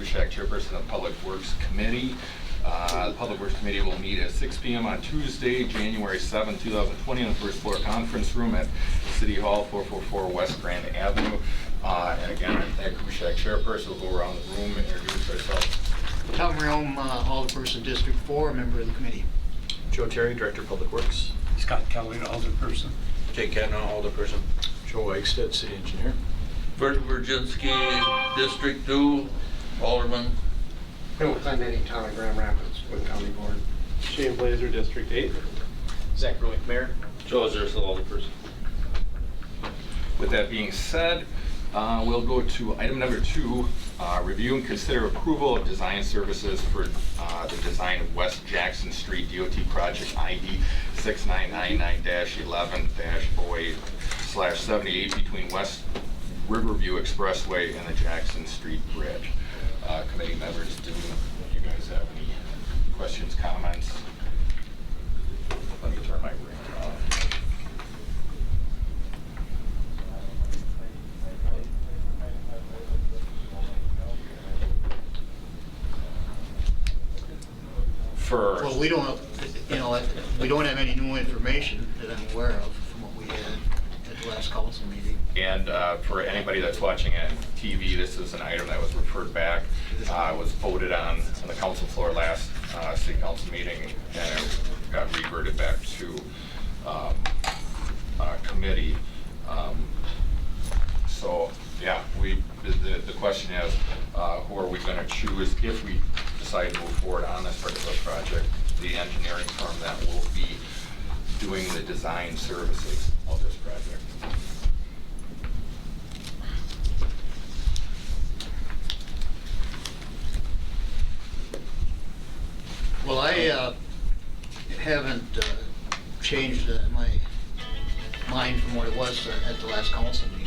Kushak, Chairperson of the Public Works Committee. The Public Works Committee will meet at 6 p.m. on Tuesday, January 7, 2020 in the first floor conference room at City Hall, 444 West Grand Avenue. And again, I'm Ed Kushak, Chairperson. We'll go around the room and introduce ourselves. Tom Rome, Alderperson, District 4, member of the committee. Joe Terry, Director of Public Works. Scott Kelly, Alderperson. Jake Catna, Alderperson. Joe Eichstedt, City Engineer. Bert Virginski, District 2, Alderman. Bill Clemente, Town of Grand Rapids, Wood County Board. Shane Blazer, District 8. Zach Brunick, Mayor. Joe Zerso, Alderperson. With that being said, we'll go to item number 2, review and consider approval of design services for the design of West Jackson Street DOT project ID 6999-11-08/78 between West Riverview Expressway and the Jackson Street Bridge. Committee members, do you guys have any questions, comments? Let me turn my ring off. Well, we don't, we don't have any new information that I'm aware of from what we had at the last council meeting. And for anybody that's watching on TV, this is an item that was referred back, was voted on the council floor last city council meeting, and it got reverted back to committee. So yeah, the question is, who are we going to choose if we decide to move forward on this particular project? The engineering firm that will be doing the design services of this project. Well, I haven't changed my mind from what it was at the last council meeting.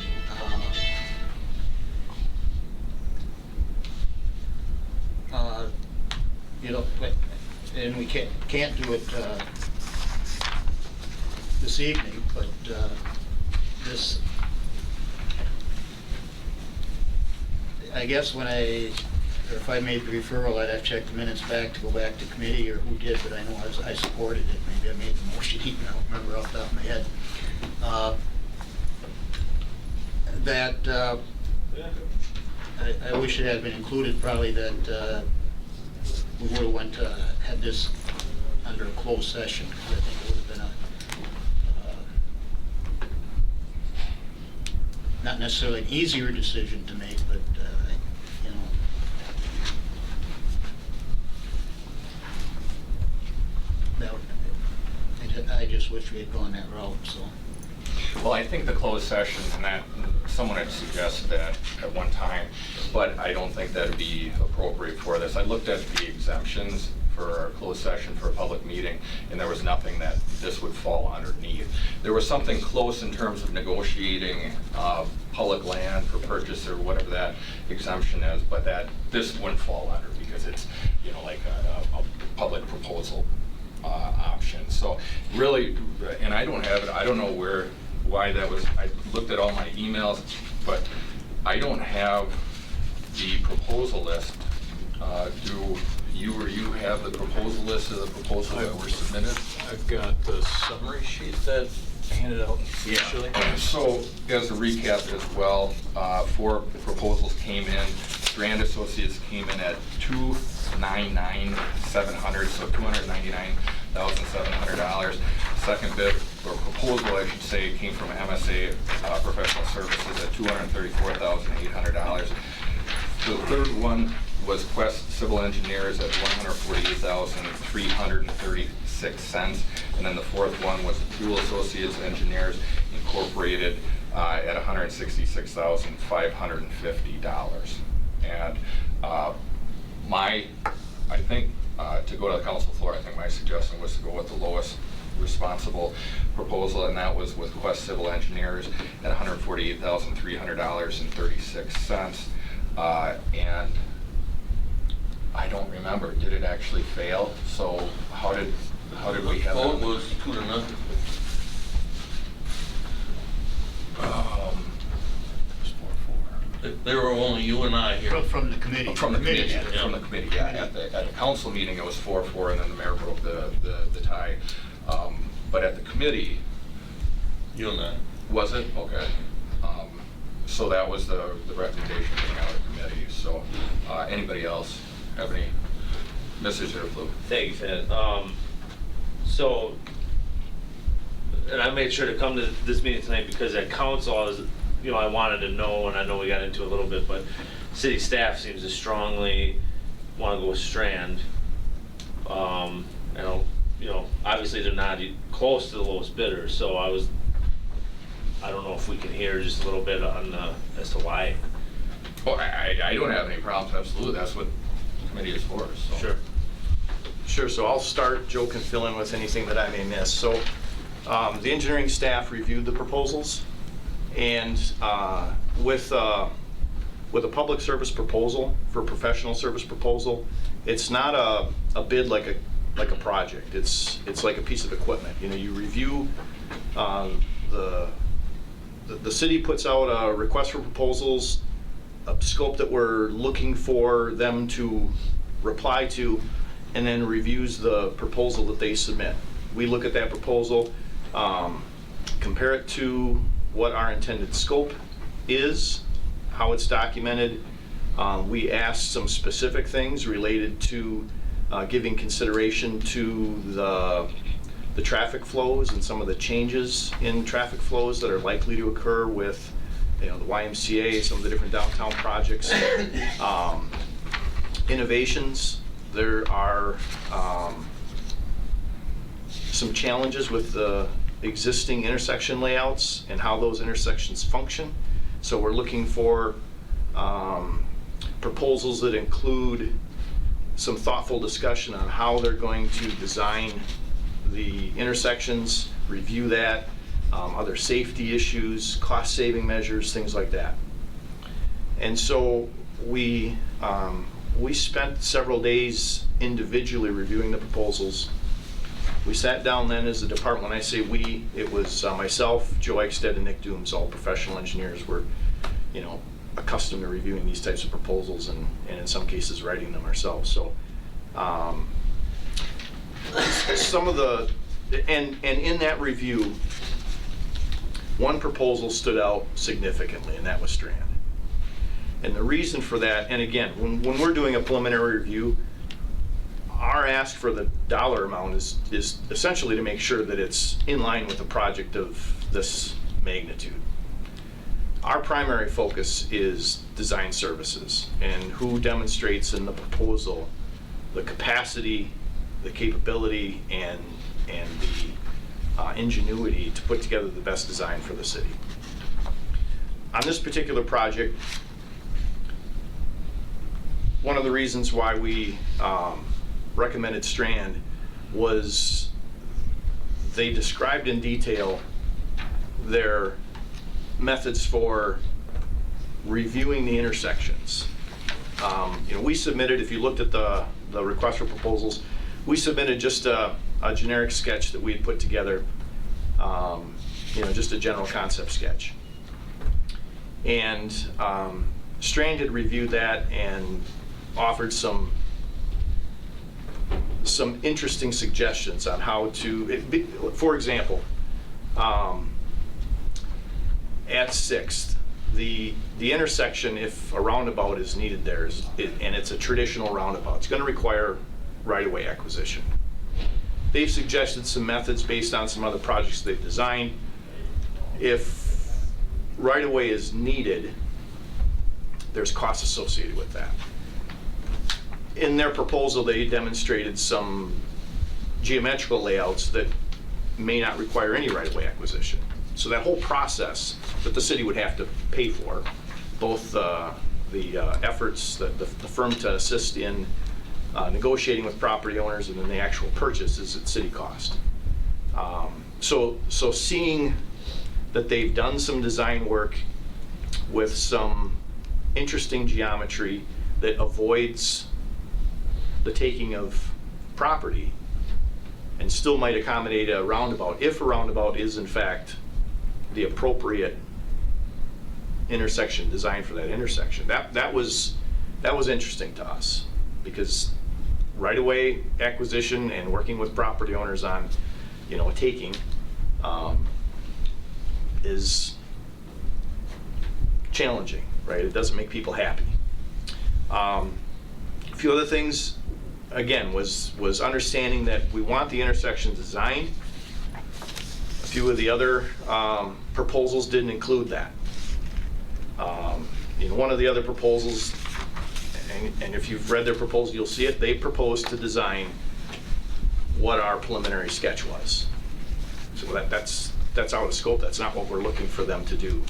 And we can't do it this evening, but this, I guess if I made the referral, I'd have to check the minutes back to go back to committee or who did, but I know I supported it. Maybe I made the motion, even I don't remember off the top of my head. I wish it had been included, probably, that we would have had this under a closed session, because I think it would have been not necessarily an easier decision to make, but I just wish we had gone that route. So. Well, I think the closed session, and that someone had suggested that at one time, but I don't think that'd be appropriate for this. I looked at the exemptions for a closed session for a public meeting, and there was nothing that this would fall underneath. There was something close in terms of negotiating public land for purchase or whatever that exemption is, but this wouldn't fall under, because it's like a public proposal option. So really, and I don't have it, I don't know why that was. I looked at all my emails, but I don't have the proposal list. Do you or you have the proposal list of the proposals that were submitted? I've got the summary sheet that handed out initially. Yeah. So as a recap as well, 4 proposals came in. Strand Associates came in at $299,700, so $299,700. Second bid, or proposal I should say, came from MSA Professional Services at $234,800. The third one was Quest Civil Engineers at $148,336, and then the fourth one was Tool Associates Engineers Incorporated at $166,550. And I think to go to the council floor, I think my suggestion was to go with the lowest responsible proposal, and that was with Quest Civil Engineers at $148,300.36. And I don't remember, did it actually fail? So how did we have Vote that? was 2-0. There were only you and I here. From the committee. From the committee, yeah. from the committee, yeah. At the council meeting, it was 4-4, and then the mayor broke the tie. But at the committee, You and I. was it? Okay. So that was the recommendation coming out of the committee. So anybody else have any message there, Lou? Thank you, Finn. So, and I made sure to come to this meeting tonight because at council, I wanted to know, and I know we got into it a little bit, but city staff seems to strongly want to go with Strand. And, obviously they're not close to the lowest bidder, so I don't know if we can hear just a little bit on as to why. Well, I don't have any problems, absolutely. That's what the committee is for, so. Sure. Sure, so I'll start. Joe can fill in with anything that I may miss. So the engineering staff reviewed the proposals, and with a public service proposal, for a professional service proposal, it's not a bid like a project. It's like a piece of equipment. You review, the city puts out a request for proposals, a scope that we're looking for them to reply to, and then reviews the proposal that they submit. We look at that proposal, compare it to what our intended scope is, how it's documented. We ask some specific things related to giving consideration to the traffic flows and some of the changes in traffic flows that are likely to occur with the YMCA, some of the different downtown projects. Innovations. There are some challenges with the existing intersection layouts and how those intersections function. So we're looking for proposals that include some thoughtful discussion on how they're going to design the intersections, review that, other safety issues, cost-saving measures, things like that. And so we spent several days individually reviewing the proposals. We sat down then as a department. When I say we, it was myself, Joe Eichstedt, and Nick Dooms, all professional engineers. Were accustomed to reviewing these types of proposals and in some cases writing them ourselves. So some of and in that review, one proposal stood out significantly, and that was Strand. And the reason for that, and again, when we're doing a preliminary review, our ask for the dollar amount is essentially to make sure that it's in line with a project of this magnitude. Our primary focus is design services and who demonstrates in the proposal the capacity, the capability, and the ingenuity to put together the best design for the city. On this particular project, one of the reasons why we recommended Strand was they described in detail their methods for reviewing the intersections. We submitted, if you looked at the request for proposals, we submitted just a generic sketch that we had put together, just a general concept sketch. And Strand had reviewed that and offered some interesting suggestions on how to, for example, at 6th, the intersection, if a roundabout is needed there, and it's a traditional roundabout, it's going to require right-of-way acquisition. They've suggested some methods based on some other projects they've designed. If right-of-way is needed, there's costs associated with that. In their proposal, they demonstrated some geometrical layouts that may not require any right-of-way acquisition. So that whole process that the city would have to pay for, both the efforts, the firm to assist in negotiating with property owners, and then the actual purchase is at city cost. So seeing that they've done some design work with some interesting geometry that avoids the taking of property and still might accommodate a roundabout, if a roundabout is in fact the appropriate intersection design for that intersection. That was interesting to us, because right-of-way acquisition and working with property owners on, a taking, is challenging, right? It doesn't make people happy. A few other things, again, was understanding that we want the intersection designed. A few of the other proposals didn't include that. One of the other proposals, and if you've read their proposal, you'll see it, they proposed to design what our preliminary sketch was. So that's out of scope. That's not what we're looking for them to do.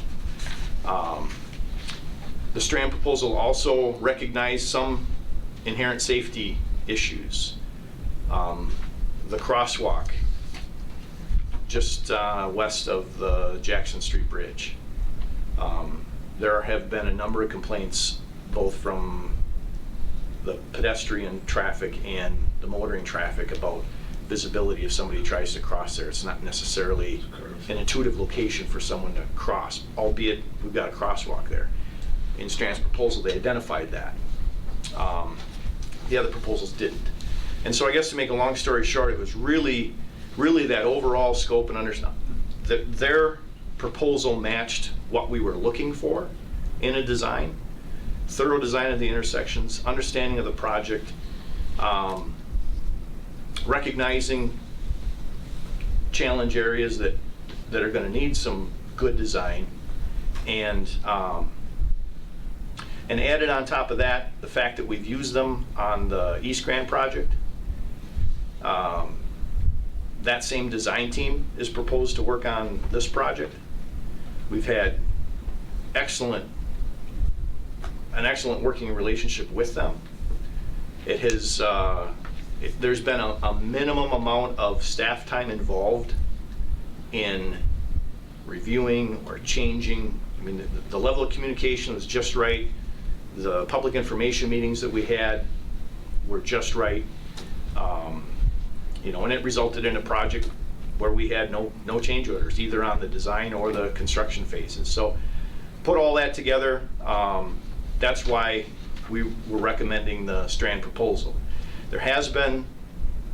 The Strand proposal also recognized some inherent safety issues. The crosswalk just west of the Jackson Street Bridge. There have been a number of complaints, both from the pedestrian traffic and the motoring traffic, about visibility if somebody tries to cross there. It's not necessarily an intuitive location for someone to cross, albeit we've got a crosswalk there. In Strand's proposal, they identified that. The other proposals didn't. And so I guess, to make a long story short, it was really that overall scope and understand that their proposal matched what we were looking for in a design: thorough design of the intersections, understanding of the project, recognizing challenge areas that are going to need some good design, and added on top of that the fact that we've used them on the East Grand project. That same design team is proposed to work on this project. We've had an excellent working relationship with them. It has, there's been a minimum amount of staff time involved in reviewing or changing. I mean, the level of communication was just right. The public information meetings that we had were just right. And it resulted in a project where we had no change orders, either on the design or the construction phases. So put all that together, that's why we were recommending the Strand proposal. There has been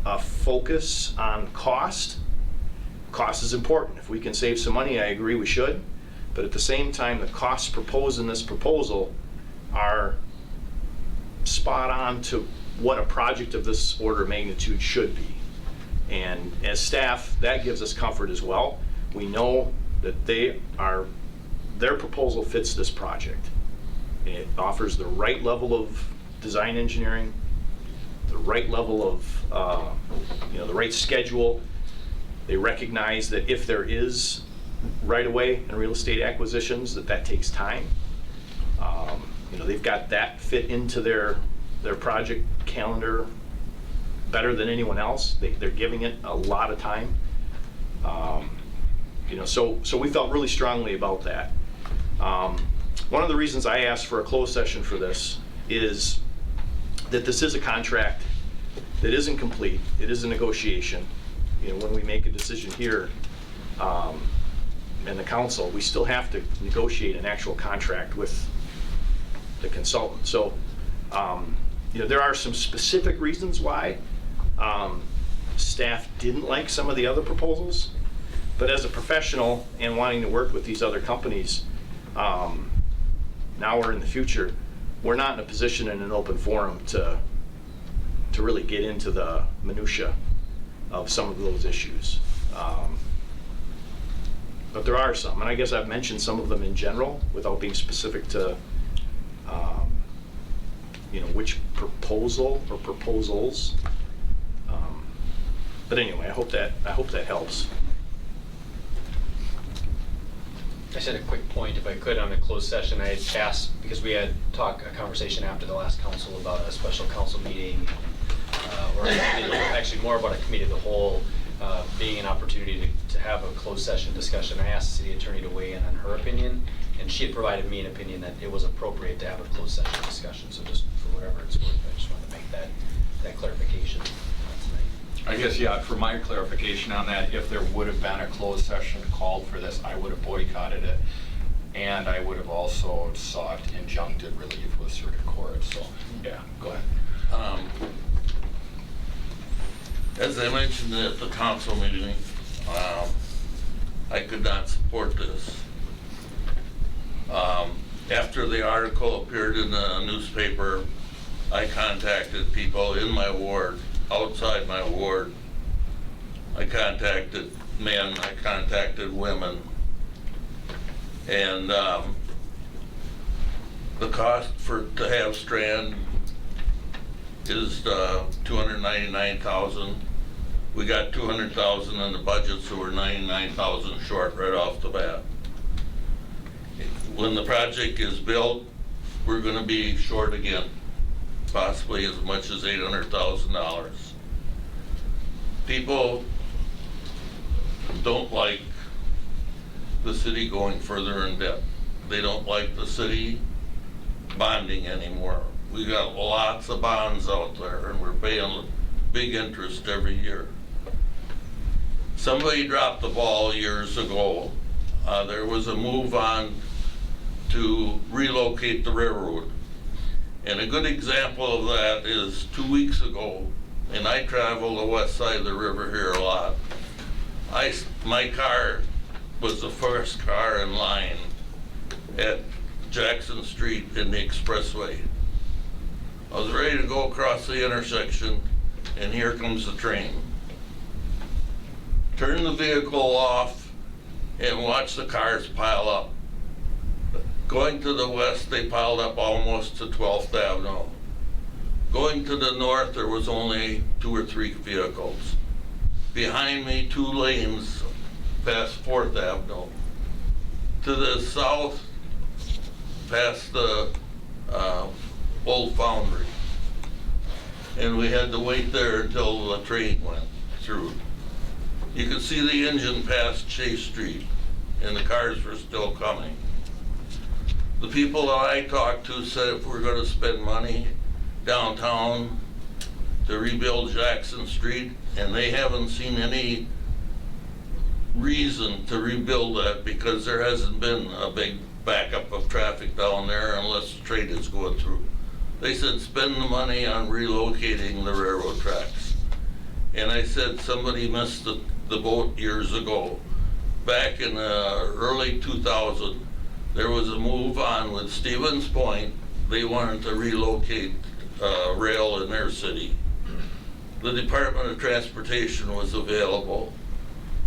a focus on cost. Cost is important. If we can save some money, I agree we should. But at the same time, the costs proposed in this proposal are spot on to what a project of this order of magnitude should be. And as staff, that gives us comfort as well. We know that their proposal fits this project. It offers the right level of design engineering, the right level of, the right schedule. They recognize that if there is right-of-way and real estate acquisitions, that takes time. They've got that fit into their project calendar better than anyone else. They're giving it a lot of time. So we felt really strongly about that. One of the reasons I asked for a closed session for this is that this is a contract that isn't complete. It is a negotiation. When we make a decision here in the council, we still have to negotiate an actual contract with the consultant. So, there are some specific reasons why staff didn't like some of the other proposals, but as a professional and wanting to work with these other companies, now or in the future, we're not in a position in an open forum to really get into the minutia of some of those issues. But there are some, and I guess I've mentioned some of them in general without being specific to which proposal or proposals. But anyway, I hope that helps. I just had a quick point, if I could, on the closed session. I had asked, because we had a conversation after the last council about a special council meeting, or actually more about a committee of the whole, being an opportunity to have a closed session discussion. I asked the city attorney to weigh in on her opinion, and she had provided me an opinion that it was appropriate to have a closed session discussion. So just for whatever it's worth, I just wanted to make that clarification tonight. I guess, yeah, for my clarification on that, if there would have been a closed session called for this, I would have boycotted it. and I would have also sought injunctive relief with circuit court, so, yeah, go ahead. As I mentioned at the council meeting, I could not support this. After the article appeared in the newspaper, I contacted people in my ward, outside my ward. I contacted men, I contacted women. And the cost to have Strand is $299,000. We got $200,000 in the budget, so we're $99,000 short right off the bat. When the project is built, we're gonna be short again, possibly as much as $800,000. People don't like the city going further in debt. They don't like the city bonding anymore. We got lots of bonds out there and we're paying big interest every year. Somebody dropped the ball years ago. There was a move on to relocate the railroad. And a good example of that is 2 weeks ago, and I travel the west side of the river here a lot. My car was the first car in line at Jackson Street in the expressway. I was ready to go across the intersection, and here comes the train. Turn the vehicle off and watch the cars pile up. Going to the west, they piled up almost to 12th Avenue. Going to the north, there was only 2 or 3 vehicles. Behind me, 2 lanes past 4th Avenue. To the south, past the old foundry. And we had to wait there until the train went through. You could see the engine past Chase Street, and the cars were still coming. The people that I talked to said if we're gonna spend money downtown to rebuild Jackson Street, and they haven't seen any reason to rebuild that because there hasn't been a big backup of traffic down there unless the train is going through. They said spend the money on relocating the railroad tracks. And I said somebody missed the boat years ago. Back in early 2000, there was a move on with Stevens Point. They wanted to relocate rail in their city. The Department of Transportation was available.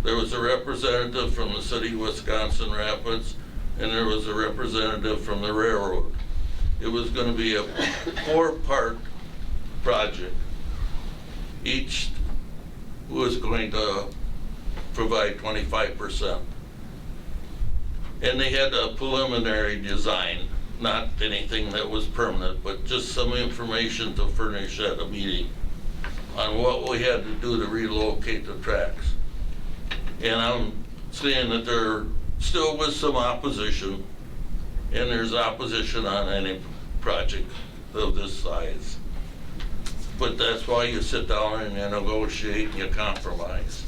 There was a representative from the city of Wisconsin Rapids, and there was a representative from the railroad. It was going to be a 4-part project. Each was going to provide 25%. And they had a preliminary design, not anything that was permanent, but just some information to furnish at a meeting on what we had to do to relocate the tracks. And I'm saying that there still was some opposition, and there's opposition on any project of this size. But that's why you sit down and you negotiate and you compromise.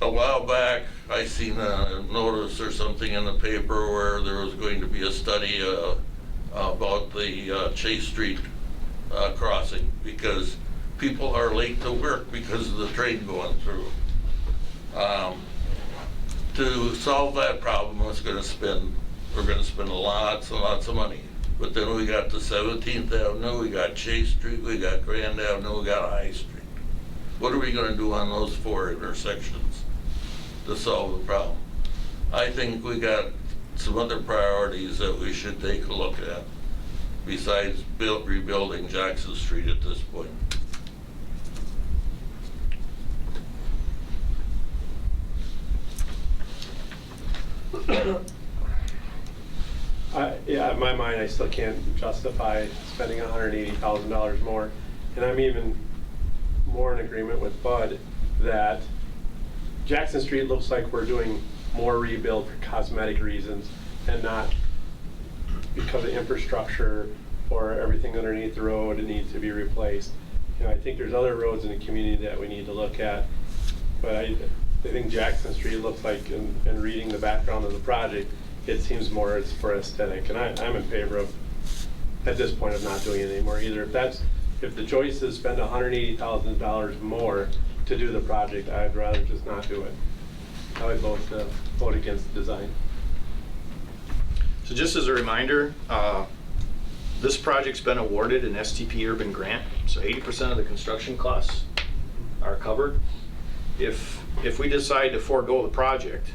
A while back, I seen a notice or something in the paper where there was going to be a study about the Chase Street crossing because people are late to work because of the train going through. To solve that problem, we're going to spend lots and lots of money. But then we got the 17th Avenue, we got Chase Street, we got Grand Avenue, we got High Street. What are we going to do on those 4 intersections to solve the problem? I think we got some other priorities that we should take a look at besides rebuilding Jackson Street at this point. Yeah, in my mind, I still can't justify spending $180,000 more. And I'm even more in agreement with Bud that Jackson Street looks like we're doing more rebuild for cosmetic reasons and not because of infrastructure or everything underneath the road that needs to be replaced. You know, I think there's other roads in the community that we need to look at. But I think Jackson Street looks like, and reading the background of the project, it seems more it's for aesthetic, and I'm in favor of, at this point, of not doing it anymore either. If the choice is spend $180,000 more to do the project, I'd rather just not do it. I would vote against the design. So just as a reminder, this project's been awarded an STP urban grant, so 80% of the construction costs are covered. If we decide to forego the project,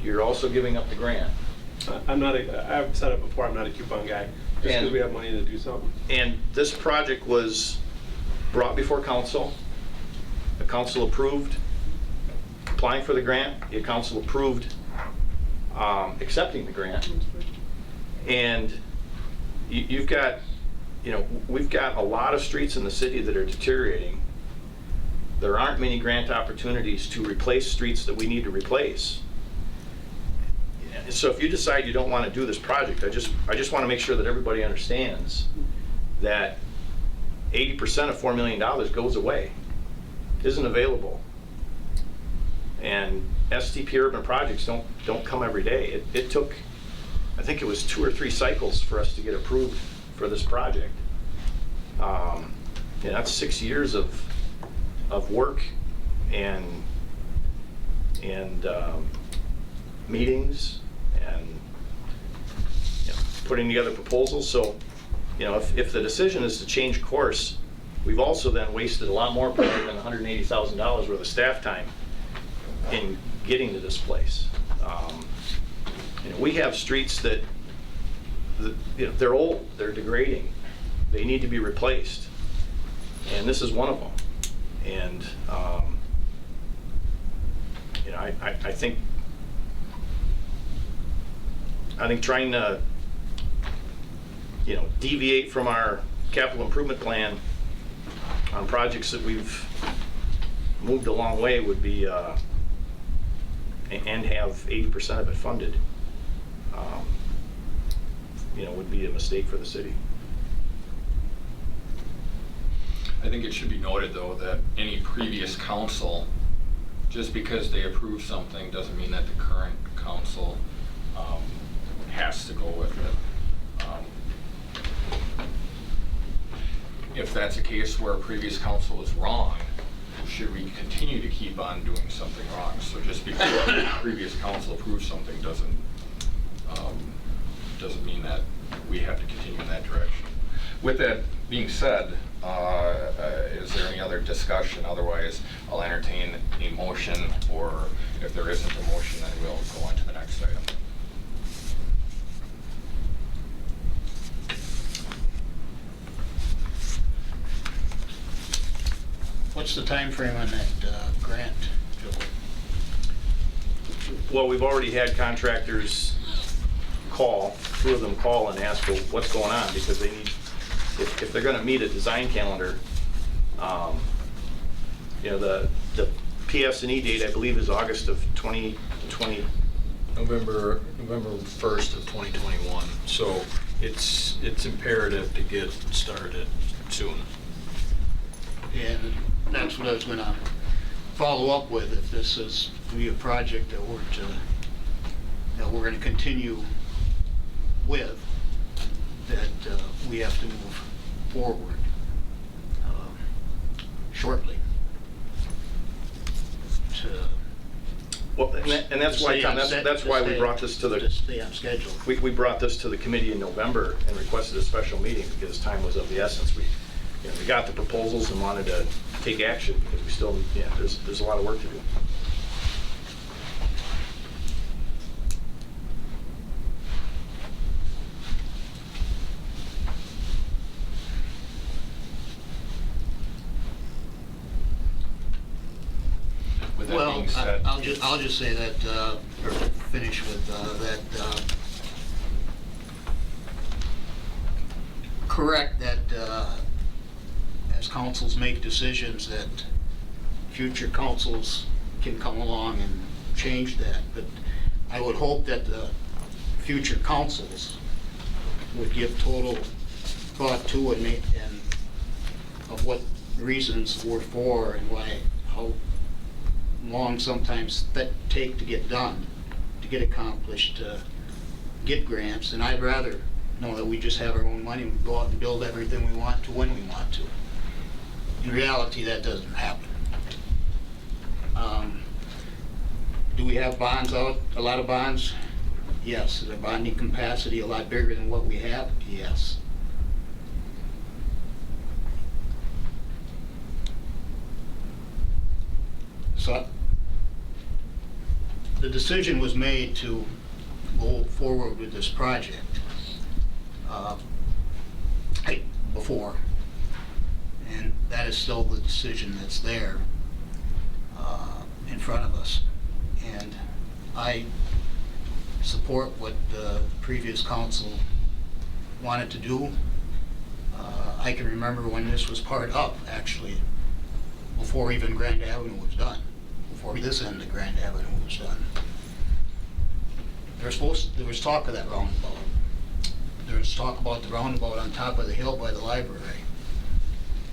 you're also giving up the grant. I've said it before, I'm not a coupon guy, just because And- we have money to do something. And this project was brought before council. The council approved applying for the grant. The council approved accepting the grant. And you've got, we've got a lot of streets in the city that are deteriorating. There aren't many grant opportunities to replace streets that we need to replace. So if you decide you don't want to do this project, I just want to make sure that everybody understands that 80% of $4 million goes away, isn't available. And STP urban projects don't come every day. It took, I think it was 2 or 3 cycles for us to get approved for this project. That's 6 years of work and meetings and putting together proposals. So, if the decision is to change course, we've also then wasted a lot more probably than $180,000 worth of staff time in getting to this place. We have streets that, they're old, they're degrading, they need to be replaced, and this is one of them. And I think trying to deviate from our capital improvement plan on projects that we've moved a long way would be and have 80% of it funded, would be a mistake for the city. I think it should be noted, though, that any previous council, just because they approve something, doesn't mean that the current council has to go with it. If that's a case where a previous council is wrong, should we continue to keep on doing something wrong? So just because the previous council approved something doesn't mean that we have to continue in that direction. With that being said, is there any other discussion? Otherwise, I'll entertain a motion, or if there isn't a motion, then we'll go on to the next item. What's the time frame on that grant, Joe? Well, we've already had contractors call, 2 of them call and ask, well, what's going on? Because they need, if they're gonna meet a design calendar, the PS&E date, I believe, is August of 2020. November 1st of 2021. So it's imperative to get started soon. And that's what I was gonna follow up with, if this is to be a project that we're gonna continue with, that we have to move forward shortly to Well, and that's why, Tom, that's why we brought this to stay on schedule. we brought this to the committee in November and requested a special meeting because time was of the essence. We got the proposals and wanted to take action because we still, there's a lot of work to do. With that Well, being said, I'll just say that, or finish with that, correct that as councils make decisions, that future councils can come along and change that. But I would hope that the future councils would give total thought to it and of what reasons were for and why, how long sometimes that take to get done, to get accomplished, to get grants, and I'd rather know that we just have our own money, we go out and build everything we want to when we want to. In reality, that doesn't happen. Do we have bonds out, a lot of bonds? Yes. Is our bonding capacity a lot bigger than what we have? Yes. So the decision was made to go forward with this project before, and that is still the decision that's there in front of us. And I support what the previous council wanted to do. I can remember when this was part up, actually, before even Grand Avenue was done, before this end of Grand Avenue was done. There was talk of that roundabout. There was talk about the roundabout on top of the hill by the library.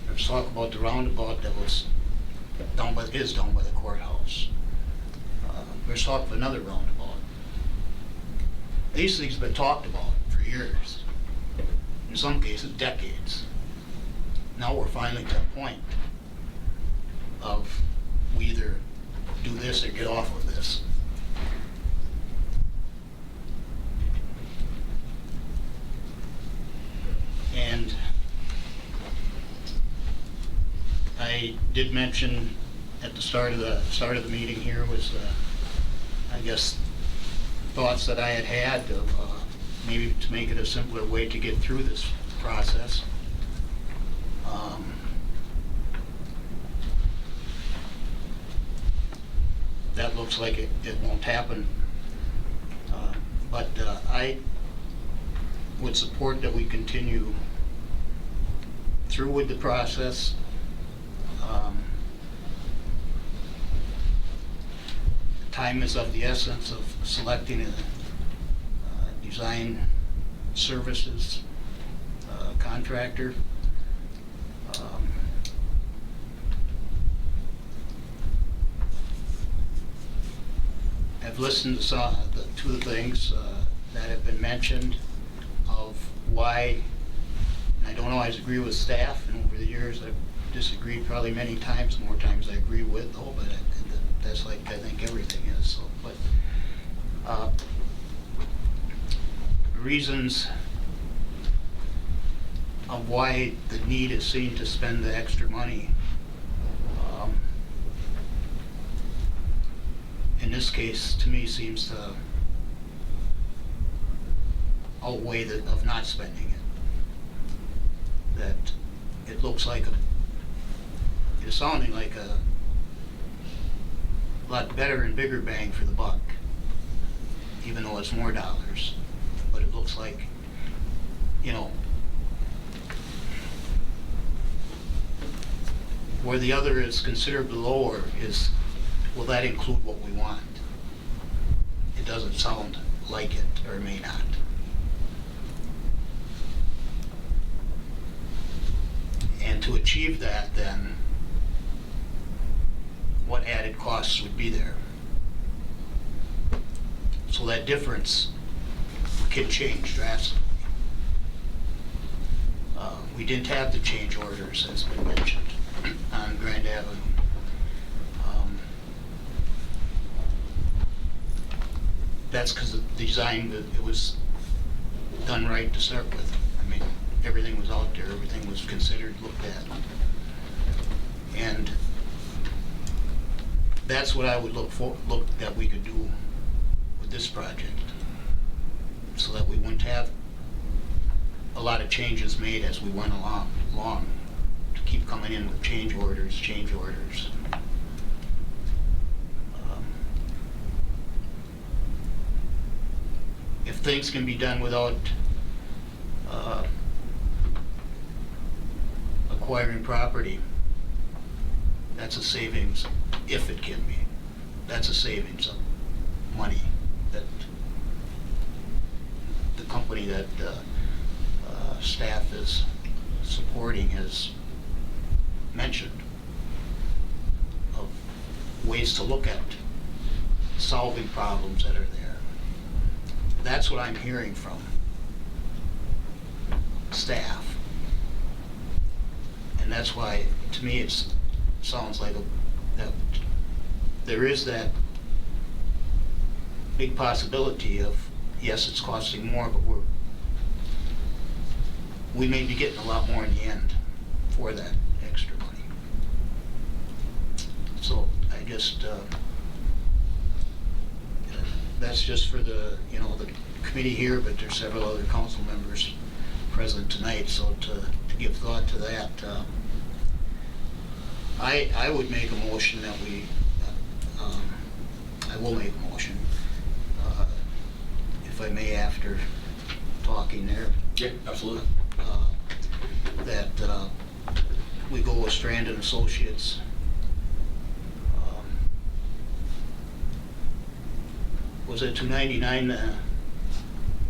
There was talk about the roundabout that was down by the courthouse. There's talk of another roundabout. These things have been talked about for years, in some cases decades. Now we're finally to a point of we either do this or get off of this. And I did mention at the start of the meeting here was, I guess, thoughts that I had of maybe to make it a simpler way to get through this process. That looks like it won't happen. But I would support that we continue through with the process. Time is of the essence of selecting a design services contractor. I've listened to two of the things that have been mentioned of why, and I don't always agree with staff, and over the years I've disagreed probably many times, more times I agree with, though, but that's like I think everything is. So, but reasons of why the need is seen to spend the extra money. In this case, to me, seems to outweigh of not spending it. That it looks like it's sounding like a lot better and bigger bang for the buck, even though it's more dollars. But it looks like, where the other is considerably lower is, will that include what we want? It doesn't sound like it, or it may not. And to achieve that, then, what added costs would be there? So that difference can change drastically. We didn't have the change orders, as been mentioned, on Grand Avenue. That's because the design, it was done right to start with. I mean, everything was out there, everything was considered, looked at. And that's what I would look that we could do with this project, so that we wouldn't have a lot of changes made as we went along to keep coming in with change orders. If things can be done without acquiring property, that's a savings, if it can be. That's a savings of money that the company that staff is supporting has mentioned, of ways to look at solving problems that are there. That's what I'm hearing from staff. And that's why, to me, it sounds like that there is that big possibility of, yes, it's costing more, but we may be getting a lot more in the end for that extra money. So I just, that's just for the, the committee here, but there's several other council members present tonight, so to give thought to that, I would make a motion that we, I will make a motion, if I may, after talking there, Yeah, absolutely. that we go with Strand and Associates. Was it $299?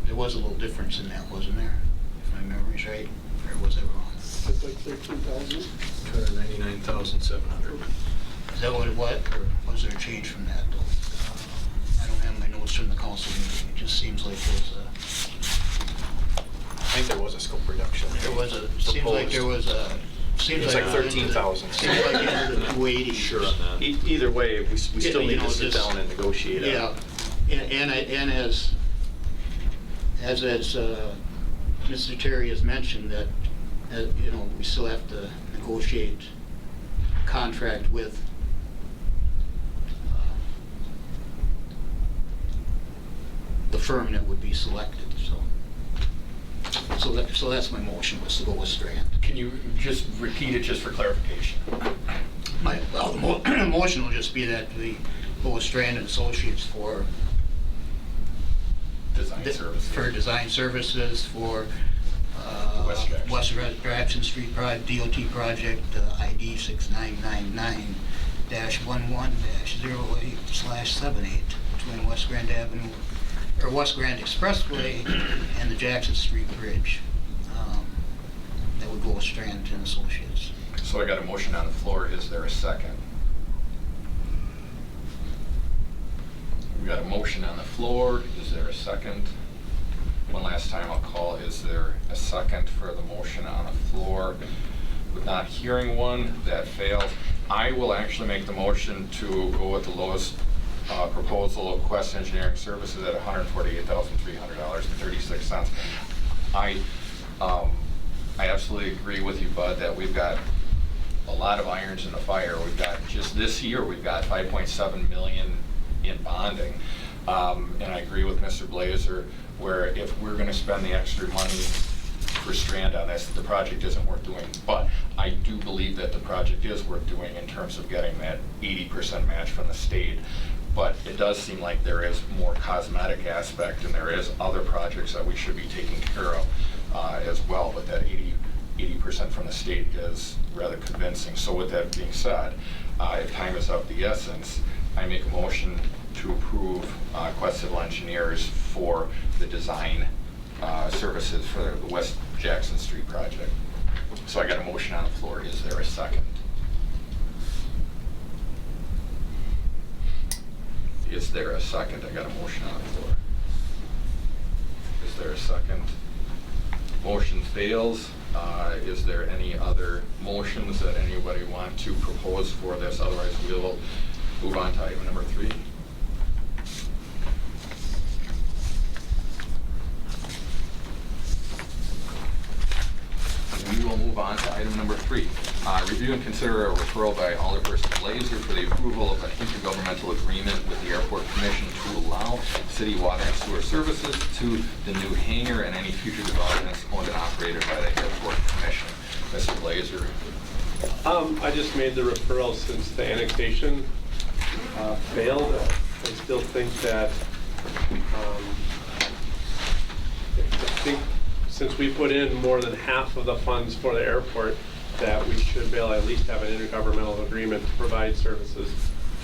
There was a little difference in that, wasn't there? If my memory's right, or was I wrong? It's like 13,000. 299,700. Is that what it was, or was there a change from that, though? I don't have my notes from the council meeting. It just seems like I think there was a scope reduction. there was a, seems like there was a, seems It's like. like 13,000. Seems like into the 280. Sure on that. Either way, we still Yeah, need to sit just- down and negotiate. Yeah, and as Mr. Terry has mentioned, that, we still have to negotiate a contract with the firm that would be selected, so that's my motion, was to go with Strand. Can you just repeat it just for clarification? The motion will just be that we go with Strand and Associates for Design services. for design services for West Jackson. Jackson Street DOT project ID 6999-11-08/78 between West Grand Avenue, or West Grand Expressway and the Jackson Street Bridge. That would go with Strand and Associates. So I got a motion on the floor. Is there a second? We got a motion on the floor. Is there a second? One last time I'll call. Is there a second for the motion on the floor? With not hearing one, that fails. I will actually make the motion to go with the lowest proposal of Quest Engineering Services at $148,300.36. I absolutely agree with you, Bud, that we've got a lot of irons in the fire. We've got, just this year, we've got $5.7 million in bonding. And I agree with Mr. Blazer, where if we're gonna spend the extra money for Strand on this, the project isn't worth doing. But I do believe that the project is worth doing in terms of getting that 80% match from the state. But it does seem like there is more cosmetic aspect, and there is other projects that we should be taking care of as well. But that 80% from the state is rather convincing. So with that being said, if time is of the essence, I make a motion to approve Quest Civil Engineers for the design services for the West Jackson Street project. So I got a motion on the floor. Is there a second? Is there a second? I got a motion on the floor. Is there a second? Motion fails. Is there any other motions that anybody want to propose for this? Otherwise, we'll move on to item number 3. We will move on to item number 3. Review and consider a referral by Alderperson Blazer for the approval of an intergovernmental agreement with the Airport Commission to allow city water and sewer services to the new hangar and any future developments owned and operated by the Airport Commission. Mr. Blazer. I just made the referral since the annexation failed. I still think that, I think since we put in more than half of the funds for the airport, that we should be able to at least have an intergovernmental agreement to provide services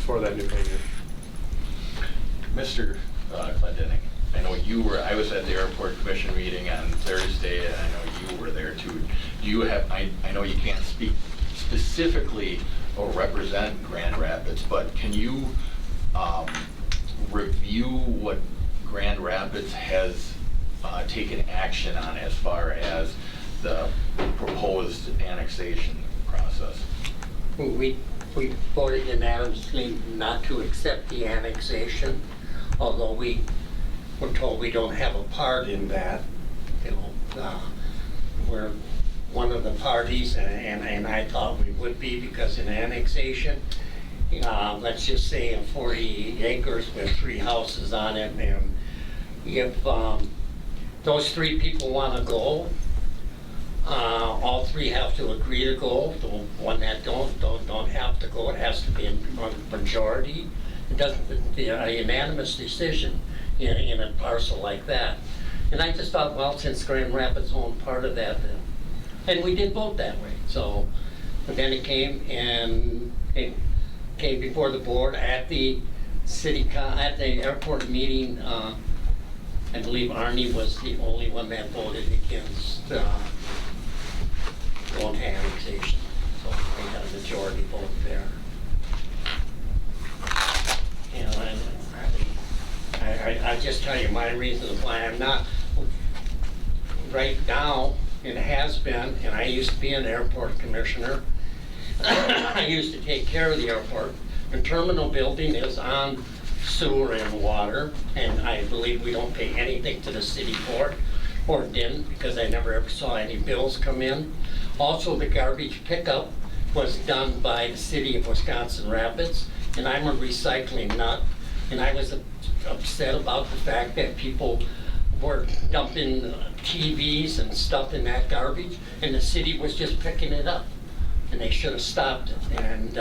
for that new hangar. Mr. Clendening, I know I was at the Airport Commission meeting on Thursday, and I know you were there too. Do you have, I know you can't speak specifically or represent Grand Rapids, but can you review what Grand Rapids has taken action on as far as the proposed annexation process? We voted unanimously not to accept the annexation, although we were told we don't have a part in that. You know, we're one of the parties, and I thought we would be, because in annexation, let's just say in 40 acres with 3 houses on it, and if those 3 people want to go, all 3 have to agree to go. The one that don't have to go, it has to be a majority. It doesn't be a unanimous decision in a parcel like that. And I just thought, well, since Grand Rapids owned part of that, and we did vote that way. So, but then it came before the board at the at the airport meeting. I believe Arnie was the only one that voted against going to annexation. So we got a majority vote there. You know, and I just tell you my reasons why I'm not right now. It has been, and I used to be an airport commissioner. I used to take care of the airport. The terminal building is on sewer and water, and I believe we don't pay anything to the city for it, or didn't, because I never ever saw any bills come in. Also, the garbage pickup was done by the city of Wisconsin Rapids, and I'm a recycling nut, and I was upset about the fact that people were dumping TVs and stuff in that garbage, and the city was just picking it up, and they should have stopped it. And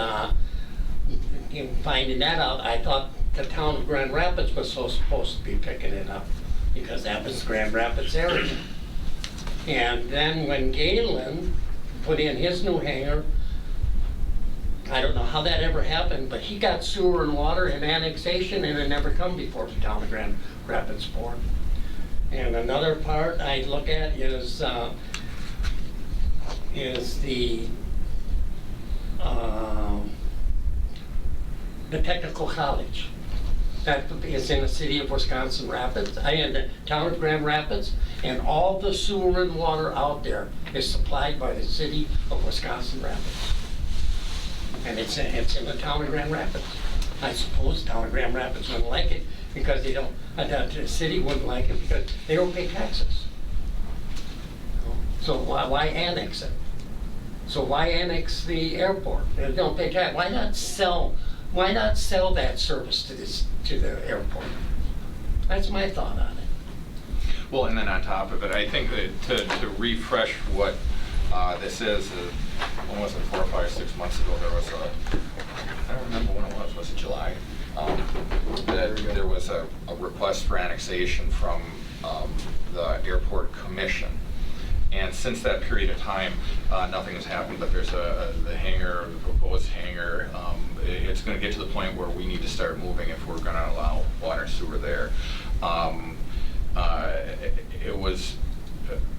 in finding that out, I thought the town of Grand Rapids was supposed to be picking it up, because that was Grand Rapids area. And then when Galen put in his new hangar, I don't know how that ever happened, but he got sewer and water and annexation, and it never come before the town of Grand Rapids board. And another part I look at is the technical college. That is in the city of Wisconsin Rapids, in the town of Grand Rapids, and all the sewer and water out there is supplied by the city of Wisconsin Rapids. And it's in the town of Grand Rapids. I suppose the town of Grand Rapids wouldn't like it because they don't, the city wouldn't like it because they don't pay taxes. So why annex it? So why annex the airport? They don't pay tax. Why not sell that service to the airport? That's my thought on it. Well, and then on top of it, I think that to refresh what this is, when was it, 4 or 5, 6 months ago, there was I don't remember when it was it July? There was a request for annexation from the airport commission. And since that period of time, nothing has happened, but there's the hangar, the proposed hangar. It's going to get to the point where we need to start moving if we're going to allow water and sewer there. It was,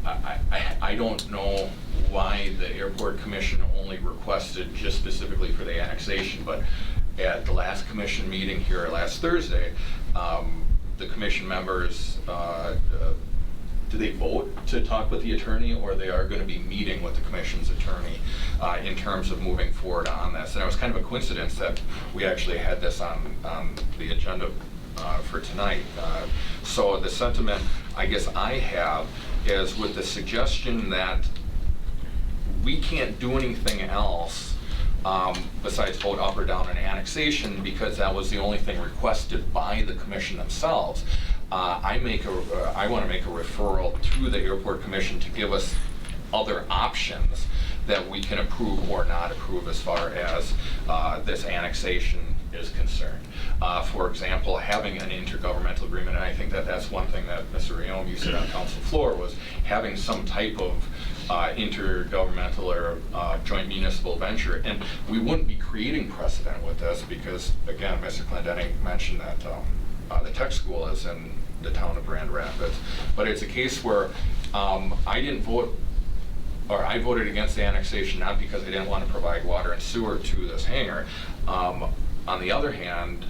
I don't know why the airport commission only requested just specifically for the annexation, but at the last commission meeting here last Thursday, the commission members, do they vote to talk with the attorney, or they are going to be meeting with the commission's attorney in terms of moving forward on this? And it was kind of a coincidence that we actually had this on the agenda for tonight. So the sentiment I guess I have is with the suggestion that we can't do anything else besides vote up or down on annexation, because that was the only thing requested by the commission themselves. I want to make a referral to the airport commission to give us other options that we can approve or not approve as far as this annexation is concerned. For example, having an intergovernmental agreement, and I think that that's one thing that Mr. Rayom, you said on council floor, was having some type of intergovernmental or joint municipal venture. And we wouldn't be creating precedent with this because, again, Mr. Clendenning mentioned that the tech school is in the town of Grand Rapids. But it's a case where I didn't vote or I voted against the annexation not because I didn't want to provide water and sewer to this hangar. On the other hand,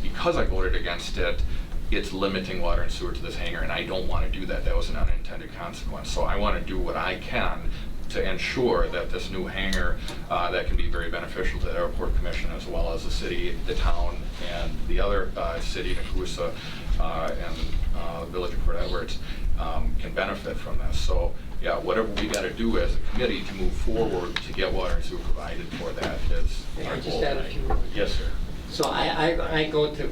because I voted against it, it's limiting water and sewer to this hangar, and I don't want to do that. That was an unintended consequence. So I want to do what I can to ensure that this new hangar that can be very beneficial to the Airport Commission as well as the city, the town, and the other city, Nakusa, and Village of Port Edwards, can benefit from this. So yeah, whatever we got to do as a committee to move forward to get water and sewer provided for that is May our I just goal add a tonight. few words? Yes, sir. So I go to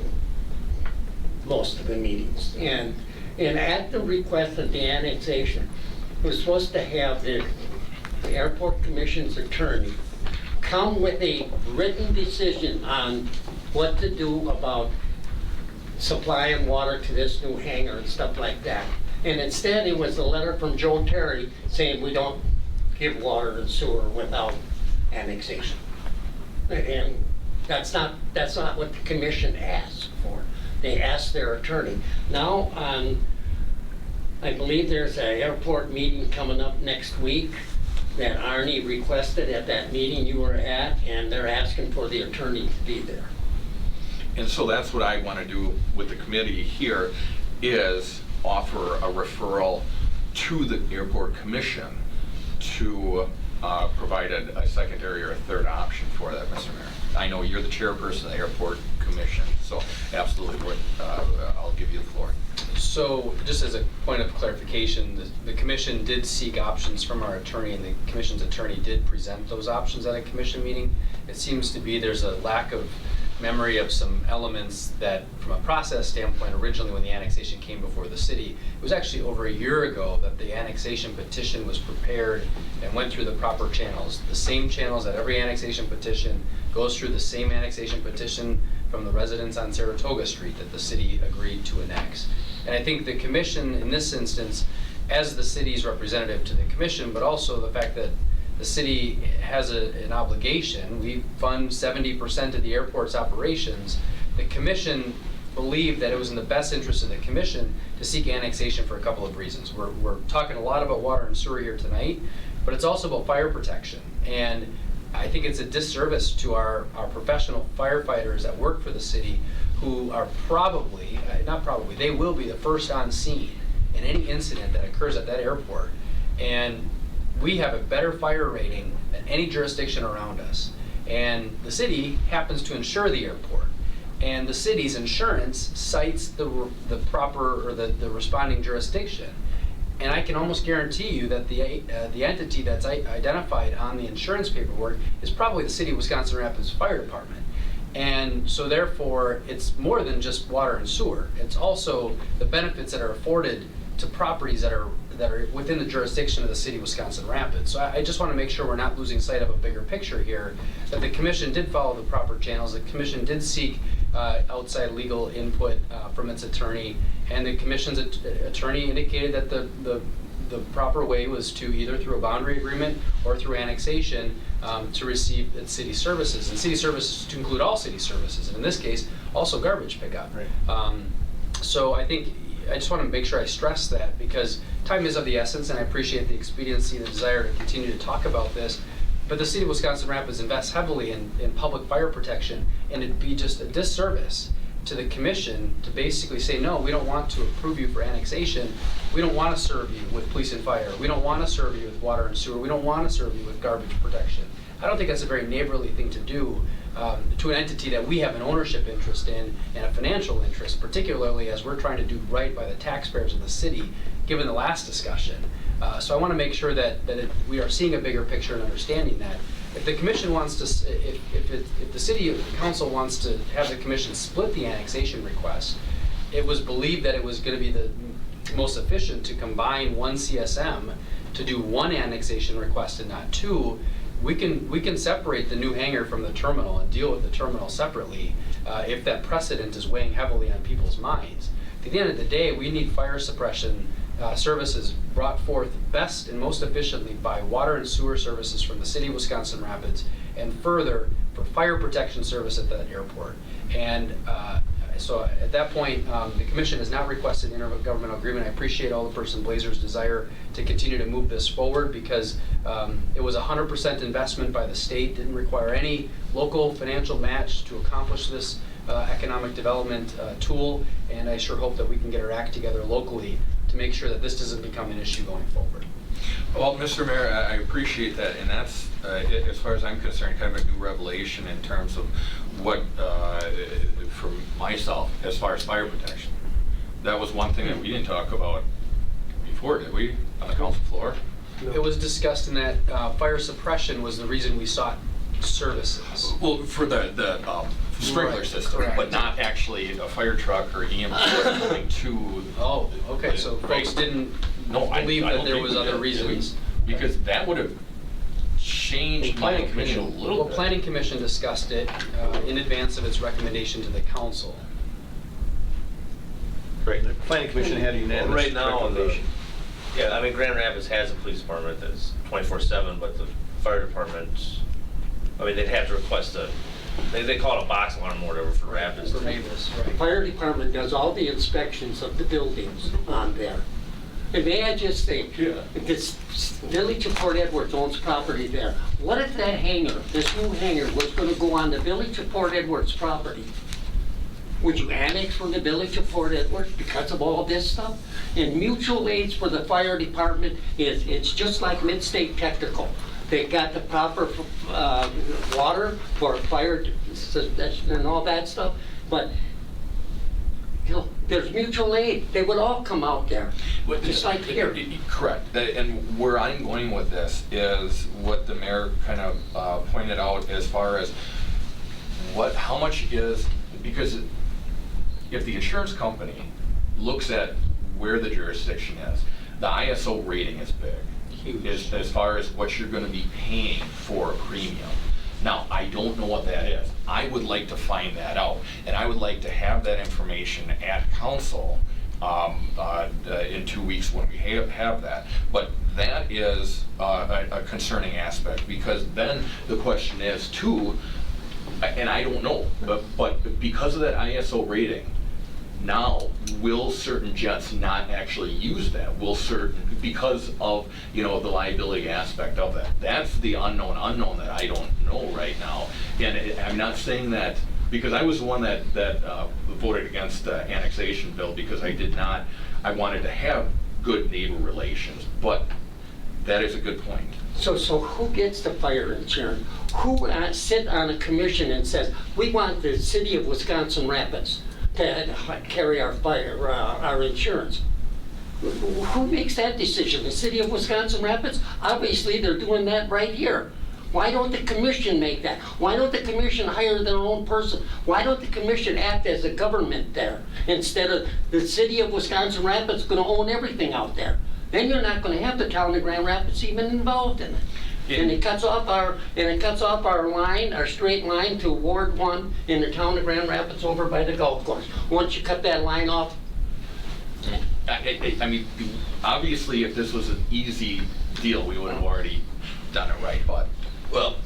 most of the meetings, and at the request of the annexation, we're supposed to have the Airport Commission's attorney come with a written decision on what to do about supplying water to this new hangar and stuff like that. And instead, it was a letter from Joe Terry saying we don't give water and sewer without annexation. And that's not what the commission asked for. They asked their attorney. Now, I believe there's an airport meeting coming up next week that Arnie requested at that meeting you were at, and they're asking for the attorney to be there. And so that's what I want to do with the committee here, is offer a referral to the Airport Commission to provide a secondary or a third option for that, Mr. Mayor. I know you're the chairperson of the Airport Commission, so absolutely, I'll give you the floor. So, just as a point of clarification, the commission did seek options from our attorney, and the commission's attorney did present those options at a commission meeting. It seems to be there's a lack of memory of some elements that, from a process standpoint, originally when the annexation came before the city, it was actually over a year ago that the annexation petition was prepared and went through the proper channels. The same channels that every annexation petition goes through, the same annexation petition from the residents on Saratoga Street that the city agreed to annex. And I think the commission, in this instance, as the city's representative to the commission, but also the fact that the city has an obligation, we fund 70% of the airport's operations, the commission believed that it was in the best interest of the commission to seek annexation for a couple of reasons. We're talking a lot about water and sewer here tonight, but it's also about fire protection. And I think it's a disservice to our professional firefighters that work for the city, who are probably, not probably, they will be the first on scene in any incident that occurs at that airport. And we have a better fire rating than any jurisdiction around us. And the city happens to insure the airport. And the city's insurance cites the proper, or the responding jurisdiction. And I can almost guarantee you that the entity that's identified on the insurance paperwork is probably the City of Wisconsin Rapids Fire Department. And so therefore, it's more than just water and sewer. It's also the benefits that are afforded to properties that are within the jurisdiction of the City of Wisconsin Rapids. So I just want to make sure we're not losing sight of a bigger picture here, that the commission did follow the proper channels. The commission did seek outside legal input from its attorney, and the commission's attorney indicated that the proper way was to either through a boundary agreement or through annexation to receive its city services, and city services to include all city services, and in this case also garbage pickup. Right. So I think I just want to make sure I stress that, because time is of the essence, and I appreciate the expediency and the desire to continue to talk about this. But the City of Wisconsin Rapids invests heavily in public fire protection, and it'd be just a disservice to the commission to basically say, no, we don't want to approve you for annexation. We don't want to serve you with police and fire. We don't want to serve you with water and sewer. We don't want to serve you with garbage protection. I don't think that's a very neighborly thing to do to an entity that we have an ownership interest in and a financial interest, particularly as we're trying to do right by the taxpayers of the city, given the last discussion. So I want to make sure that we are seeing a bigger picture and understanding that. If the commission wants to, if the city council wants to have the commission split the annexation request, it was believed that it was going to be the most efficient to combine one CSM to do one annexation request and not two. We can separate the new hangar from the terminal and deal with the terminal separately if that precedent is weighing heavily on people's minds. At the end of the day, we need fire suppression services brought forth best and most efficiently by water and sewer services from the City of Wisconsin Rapids, and further for fire protection service at that airport. And So at that point, the commission has not requested intergovernmental agreement. I appreciate Alderperson Blazer's desire to continue to move this forward because it was 100% investment by the state, didn't require any local financial match to accomplish this economic development tool, and I sure hope that we can get our act together locally to make sure that this doesn't become an issue going forward. Well, Mr. Mayor, I appreciate that, and that's, as far as I'm concerned, kind of a new revelation in terms of what, for myself, as far as fire protection. That was one thing that we didn't talk about before, did we, on the council floor? It was discussed in that fire suppression was the reason we sought services. Well, for the sprinkler Right, system, correct. but not actually a fire truck or EMS going to. Oh, okay, so Right. folks didn't No, I believe don't that there think was we other did. reasons. Because that would have changed my Planning opinion a little Well, bit. Planning Commission discussed it in advance of its recommendation to the council. Right, the planning commission had a unanimous Right now, recommendation. yeah, I mean, Grand Rapids has a police department that's 24/7, but the fire department, I mean, they'd have to request they call it a box alarm or whatever for Rapids. For Mavis, right. Fire department does all the inspections of the buildings on there. And may I just think, this Village of Port Edwards owns property there. What if that hangar, this new hangar, was gonna go on the Village of Port Edwards property? Would you annex from the Village of Port Edwards because of all this stuff? And mutual aids for the fire department it's just like Mid-State Technical. They got the proper water for fire and all that stuff, but you know, there's mutual aid. They would all come out there, just like here. Correct. And where I'm going with this is what the mayor kind of pointed out as far as how much is, because if the insurance company looks at where the jurisdiction is, the ISO rating is big. Huge. As far as what you're going to be paying for a premium. Now, I don't know what that is. I would like to find that out, and I would like to have that information at council in 2 weeks when we have that. But that is a concerning aspect, because then the question is too, and I don't know, but because of that ISO rating, now, will certain jets not actually use that? Will certain, because of, the liability aspect of that? That's the unknown that I don't know right now. And I'm not saying that, because I was the one that voted against the annexation bill, because I wanted to have good neighbor relations, but that is a good point. So who gets the fire insurance? Who sit on a commission and says, we want the city of Wisconsin Rapids to carry our fire, our insurance? Who makes that decision? The city of Wisconsin Rapids? Obviously, they're doing that right here. Why don't the commission make that? Why don't the commission hire their own person? Why don't the commission act as a government there instead of the city of Wisconsin Rapids going to own everything out there? Then you're not going to have the town of Grand Rapids even involved in it. And it cuts off our line, our straight line to Ward 1 in the town of Grand Rapids over by the golf course. Once you cut that line off, I mean, obviously, if this was an easy deal, we would have already done it right, but. Well,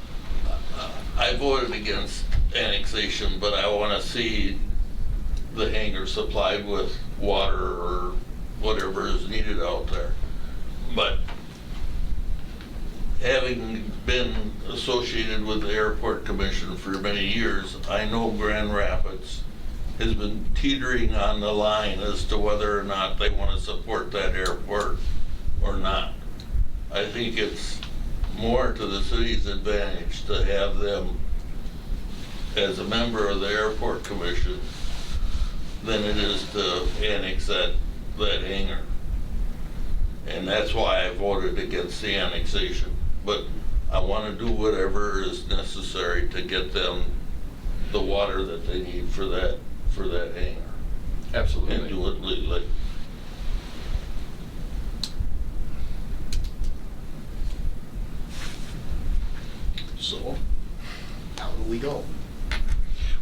I voted against annexation, but I want to see the hangar supplied with water or whatever is needed out there. But having been associated with the Airport Commission for many years, I know Grand Rapids has been teetering on the line as to whether or not they want to support that airport or not. I think it's more to the city's advantage to have them as a member of the Airport Commission than it is to annex that hangar. And that's why I voted against the annexation. But I want to do whatever is necessary to get them the water that they need for that hangar. Absolutely. And do it legally. So, how do we go?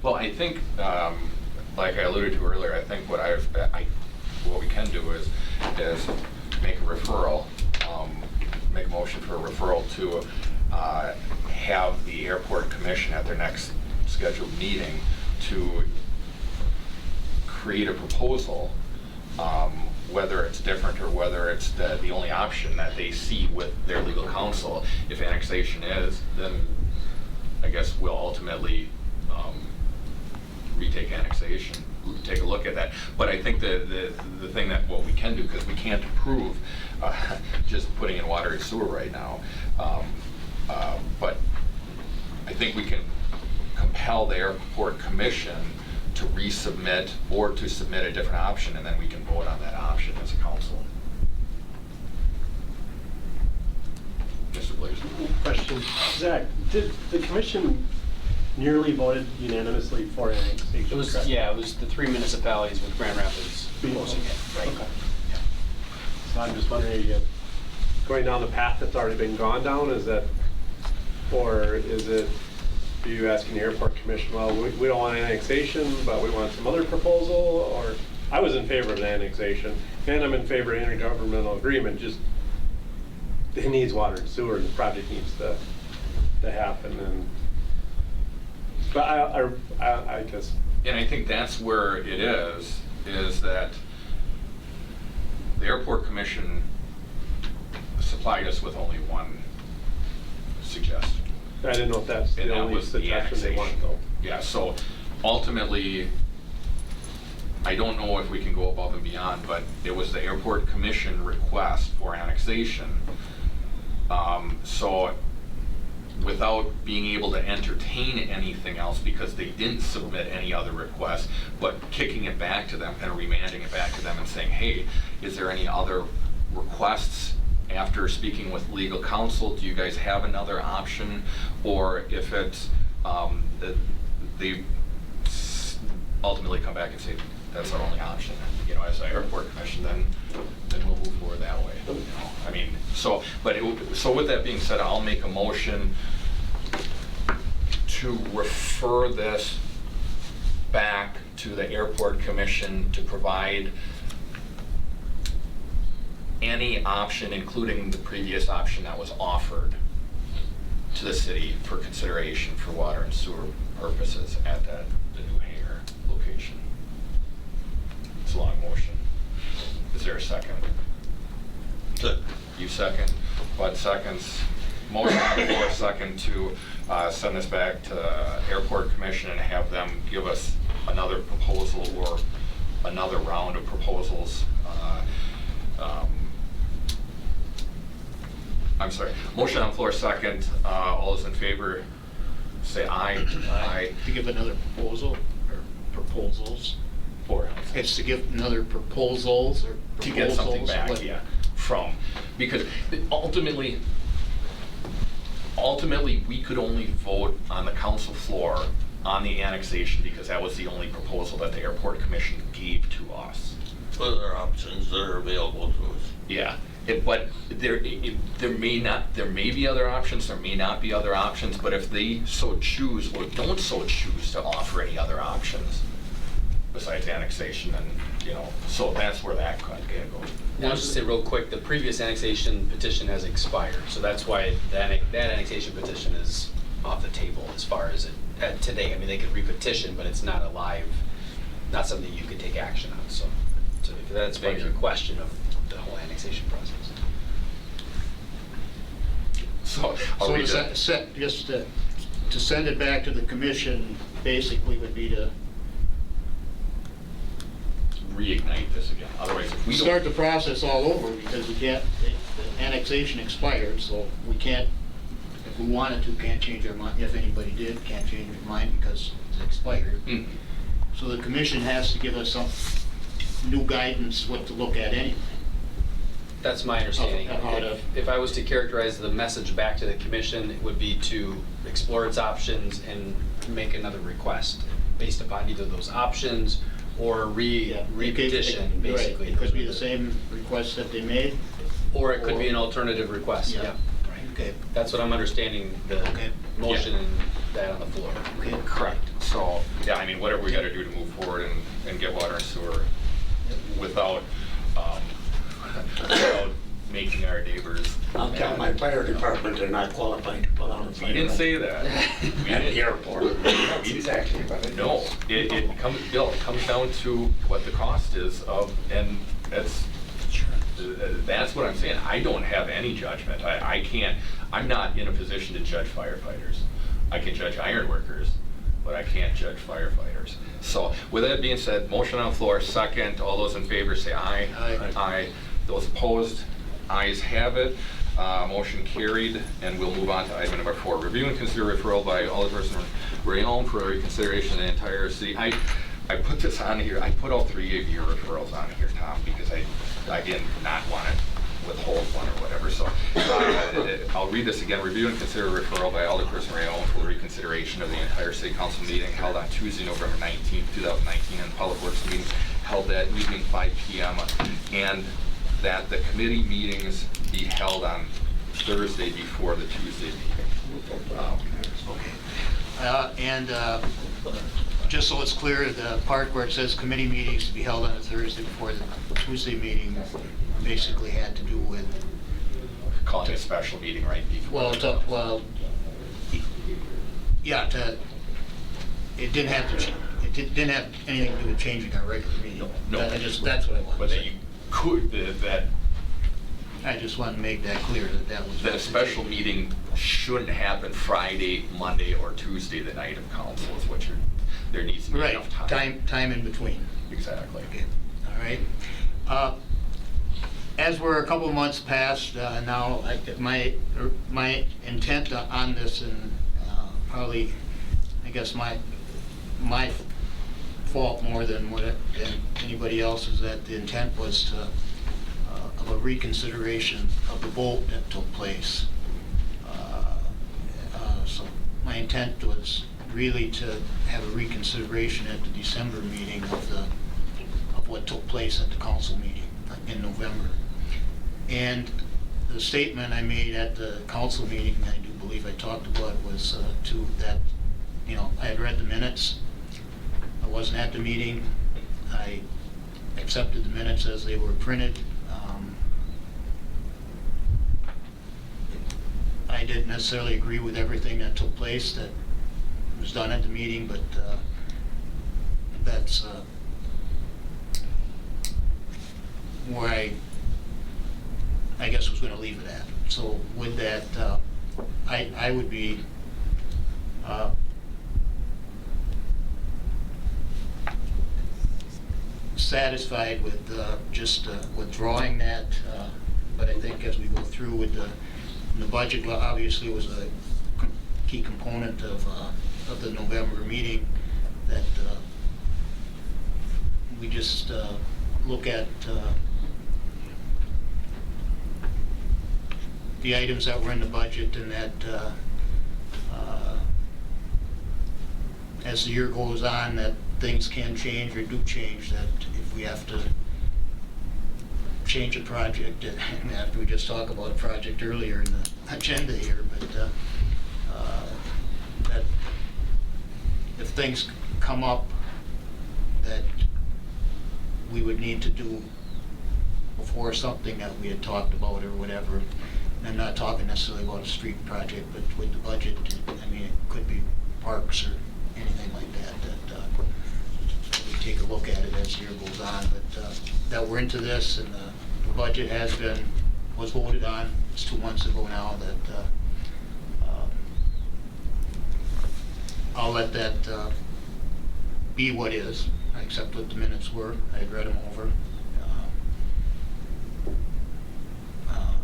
Well, I think, like I alluded to earlier, I think what we can do is make a referral, make a motion for a referral to have the Airport Commission at their next scheduled meeting to create a proposal, whether it's different or whether it's the only option that they see with their legal counsel. If annexation is, then I guess we'll ultimately retake annexation, take a look at that. But I think the thing that what we can do, because we can't approve just putting in water and sewer right now, but I think we can compel the airport commission to resubmit or to submit a different option, and then we can vote on that option as a council. Mr. Blazer. Question. Zach, did the commission nearly voted unanimously for annexation? It was, correct? yeah, it was the 3 municipalities with Grand Rapids opposing it, right? Okay. So I'm just wondering, going down the path that's already been gone down, is that, or is it, are you asking the airport commission, well, we don't want annexation, but we want some other proposal, or, I was in favor of the annexation, and I'm in favor of intergovernmental agreement, just, it needs water and sewer, and the project needs to happen, and, but I guess. And I think that's where it is that the airport commission supplied us with only one suggestion. I didn't know if that's And the that only was the suggestion they want, annexation. though. Yeah, so ultimately, I don't know if we can go above and beyond, but it was the airport commission request for annexation. So without being able to entertain anything else because they didn't submit any other requests, but kicking it back to them and remanding it back to them and saying, hey, is there any other requests after speaking with legal counsel? Do you guys have another option? Or if it's, they ultimately come back and say, that's our only option, you know, as an airport commission, then we'll move forward that way. You know, I mean, so, but so with that being said, I'll make a motion to refer this back to the airport commission to provide any option, including the previous option that was offered to the city for consideration for water and sewer purposes at the new hangar location. It's a long motion. Is there a second? You second. Bud seconds. Motion on the floor, second, to send this back to airport commission and have them give us another proposal or another round of proposals. I'm sorry. Motion on the floor, second. All those in favor, say aye. Aye. To give another proposal or proposals. It's to give another proposals or proposals. To get something back, what- yeah, from, because ultimately, we could only vote on the council floor on the annexation because that was the only proposal that the airport commission gave to us. Other options that are available to us. Yeah, but there may be other options, there may not be other options, but if they so choose or don't so choose to offer any other options besides annexation, then, you know, so that's where that could go. I'll just say real quick, the previous annexation petition has expired, so that's why that annexation petition is off the table as far as today. I mean, they could repetition, but it's not not something you could take action on, so if that's begs your question of the whole annexation process. So, So to send it back to the commission basically would be to reignite this again, otherwise if we don't. start the process all over because we can't, the annexation expired, so we can't, if we wanted to, can't change our mind. If anybody did, can't change their mind because it's expired. Mhm. So the commission has to give us some new guidance what to look at anyway. That's my understanding. Of how to- If I was to characterize the message back to the commission, it would be to explore its options and make another request based upon either those options or repetition, Right. basically. It could be the same request that they made. Or it could be an alternative request, yeah. Okay. That's what I'm understanding, the Okay. motion and that on the floor. Okay. Correct. So, yeah, I mean, whatever we gotta do to move forward and get water and sewer without making our neighbors. I'll tell my fire department they're not qualified to put out a fire. We didn't say that. We At the didn't. airport. That's exactly what it is. No, it comes, Bill, it comes down to what the cost is of, and that's what I'm saying. I don't have any judgment. I can't, I'm not in a position to judge firefighters. I can judge iron workers, but I can't judge firefighters. So with that being said, motion on the floor, second. All those in favor say aye. Aye. Aye. Those opposed, ayes have it. Motion carried, and we'll move on to item number 4. Review and consider referral by Alderperson Rayon for reconsideration of the entire city. I put this on here, I put all 3 of your referrals on here, Tom, because I did not want to withhold one or whatever, so I'll read this again. Review and consider referral by Alderperson Rayon for reconsideration of the entire city council meeting held on Tuesday, November 19th, 2019, and Public Works meeting held that evening, 5 p.m., and that the committee meetings be held on Thursday before the Tuesday meeting. And just so it's clear, the part where it says committee meetings to be held on a Thursday before the Tuesday meeting basically had to do with, Calling a special meeting right before. it didn't have anything to do with changing our regular meeting. No. That's what I wanted But to that you say. could, that I just wanted to make that clear, that was. a special meeting shouldn't happen Friday, Monday, or Tuesday, the night of council, is what there needs to be Right, enough time. time in between. Exactly. Okay, all right. As we're a couple of months past now, my intent on this, and probably, I guess my fault more than anybody else, is that the intent was to, of a reconsideration of the vote that took place. So my intent was really to have a reconsideration at the December meeting of what took place at the council meeting in November. And the statement I made at the council meeting, I do believe I talked about, was to that, I had read the minutes. I wasn't at the meeting. I accepted the minutes as they were printed. I didn't necessarily agree with everything that took place that was done at the meeting, but that's where I guess was going to leave it at. So with that, I would be satisfied with just withdrawing that, but I think as we go through with the budget, obviously was a key component of the November meeting, that we just look at the items that were in the budget, and that as the year goes on, that things can change or do change, that if we have to change a project, and after we just talked about a project earlier in the agenda here, but that if things come up that we would need to do before something that we had talked about or whatever, and I'm not talking necessarily about a street project, but with the budget, I mean, it could be parks or anything like that, that we take a look at it as the year goes on, but that we're into this, and the budget was voted on, it's 2 months ago now, that I'll let that be what is. I accept what the minutes were. I had read them over.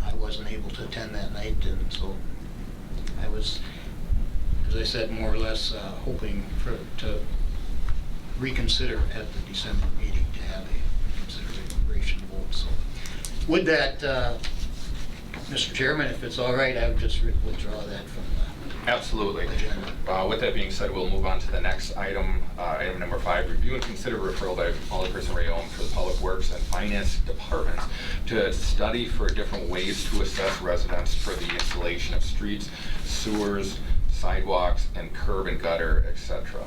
I wasn't able to attend that night, and so I was, as I said, more or less hoping to reconsider at the December meeting, to have a reconsideration vote. So with that, Mr. Chairman, if it's all right, I would just withdraw that from the Absolutely. agenda. With that being said, we'll move on to the next item, item number 5, review and consider referral by Alderperson Rayon for the Public Works and Finance Departments to study for different ways to assess residents for the installation of streets, sewers, sidewalks, and curb and gutter, etc.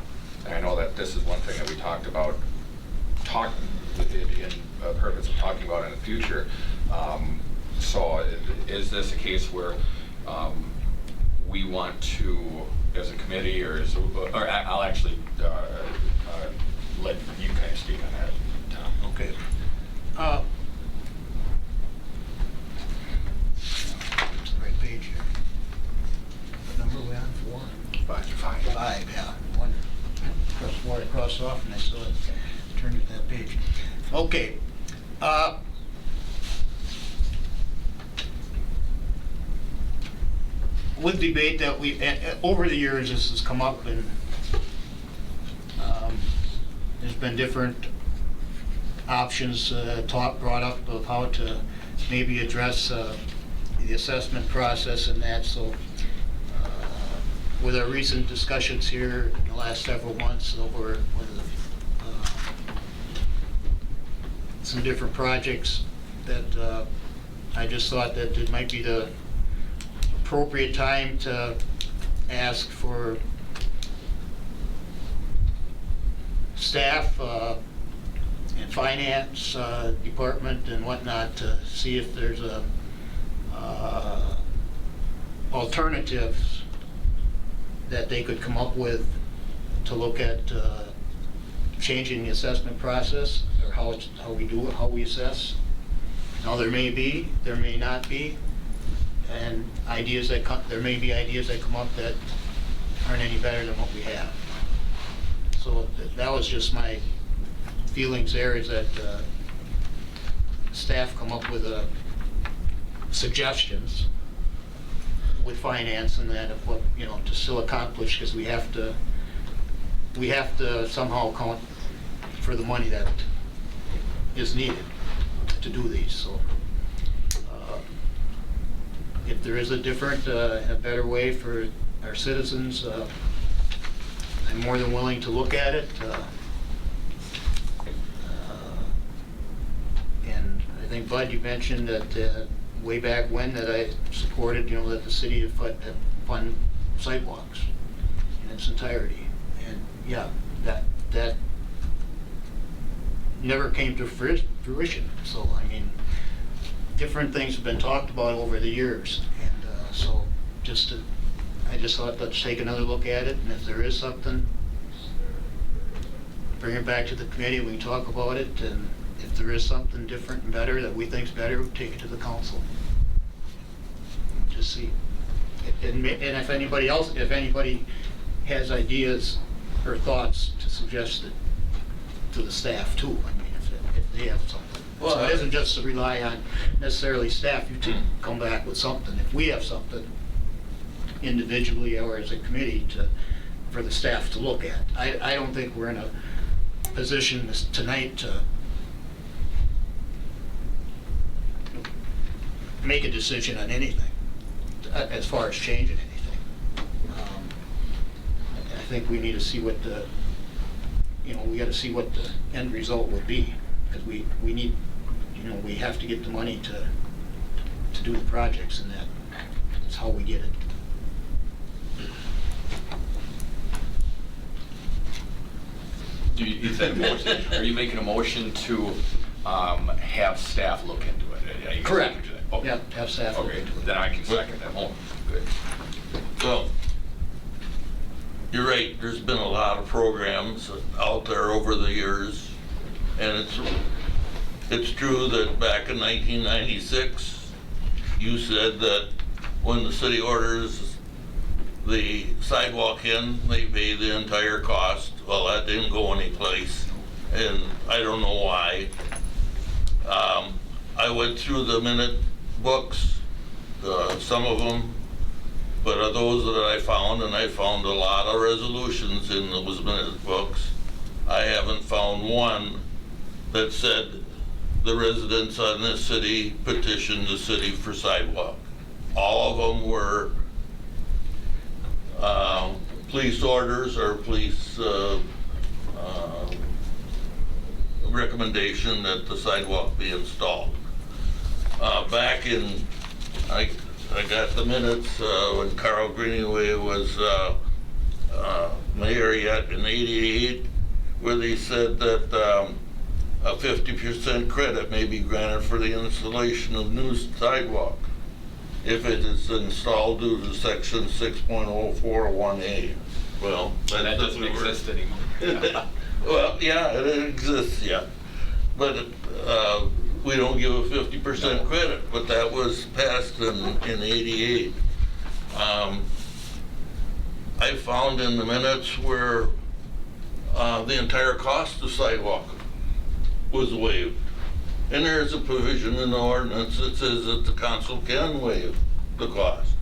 And I know that this is one thing that we talked about, in purpose of talking about in the future. So is this a case where we want to, as a committee, or I'll actually let you kind of speak on that, Tom. Okay. It's the right page here. What number are we on? 4? 5. 5, yeah. One. I crossed off and I saw it. Turned to that page. Okay. With debate that over the years, this has come up, and there's been different options brought up of how to maybe address the assessment process and that. So with our recent discussions here in the last several months over some different projects, that I just thought that it might be the appropriate time to ask for staff and finance department and whatnot to see if there's alternatives that they could come up with to look at changing the assessment process, or how we do it, how we assess. Now, there may be, there may not be, and there may be ideas that come up that aren't any better than what we have. So that was just my feelings there, is that staff come up with suggestions with finance and that of what, to still accomplish, because we have to somehow account for the money that is needed to do these. So if there is a different, a better way for our citizens, I'm more than willing to look at it. And I think, Bud, you mentioned that way back when that I supported, that the city would fund sidewalks in its entirety. And yeah, that never came to fruition. So, different things have been talked about over the years. And so I just thought, let's take another look at it, and if there is something, bring it back to the committee, we can talk about it, and if there is something different and better that we think's better, we'll take it to the council. Just see. And if anybody has ideas or thoughts to suggest it to the staff too, if they have something. Well, So it isn't just to rely on necessarily staff, you to come back with something. If we have something individually or as a committee for the staff to look at. I don't think we're in a position tonight to make a decision on anything, as far as changing anything. I think we need to see what we got to see what the end result would be, because we need, we have to get the money to do the projects, and that's how we get it. You said motion. Are you making a motion to have staff look into it? Yeah, you can Correct. do that. Okay. Yeah, have staff look Okay, into it. then I can second that. Oh, good. Well, you're right, there's been a lot of programs out there over the years, and it's true that back in 1996, you said that when the city orders the sidewalk in, they pay the entire cost. Well, that didn't go anyplace, and I don't know why. I went through the minute books, some of them, but of those that I found, and I found a lot of resolutions in those minute books, I haven't found one that said the residents on this city petitioned the city for sidewalk. All of them were police orders or police recommendation that the sidewalk be installed. Back in, I got the minutes when Carl Greenaway was mayor yet in '88, where they said that a 50% credit may be granted for the installation of new sidewalk if it is installed due to section 6.041A. Well, That doesn't exist anymore. Well, yeah, it exists, yeah. But we don't give a 50% credit, but that was passed in '88. I found in the minutes where the entire cost of sidewalk was waived. And there is a provision in the ordinance that says that the council can waive the cost.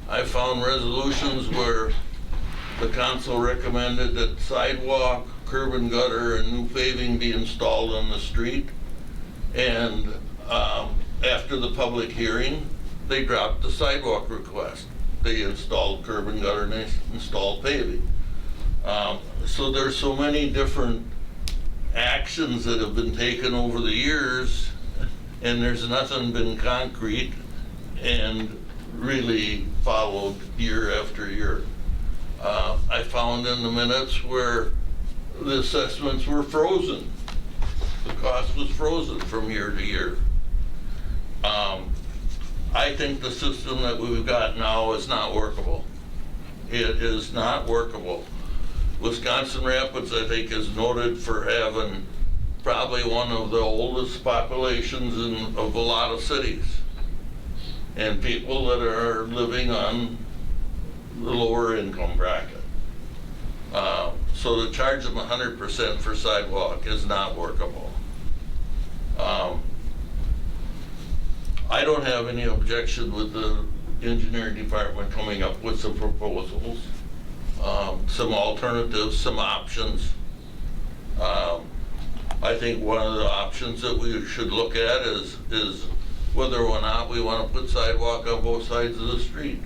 I found resolutions where the council recommended that sidewalk, curb and gutter, and new paving be installed on the street. And after the public hearing, they dropped the sidewalk request. They installed curb and gutter and they installed paving. So there's so many different actions that have been taken over the years, and there's nothing been concrete and really followed year after year. I found in the minutes where the assessments were frozen. The cost was frozen from year to year. I think the system that we've got now is not workable. It is not workable. Wisconsin Rapids, I think, is noted for having probably one of the oldest populations of a lot of cities, and people that are living on the lower income bracket. So to charge them 100% for sidewalk is not workable. I don't have any objection with the engineering department coming up with some proposals, some alternatives, some options. I think one of the options that we should look at is whether or not we want to put sidewalk on both sides of the street.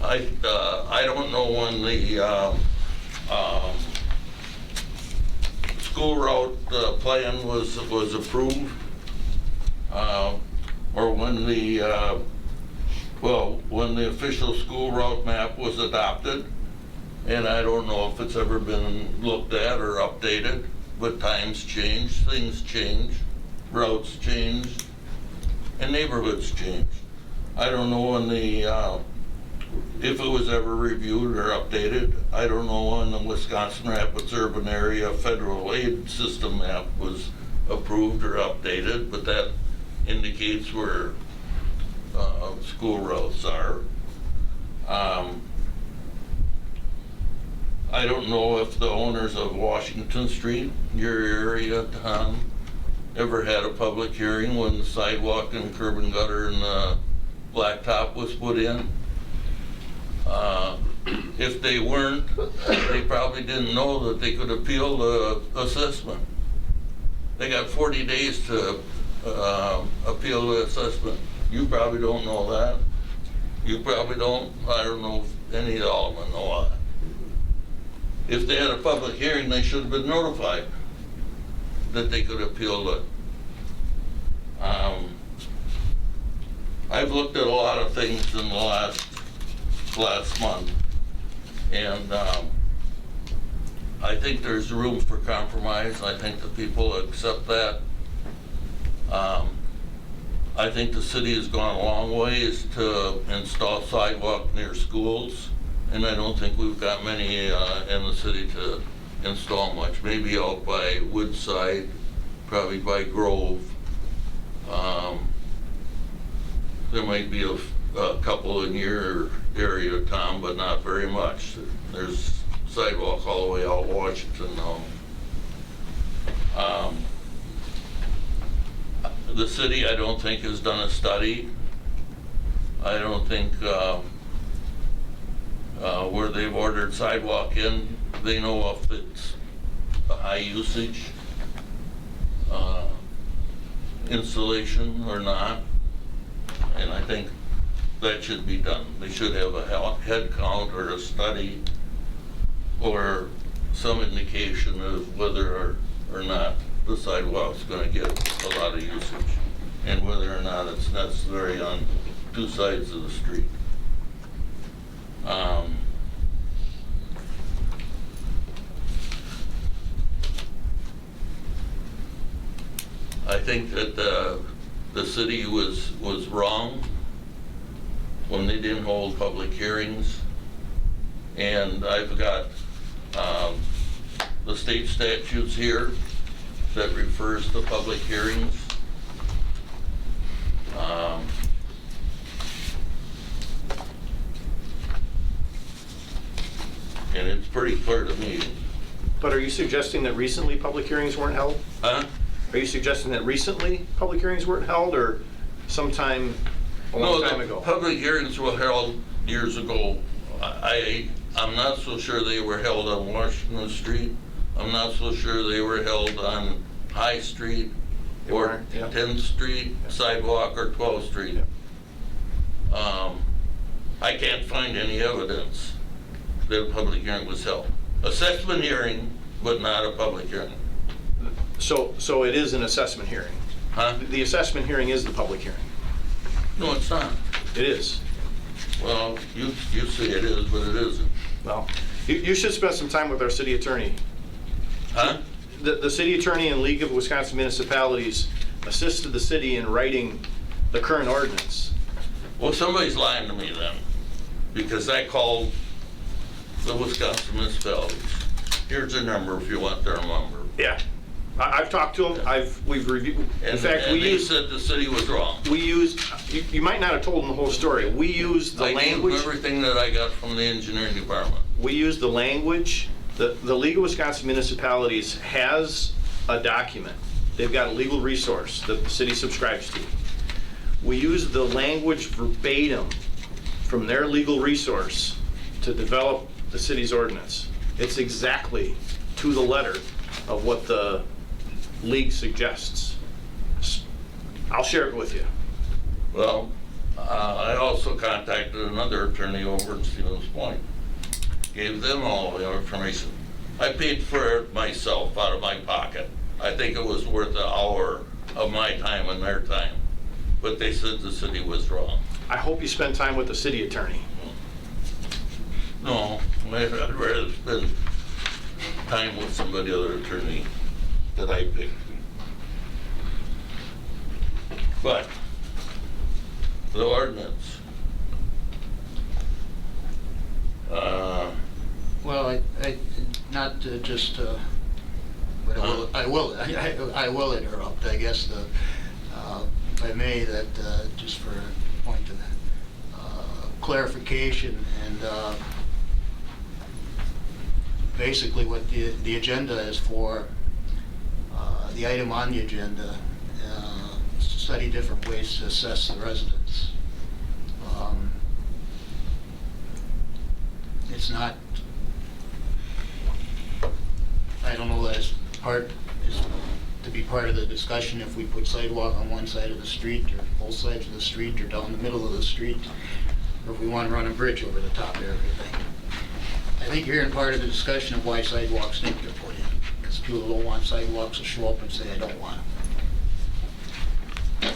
I don't know when the school route plan was approved, or when the official school route map was adopted, and I don't know if it's ever been looked at or updated, but times change, things change, routes change, and neighborhoods change. I don't know when if it was ever reviewed or updated. I don't know when the Wisconsin Rapids Urban Area Federal Aid System map was approved or updated, but that indicates where school routes are. I don't know if the owners of Washington Street, your area, Tom, ever had a public hearing when the sidewalk and curb and gutter and the blacktop was put in. If they weren't, they probably didn't know that they could appeal the assessment. They got 40 days to appeal the assessment. You probably don't know that. You probably don't. I don't know if any of the aldermen know that. If they had a public hearing, they should have been notified that they could appeal it. I've looked at a lot of things in the last month, and I think there's room for compromise. I think the people accept that. I think the city has gone a long ways to install sidewalk near schools, and I don't think we've got many in the city to install much. Maybe out by Woodside, probably by Grove. There might be a couple in your area, Tom, but not very much. There's sidewalk all the way out Washington now. The city, I don't think, has done a study. I don't think where they've ordered sidewalk in, they know if it's a high usage installation or not. And I think that should be done. They should have a head count or a study or some indication of whether or not the sidewalk's going to get a lot of usage, and whether or not it's necessary on two sides of the street. think that the city was wrong when they didn't hold public hearings. And I've got the state statutes here that refers to public hearings. And it's pretty clear to me. But are you suggesting that recently public hearings weren't held? Huh? Are you suggesting that recently public hearings weren't held, or sometime a long time No, ago? the public hearings were held years ago. I'm not so sure they were held on Washington Street. I'm not so sure they were held on High Street They or weren't, yeah. 10th Street sidewalk or 12th Street. I can't find any evidence that a public hearing was held. Assessment hearing, but not a public hearing. So it is an assessment hearing. Huh? The assessment hearing is the public hearing. No, it's not. It is. Well, you say it is, but it isn't. Well, you should spend some time with our city attorney. Huh? The city attorney and League of Wisconsin Municipalities assisted the city in writing the current ordinance. Well, somebody's lying to me then, because I called the Wisconsin municipalities. Here's their number if you want their number. Yeah. I've talked to them, we've reviewed, in And fact, and we they used, said the city was wrong. you might not have told them the whole story. We used the I gave them language, everything that I got from the engineering department. we used the language, the League of Wisconsin Municipalities has a document. They've got a legal resource that the city subscribes to. We used the language verbatim from their legal resource to develop the city's ordinance. It's exactly to the letter of what the league suggests. I'll share it with you. Well, I also contacted another attorney over in Stevens Point. Gave them all the information. I paid for it myself out of my pocket. I think it was worth an hour of my time and their time. But they said the city was wrong. I hope you spend time with the city attorney. No, I'd rather spend time with somebody other attorney that I picked. But the ordinance, Well, I not to just, but I will interrupt, I guess, if I may, that just for a point of clarification, and basically what the agenda is for, the item on the agenda, study different ways to assess the residents. It's not, I don't know that it's to be part of the discussion if we put sidewalk on one side of the street, or both sides of the street, or down the middle of the street, or if we want to run a bridge over the top of everything. I think you're in part of the discussion of why sidewalks need to be put in, because people don't want sidewalks to show up and say, I don't want them.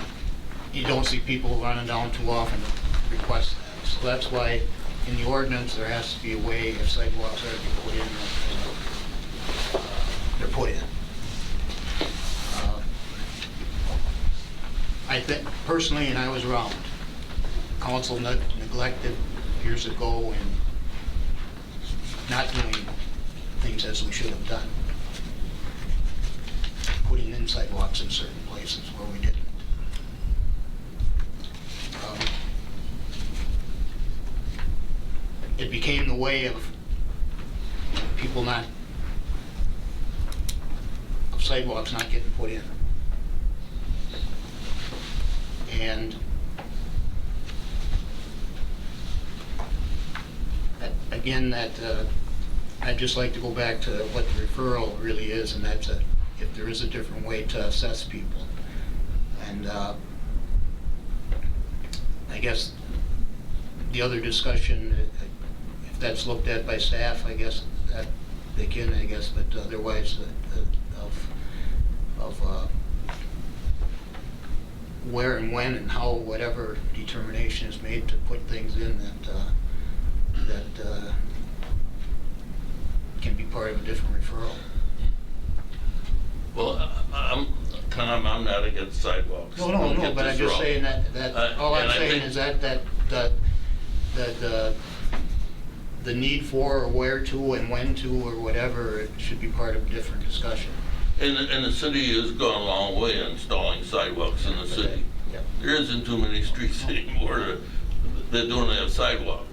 You don't see people running down too often to request that. So that's why in the ordinance, there has to be a way if sidewalks are to be put in, they're put in. I think, personally, and I was around, council neglected years ago in not doing things as we should have done. Putting in sidewalks in certain places where we didn't. It became the way of people not, of sidewalks not getting put in. And again, that I'd just like to go back to what the referral really is, and that's if there is a different way to assess people. And I guess the other discussion, if that's looked at by staff, I guess that they can, I guess, but otherwise of where and when and how, whatever determination is made to put things in that can be part of a different referral. well, I'm kind I'm not against sidewalks. No, Don't no, get but I'm this just wrong. saying that, all I'm And I saying think- is that the need for, or where to, and when to, or whatever, it should be part of a different discussion. And the city has gone a long way in installing sidewalks in the city. Yep. There isn't too many streets anymore that don't have sidewalk.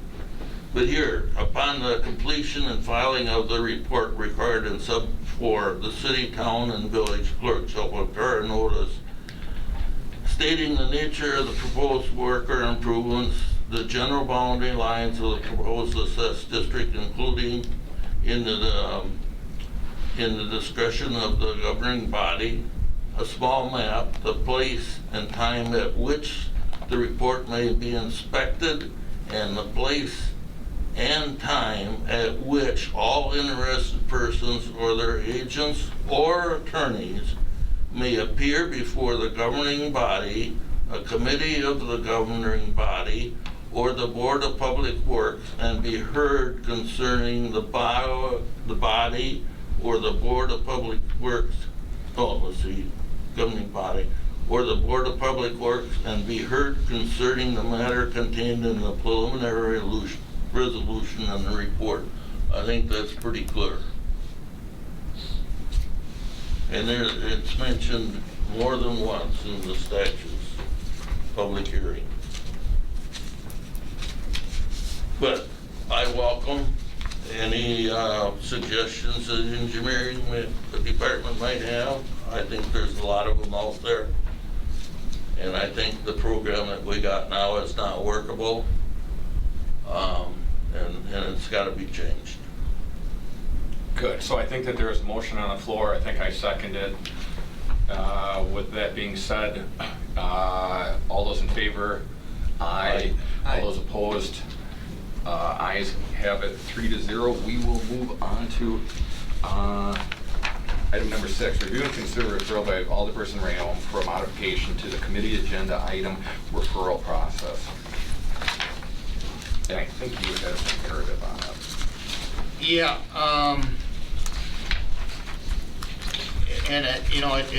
But here, upon the completion and filing of the report required in sub 4, the city, town, and village clerk shall prepare a notice stating the nature of the proposed work or improvements, the general boundary lines of the proposed assessed district, including in the discretion of the governing body, a small map, the place and time at which the report may be inspected, and the place and time at which all interested persons or their agents or attorneys may appear before the governing body, a committee of the governing body, or the Board of Public Works, and be heard concerning the body or the Board of Public Works, governing body, or the Board of Public Works, and be heard concerning the matter contained in the preliminary resolution and the report. I think that's pretty clear. And it's mentioned more than once in the statutes, public hearing. But I welcome any suggestions that engineering department might have. I think there's a lot of them out there. And I think the program that we got now is not workable. And it's got to be changed. Good, so I think that there is a motion on the floor, I think I seconded. With that being said, all those in favor? Aye. Aye. All those opposed? Ayes have it 3-0. We will move on to item number 6. Review and consider referral by Alderperson Rayholm for a modification to the committee agenda item referral process. And I think you have some narrative on that. Yeah, and you know, it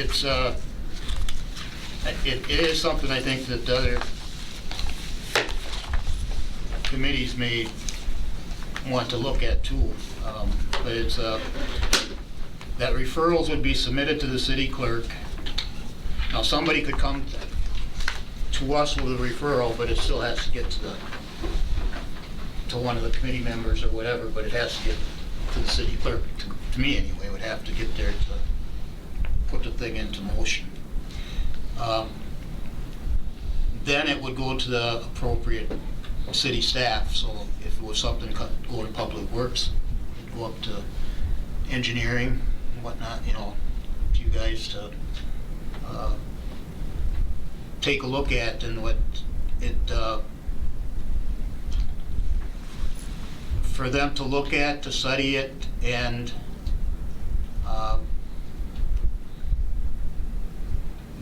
is something I think that the other committees may want to look at too. But it's that referrals would be submitted to the city clerk. Now, somebody could come to us with a referral, but it still has to get to one of the committee members or whatever, but it has to get to the city clerk, to me anyway, would have to get there to put the thing into motion. Then it would go to the appropriate city staff, so if it was something go to Public Works, it'd go up to engineering and whatnot, you know, to you guys to take a look at, and what it for them to look at, to study it, and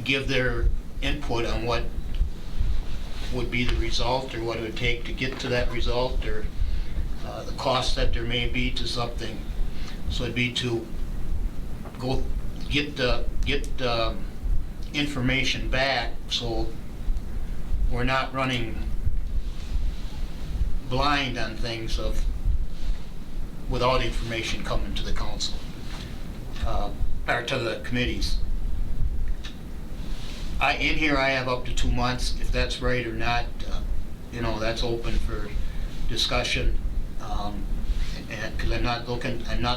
give their input on what would be the result, or what it would take to get to that result, or the cost that there may be to something. So it'd be to go get information back, so we're not running blind on things without information coming to the council, or to the committees. In here I have up to 2 months. If that's right or not, you know, that's open for discussion. And because I'm not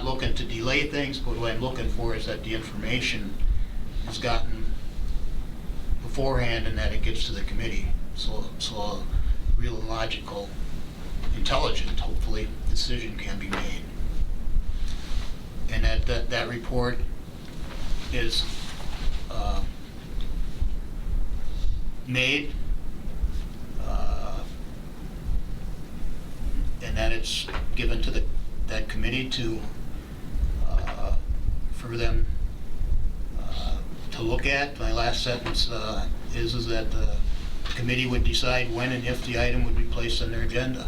looking to delay things, but what I'm looking for is that the information is gotten beforehand and that it gets to the committee. So a real logical, intelligent, hopefully, decision can be made. And that report is made, and that it's given to that committee for them to look at. My last sentence is that the committee would decide when and if the item would be placed on their agenda.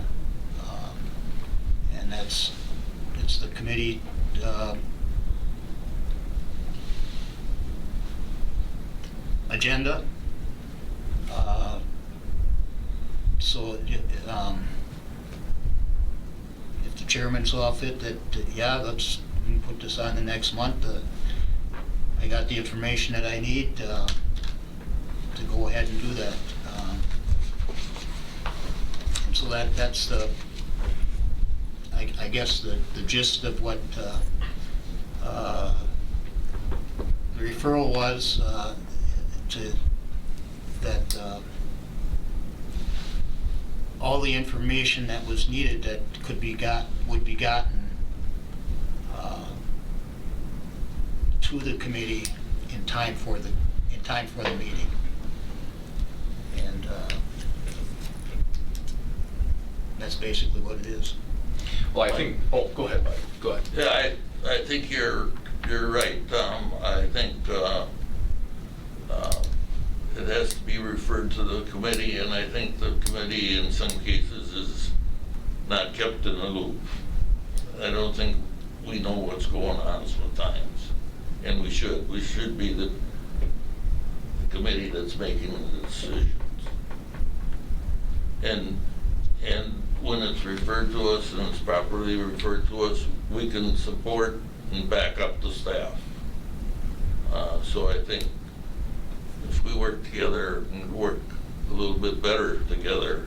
And it's the committee agenda. So if the chairman saw fit that, yeah, let's put this on the next month, I got the information that I need to go ahead and do that. So that's the, I guess the gist of what the referral was, to that all the information that was needed that would be gotten to the committee in time for the meeting. And that's basically what it is. Well, I think, oh, go ahead, Mike. Go ahead. Yeah, I think you're right, Tom. I think it has to be referred to the committee, and I think the committee in some cases is not kept in the loop. I don't think we know what's going on sometimes, and we should. We should be the committee that's making the decisions. And when it's referred to us and it's properly referred to us, we can support and back up the staff. So I think if we work together and work a little bit better together,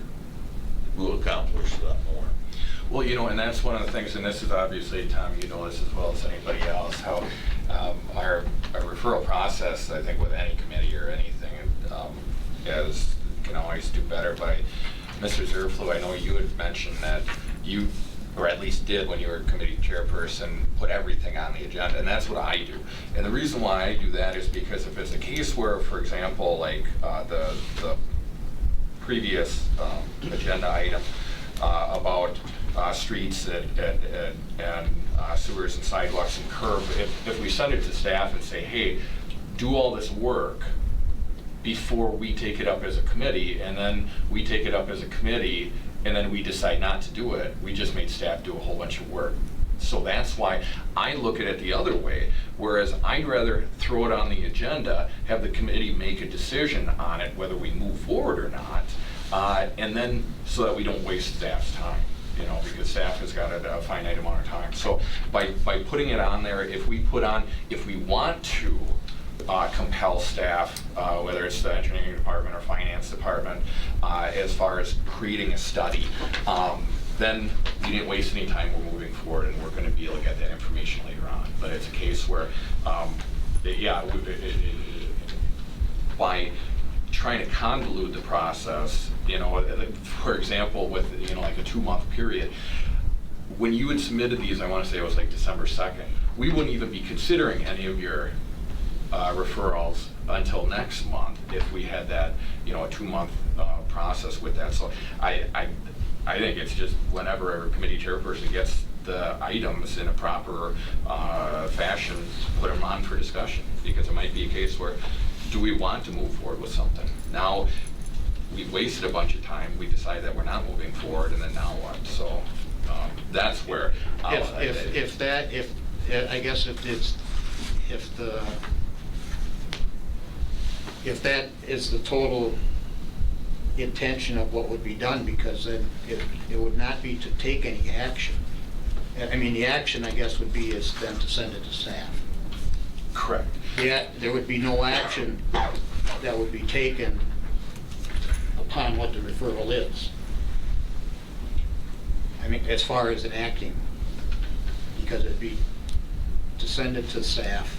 we'll accomplish a lot more. Well, you know, and that's one of the things, and this is obviously, Tom, you know this as well as anybody else, how our referral process, I think with any committee or anything, is can always do better. But Mr. Zerflu, I know you had mentioned that you, or at least did when you were committee chairperson, put everything on the agenda, and that's what I do. And the reason why I do that is because if it's a case where, for example, like the previous agenda item about streets and sewers and sidewalks and curb, if we send it to staff and say, hey, do all this work before we take it up as a committee, and then we take it up as a committee, and then we decide not to do it, we just made staff do a whole bunch of work. So that's why I look at it the other way, whereas I'd rather throw it on the agenda, have the committee make a decision on it, whether we move forward or not, and then so that we don't waste staff's time, you know, because staff has got a finite amount of time. So by putting it on there, if we want to compel staff, whether it's the engineering department or finance department, as far as creating a study, then we didn't waste any time. We're moving forward, and we're going to be able to get that information later on. But it's a case where, by trying to convolute the process, you know, for example, with, you know, like a 2-month period, when you had submitted these, I want to say it was like December 2nd, we wouldn't even be considering any of your referrals until next month if we had that, you know, a 2-month process with that. So I think it's just whenever a committee chairperson gets the items in a proper fashion, put them on for discussion, because it might be a case where, do we want to move forward with something? Now, we've wasted a bunch of time, we decide that we're not moving forward, and then now what? So that's where if that is the total intention of what would be done, because then it would not be to take any action. I mean, the action, I guess, would be is then to send it to staff. correct. Yeah, there would be no action that would be taken upon what the referral is. I mean, as far as an acting, because it'd be to send it to staff.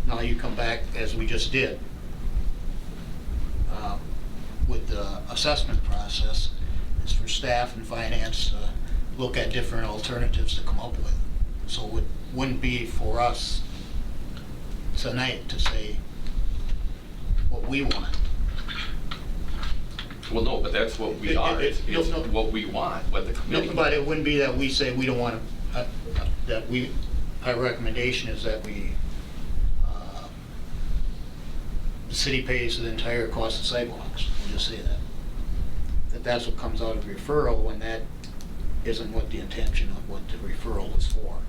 Now you come back, as we just did, with the assessment process, is for staff and finance to look at different alternatives to come up with. So it wouldn't be for us tonight to say what we want. Well, no, but that's what we are. It's No. what we want, what the committee. No, but it wouldn't be that we say we don't want to, our recommendation is that the city pays the entire cost of sidewalks. We'll just say that. That's what comes out of referral, when that isn't what the intention of what the referral was for.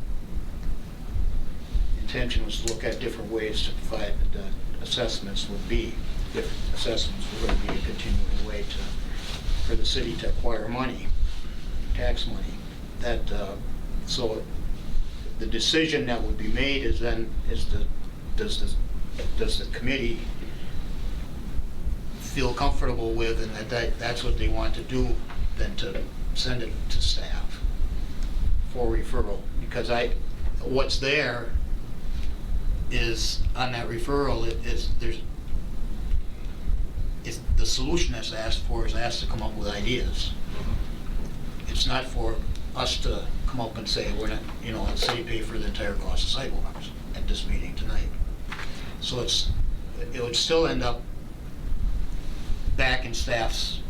The intention was to look at different ways to provide the assessments would be, if assessments were going to be a continuing way for the city to acquire money, tax money. That, so the decision that would be made is then, does the committee feel comfortable with, and that's what they want to do, then to send it to staff for referral. Because what's there is, on that referral, the solution that's asked for is asked to come up with ideas. It's not for us to come up and say, we're not, the city pay for the entire cost of sidewalks at this meeting tonight. So it would still end up back in staff's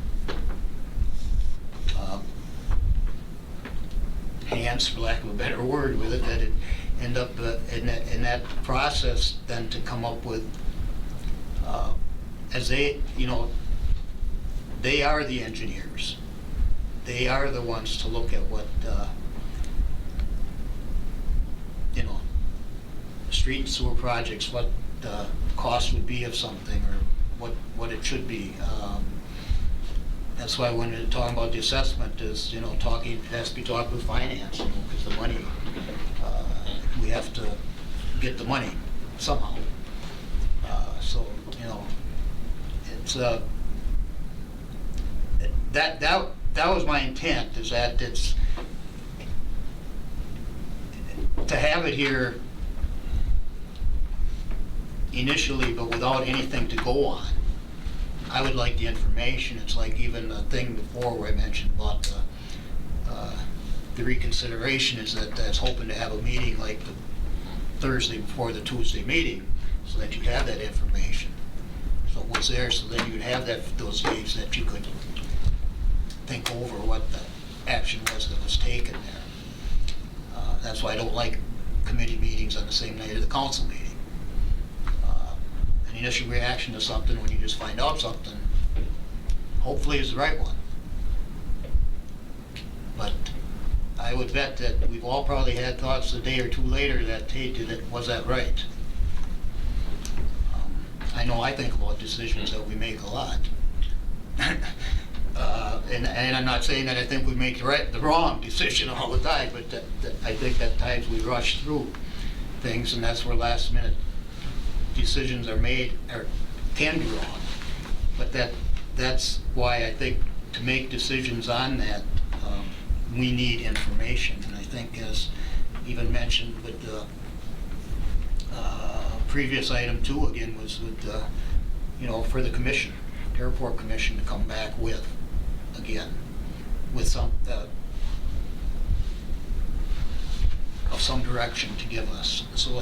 hands, for lack of a better word with it, that it end up in that process then to come up with, as they are the engineers. They are the ones to look at what, street and sewer projects, what the cost would be of something, or what it should be. That's why when we're talking about the assessment is, it has to be talked with finance, because the money, we have to get the money somehow. So, it's, that was my intent, is that it's, to have it here initially, but without anything to go on. I would like the information. It's like even the thing before where I mentioned about the reconsideration, is that that's hoping to have a meeting like the Thursday before the Tuesday meeting, so that you'd have that information. So it was there, so then you'd have those days that you could think over what the action was that was taken there. That's why I don't like committee meetings on the same night as the council meeting. An initial reaction to something, when you just find out something, hopefully is the right one. But I would bet that we've all probably had thoughts a day or two later that, hey, was that right? I know I think about decisions that we make a lot. And I'm not saying that I think we make the wrong decision all the time, but that I think at times we rush through things, and that's where last minute decisions are made, or can be wrong. But that's why I think to make decisions on that, we need information. And I think, as even mentioned with the previous item too, again, was with for the commission, airport commission, to come back with some of some direction to give us. So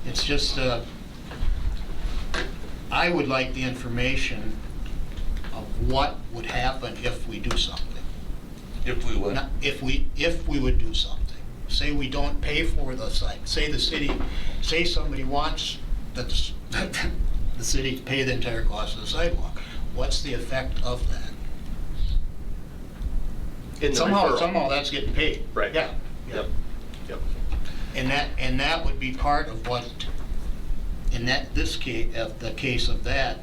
it's just I would like the information of what would happen if we do something. If we would. If we would do something. Say we don't pay for the site. Say somebody wants that the city to pay the entire cost of the sidewalk. What's the effect of that? In the Somehow referral. that's getting paid. Right. Yeah. Yep. And that would be part of what, in this case, the case of that,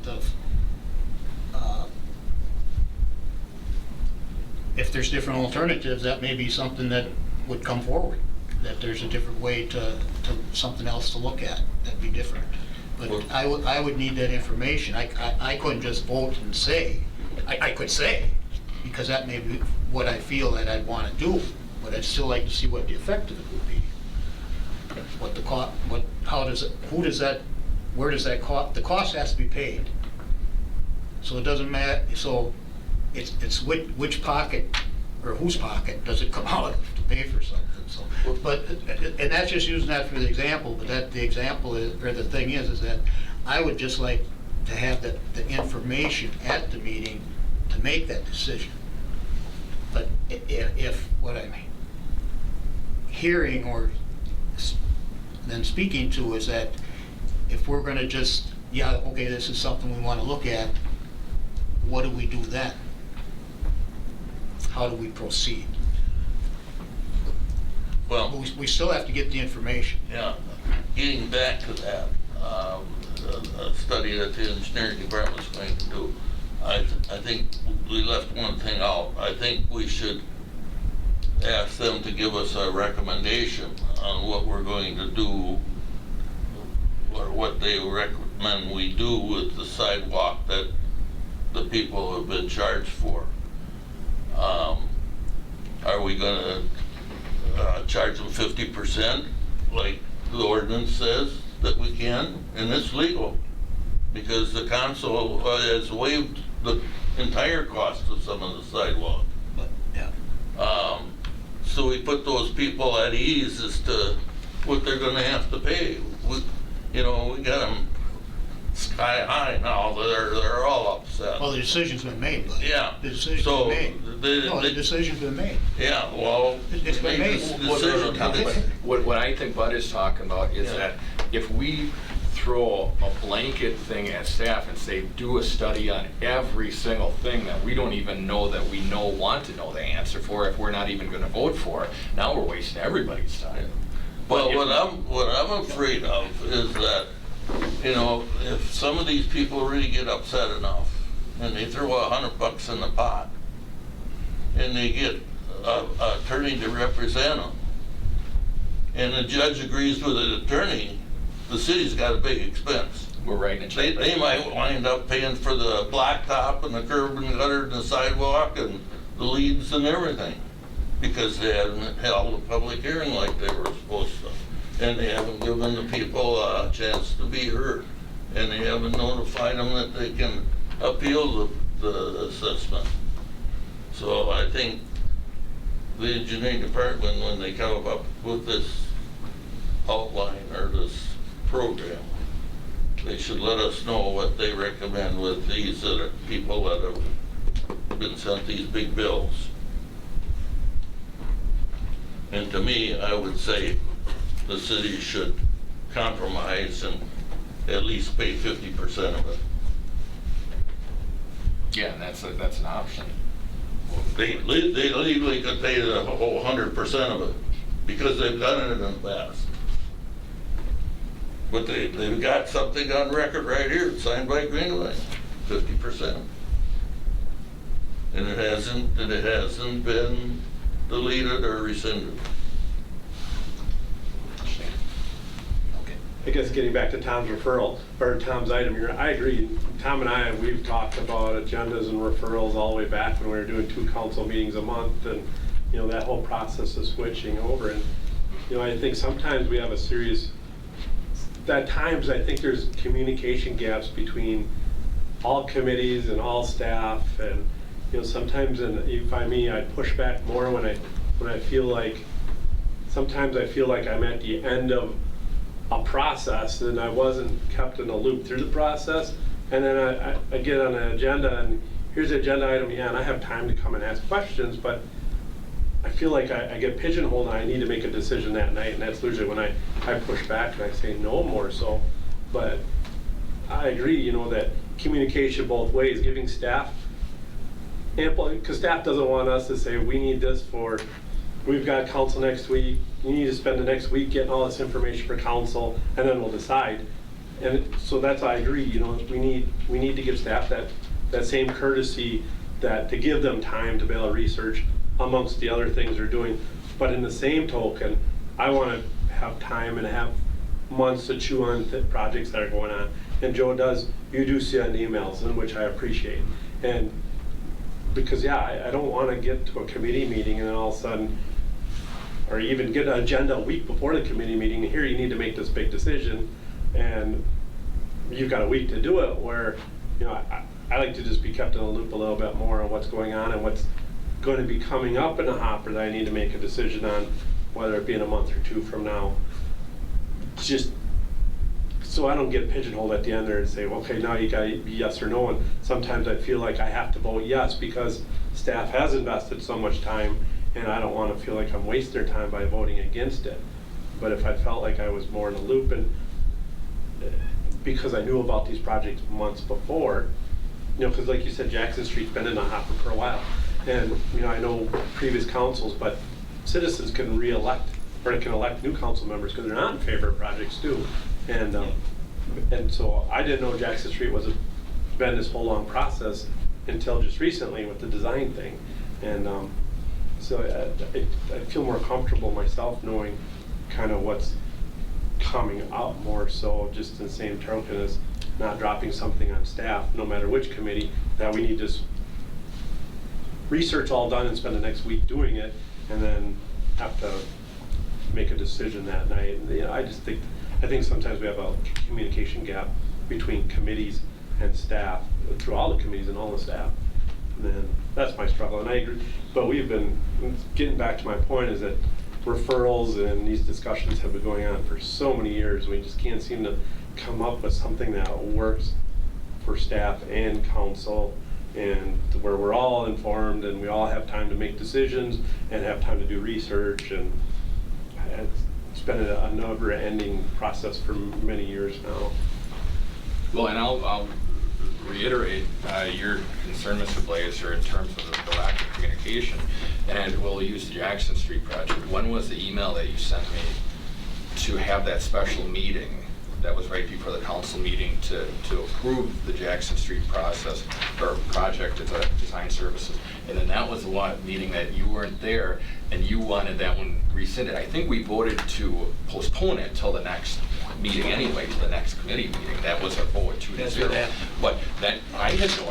if there's different alternatives, that may be something that would come forward, that there's a different way to something else to look at, that'd be different. But I would need that information. I couldn't just vote and say, I could say, because that may be what I feel that I'd want to do, but I'd still like to see what the effect of it would be. What the cost, where does that cost, the cost has to be paid. So it doesn't matter, so it's which pocket, or whose pocket does it come out of to pay for something, so. But, and that's just using that for the example, but the example is, or the thing is that I would just like to have the information at the meeting to make that decision. But if what I'm hearing or then speaking to is that if we're going to just, okay, this is something we want to look at, what do we do then? How do we proceed? Well, We still have to get the information. yeah, getting back to that, a study that the engineering department's going to do. I think we left one thing out. I think we should ask them to give us a recommendation on what we're going to do, or what they recommend we do with the sidewalk that the people have been charged for. Are we gonna charge them 50%, like the ordinance says that we can? And it's legal, because the council has waived the entire cost of some of the sidewalk. But, yeah. So we put those people at ease as to what they're gonna have to pay. We got them sky high now, they're all upset. Well, the decision's been made, buddy. Yeah. The decision's So, been made. No, the decision's been made. Yeah, well, It's been make made. this Well, decision. What I think Bud is talking about is Yeah. that if we throw a blanket thing at staff and say, do a study on every single thing that we don't even know that we want to know the answer for, if we're not even gonna vote for it, now we're wasting everybody's time. Well, But what I'm afraid of is that, if some of these people really get upset enough and they throw $100 in the pot and they get an attorney to represent them, and the judge agrees with the attorney, the city's got a big expense. We're writing a check. They might wind up paying for the blacktop and the curb and gutter and the sidewalk and the leads and everything, because they haven't held a public hearing like they were supposed to. And they haven't given the people a chance to be heard. And they haven't notified them that they can appeal the assessment. So I think the engineering department, when they come up with this outline or this program, they should let us know what they recommend with these people that have been sent these big bills. And to me, I would say the city should compromise and at least pay 50% of it. Yeah, and that's an option. They legally could pay the whole 100% of it, because they've done it in the past. But they've got something on record right here, signed by Greenway, 50%. And it hasn't been deleted or rescinded. I guess getting back to Tom's referral, or Tom's item here, I agree. Tom and I, we've talked about agendas and referrals all the way back when we were doing 2 council meetings a month, and, that whole process of switching over. And, I think sometimes we have a serious, at times I think there's communication gaps between all committees and all staff, and, sometimes, and you find me, I push back more when I feel like, sometimes I feel like I'm at the end of a process and I wasn't kept in a loop through the process. And then I get on an agenda and here's the agenda item, yeah, and I have time to come and ask questions, but I feel like I get pigeonholed and I need to make a decision that night, and that's usually when I push back and I say no more so. But I agree, that communication both ways, giving staff ample, because staff doesn't want us to say, we need this for, we've got council next week, you need to spend the next week getting all this information for council, and then we'll decide. And so that's, I agree, we need to give staff that same courtesy, that to give them time to be able to research amongst the other things they're doing. But in the same token, I want to have time and have months to chew on projects that are going on. And Joe does, you do send emails, in which I appreciate. And because, yeah, I don't want to get to a committee meeting and then all of a sudden, or even get an agenda a week before the committee meeting, and here you need to make this big decision, and you've got a week to do it, where, I like to just be kept in the loop a little bit more on what's going on and what's going to be coming up in the hopper that I need to make a decision on, whether it be in a month or 2 from now. Just so I don't get pigeonholed at the end there and say, well, okay, now you got to be yes or no. And sometimes I feel like I have to vote yes because staff has invested so much time, and I don't want to feel like I'm wasting their time by voting against it. But if I felt like I was more in the loop, and because I knew about these projects months before, because like you said, Jackson Street's been in the hopper for a while. And, I know previous councils, but citizens can re-elect, or they can elect new council members because they're not in favor of projects too. And And so I didn't know Jackson Street was been this whole long process until just recently with the design thing. And so I feel more comfortable myself knowing kind of what's coming up more so, just in the same token as not dropping something on staff, no matter which committee, that we need this research all done and spend the next week doing it, and then have to make a decision that night. And, you know, I think sometimes we have a communication gap between committees and staff, through all the committees and all the staff. And then that's my struggle, and I agree. But we've been, getting back to my point, is that referrals and these discussions have been going on for so many years. We just can't seem to come up with something that works for staff and council, and where we're all informed and we all have time to make decisions and have time to do research. And it's been a never-ending process for many years now. Well, and I'll reiterate your concern, Mr. Blazer, in terms of the lack of communication. And we'll use the Jackson Street project. When was the email that you sent me to have that special meeting that was right before the council meeting to approve the Jackson Street process or project as a design services? And then that was the one meeting that you weren't there, and you wanted that one rescinded. I think we voted to postpone it till the next meeting anyway, to the next committee meeting. That was our vote, 2-0. But that, I had no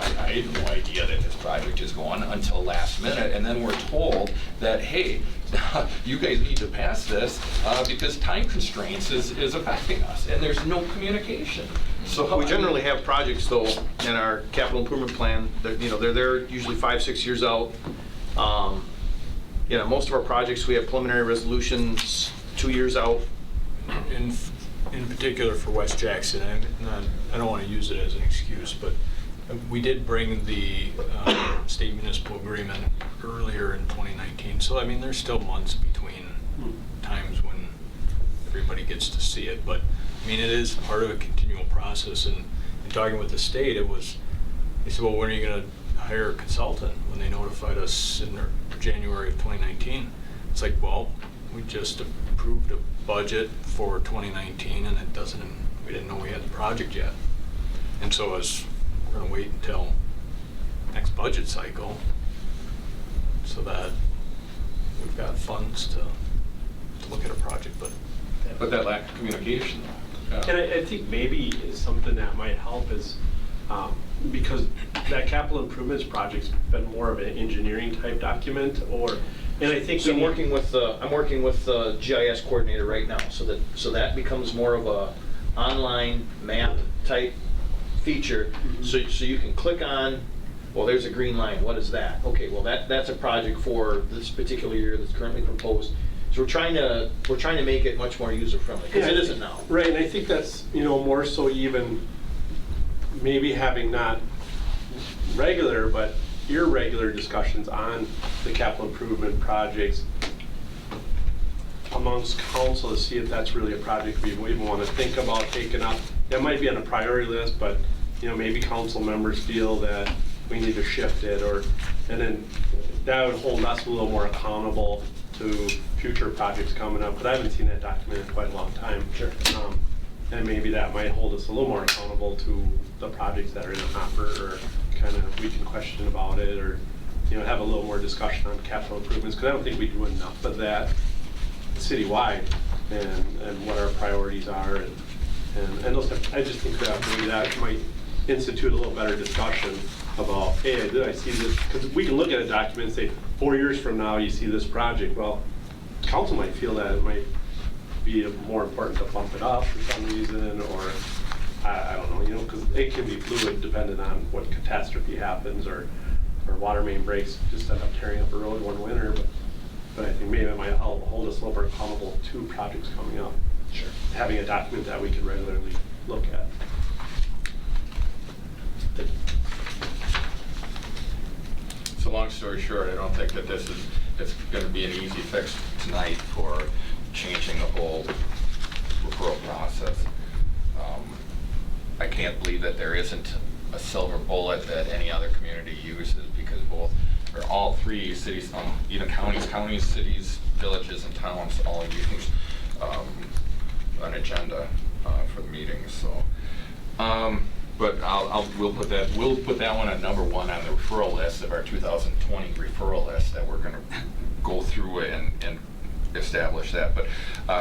idea that this project is going until last minute, and then we're told that, hey, you guys need to pass this because time constraints is affecting us, and there's no communication. So We generally have projects though in our capital improvement plan that, you know, they're there usually 5-6 years out. You know, most of our projects, we have preliminary resolutions 2 years out. In particular for West Jackson, and I don't want to use it as an excuse, but we did bring the state municipal agreement earlier in 2019. So, I mean, there's still months between times when everybody gets to see it. But, I mean, it is part of a continual process. And in talking with the state, they said, well, when are you going to hire a consultant? When they notified us in January of 2019. It's like, well, we just approved a budget for 2019, and we didn't know we had the project yet. And so we're going to wait until next budget cycle so that we've got funds to look at a project. But that lack of communication. And I think maybe something that might help is, because that capital improvements project's been more of an engineering type document, and I think So I'm working with the GIS coordinator right now, so that becomes more of a online map type feature. So you can click on, well, there's a green line. What is that? Okay, well that's a project for this particular year that's currently proposed. So we're trying to make it much more user friendly, because it isn't now. Right, and I think that's, you know, more so even maybe having not regular but irregular discussions on the capital improvement projects amongst council to see if that's really a project we even want to think about taking up. That might be on a priority list, but, you know, maybe council members feel that we need to shift it, and then that would hold us a little more accountable to future projects coming up, but I haven't seen that document in quite a long time. Sure. And maybe that might hold us a little more accountable to the projects that are in the hopper, or kind of we can question about it, or, you know, have a little more discussion on capital improvements, because I don't think we do enough of that citywide, and what our priorities are, and those. I just think that maybe that might institute a little better discussion about, hey, did I see this? Because we can look at a document and say, 4 years from now you see this project. Well, council might feel that it might be more important to bump it up for some reason, or I don't know, you know, because it can be fluid depending on what catastrophe happens, or water main breaks, just end up tearing up a road one winter. But I think maybe it might help hold us a little more accountable to projects coming up. Sure. Having a document that we can regularly look at. So long story short, I don't think that it's going to be an easy fix tonight for changing the whole referral process. I can't believe that there isn't a silver bullet that any other community uses, because all three cities, even counties, cities, villages, and towns all use an agenda for the meetings. So But we'll put that one at number 1 on the referral list of our 2020 referral list that we're gonna go through and establish that. But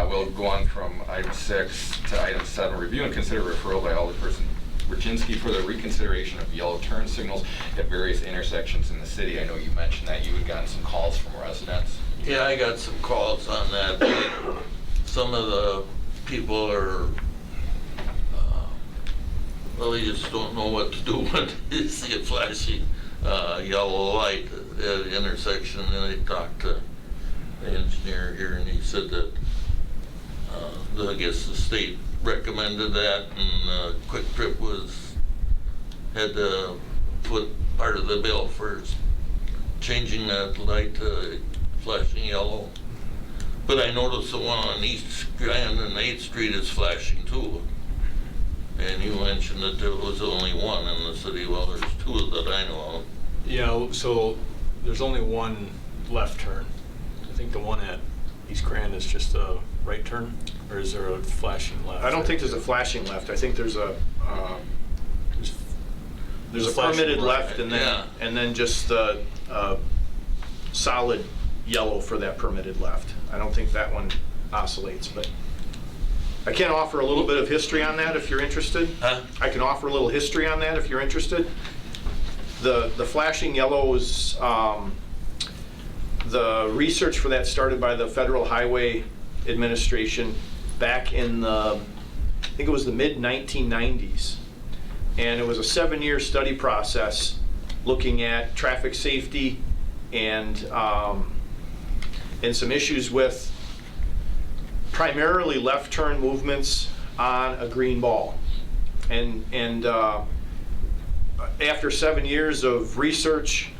we'll go on from item 6 to item 7, review and consider referral by Alderperson Brzezinski for the reconsideration of yellow turn signals at various intersections in the city. I know you mentioned that you had gotten some calls from residents. Yeah, I got some calls on that. Some of the people are, well, they just don't know what to do when they see a flashing yellow light at an intersection. And they talked to the engineer here, and he said that I guess the state recommended that, and Quick Trip had to put part of the bill for changing that light to flashing yellow. But I noticed the one on East Grand and 8th Street is flashing too. And you mentioned that there was only one in the city. Well, there's 2 that I know of. Yeah, so there's only one left turn. I think the one at East Grand is just a right turn, or is there a flashing left? I don't think there's a flashing left. I think there's a flashing permitted right. left, and Yeah. then just a solid yellow for that permitted left. I don't think that one oscillates, but I can offer a little bit of history on that if you're interested. Huh? I can offer a little history on that if you're interested. The flashing yellows, the research for that started by the Federal Highway Administration back in the, I think it was the mid-1990s. And it was a 7-year study process looking at traffic safety and some issues with primarily left turn movements on a green ball. And after 7 years of research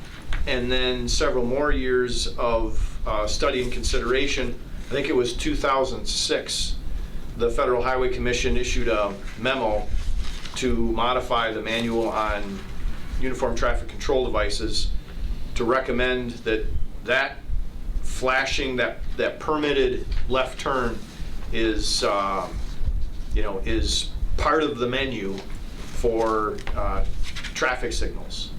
and then several more years of study and consideration, I think it was 2006, the Federal Highway Commission issued a memo to modify the manual on uniform traffic control devices to recommend that flashing, that permitted left turn is is part of the menu for traffic signals.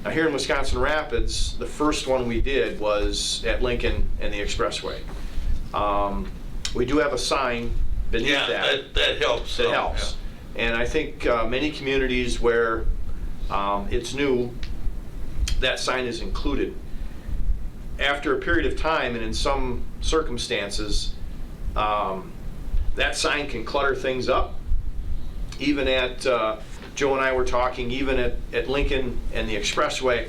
Now here in Wisconsin Rapids, the first one we did was at Lincoln and the Expressway. We do have a sign beneath Yeah, that helps. that helps. And I think many communities where it's new, that sign is included. After a period of time, and in some circumstances, that sign can clutter things up. Even at, Joe and I were talking, even at Lincoln and the Expressway,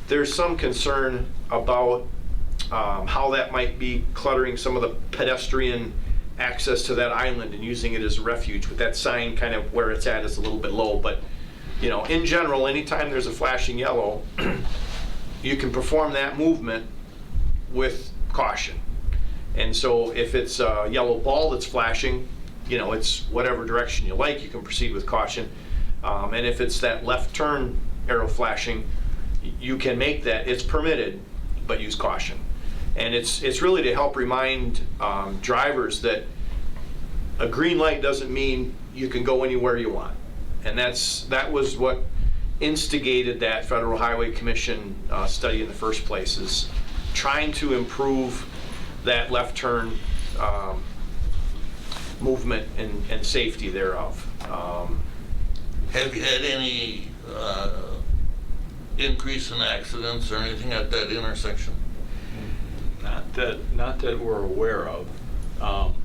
there's some concern about how that might be cluttering some of the pedestrian access to that island and using it as a refuge, with that sign kind of where it's at is a little bit low. But in general, anytime there's a flashing yellow, you can perform that movement with caution. And so if it's a yellow ball that's flashing, it's whatever direction you like, you can proceed with caution. And if it's that left turn arrow flashing, you can make that, it's permitted, but use caution. And it's really to help remind drivers that a green light doesn't mean you can go anywhere you want. And that was what instigated that Federal Highway Commission study in the first place, is trying to improve that left turn movement and safety thereof. Have you had any increase in accidents or anything at that intersection? Not that we're aware of.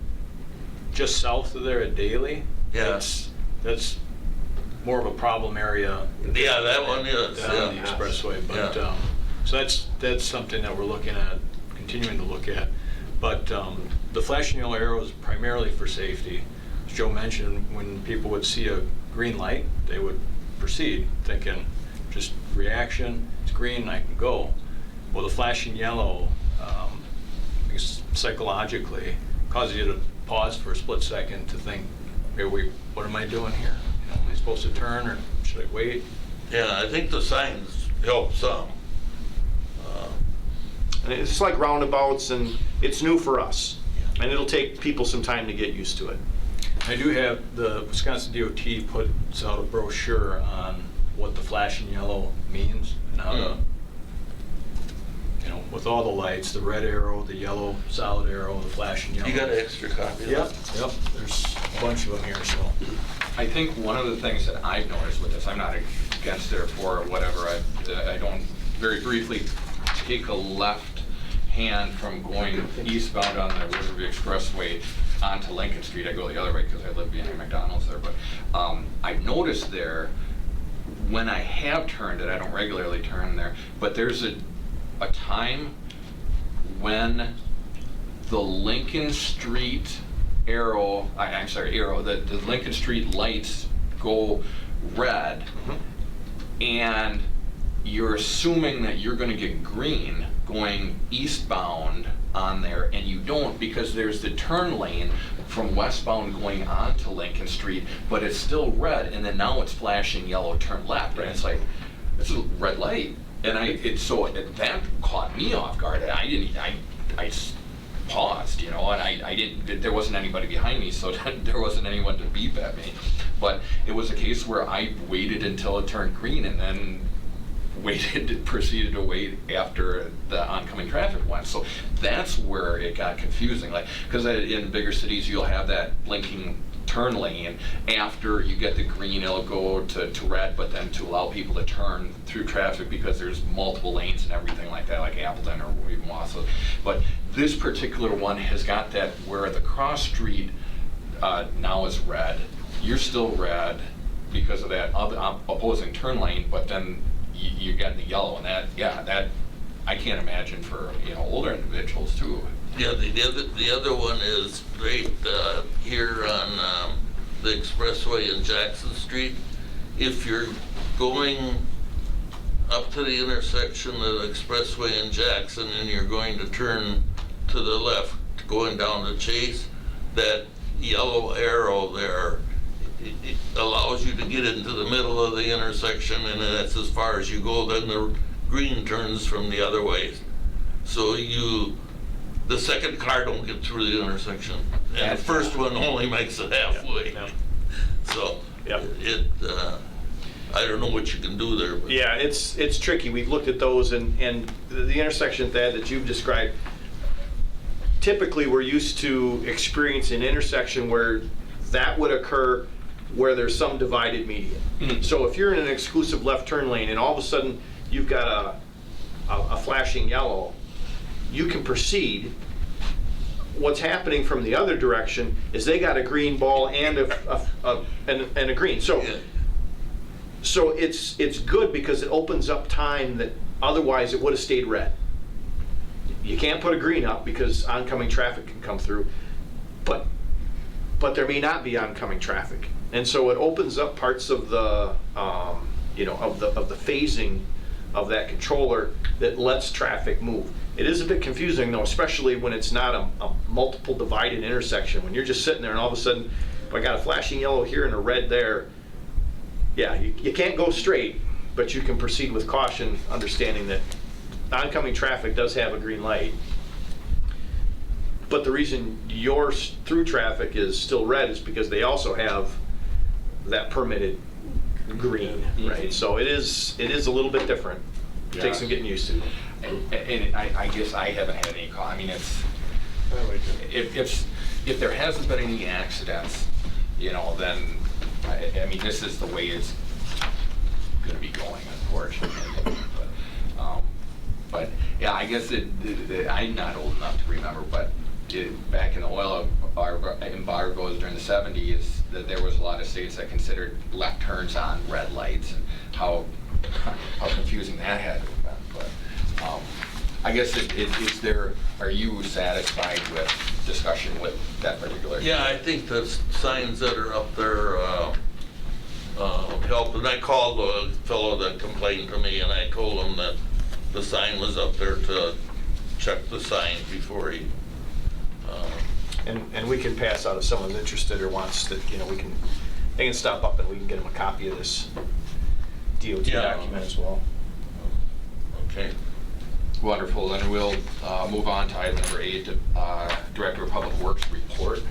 Just south of there at Daly. Yeah. That's more of a problem area. Yeah, that one is. Down the Yeah. expressway, but, Yeah. so that's something that we're looking at, continuing to look at. But the flashing yellow arrow is primarily for safety. As Joe mentioned, when people would see a green light, they would proceed thinking, just reaction, it's green, I can go. Well, the flashing yellow, psychologically, causes you to pause for a split second to think, hey, what am I doing here? Am I supposed to turn, or should I wait? Yeah, I think the signs help some. And it's like roundabouts, and it's new for us. And it'll take people some time to get used to it. I do have, the Wisconsin DOT puts out a brochure on what the flashing yellow means and how to, you know, with all the lights, the red arrow, the yellow solid arrow, the flashing yellow. You got an extra copy of Yep, that? yep, there's a bunch of them here, so. I think one of the things that I've noticed with this, I'm not against it or for or whatever, I don't, very briefly, take a left hand from going eastbound on the Riverview Expressway onto Lincoln Street. I go the other way because I live behind McDonald's there, but I've noticed there, when I have turned it, I don't regularly turn there, but there's a time when the Lincoln Street arrow, the Lincoln Street lights go red, and you're assuming that you're gonna get green going eastbound on there, and you don't, because there's the turn lane from westbound going on to Lincoln Street, but it's still red, and then now it's flashing yellow, turn left, and it's like, this is a red light. And that caught me off guard. I paused, you know, and there wasn't anybody behind me, so there wasn't anyone to beep at me. But it was a case where I waited until it turned green and then proceeded to wait after the oncoming traffic went. So that's where it got confusing. Like, because in bigger cities, you'll have that blinking turn lane. After you get the green, it'll go to red, but then to allow people to turn through traffic because there's multiple lanes and everything like that, like Appleton or even Wausau. But this particular one has got that where the cross street now is red. You're still red because of that other opposing turn lane, but then you get the yellow, and that I can't imagine for, you know, older individuals too. Yeah, the other one is right here on the expressway in Jackson Street. If you're going up to the intersection of the expressway in Jackson and you're going to turn to the left, going down to Chase, that yellow arrow there, it allows you to get into the middle of the intersection, and that's as far as you go. Then the green turns from the other way. So the second car don't get through the intersection, and the first one only makes it halfway. Yeah. So Yep. I don't know what you can do there. But Yeah, it's tricky. We've looked at those, and the intersection that you've described, typically we're used to experiencing an intersection where that would occur where there's some divided median. So if you're in an exclusive left turn lane and all of a sudden you've got a flashing yellow, you can proceed. What's happening from the other direction is they got a green ball and a green. So Yeah. so it's good because it opens up time that otherwise it would have stayed red. You can't put a green up because oncoming traffic can come through, but there may not be oncoming traffic, and so it opens up parts of the of the phasing of that controller that lets traffic move. It is a bit confusing though, especially when it's not a multiple divided intersection. When you're just sitting there and all of a sudden, if I got a flashing yellow here and a red there, yeah, you can't go straight, but you can proceed with caution, understanding that oncoming traffic does have a green light. But the reason your through traffic is still red is because they also have that permitted green, right? So it is a little bit different. It takes some getting used to. And I guess I haven't had any call. I mean, if there hasn't been any accidents, you know, then I mean, this is the way it's going to be going, unfortunately. But yeah, I guess I'm not old enough to remember, but back in the oil embargoes during the 70s, that there was a lot of states that considered left turns on red lights, and how confusing that had to have been. But I guess are you satisfied with discussion with that particular? Yeah, I think the signs that are up there help. And I called the fellow that complained to me, and I told him that the sign was up there to check the sign before he. And we can pass out if someone's interested or wants to, you know, they can stop up and we can get them a copy of this DOT document as well. Okay. Wonderful. Then we'll move on to item number 8, Director of Public Works report.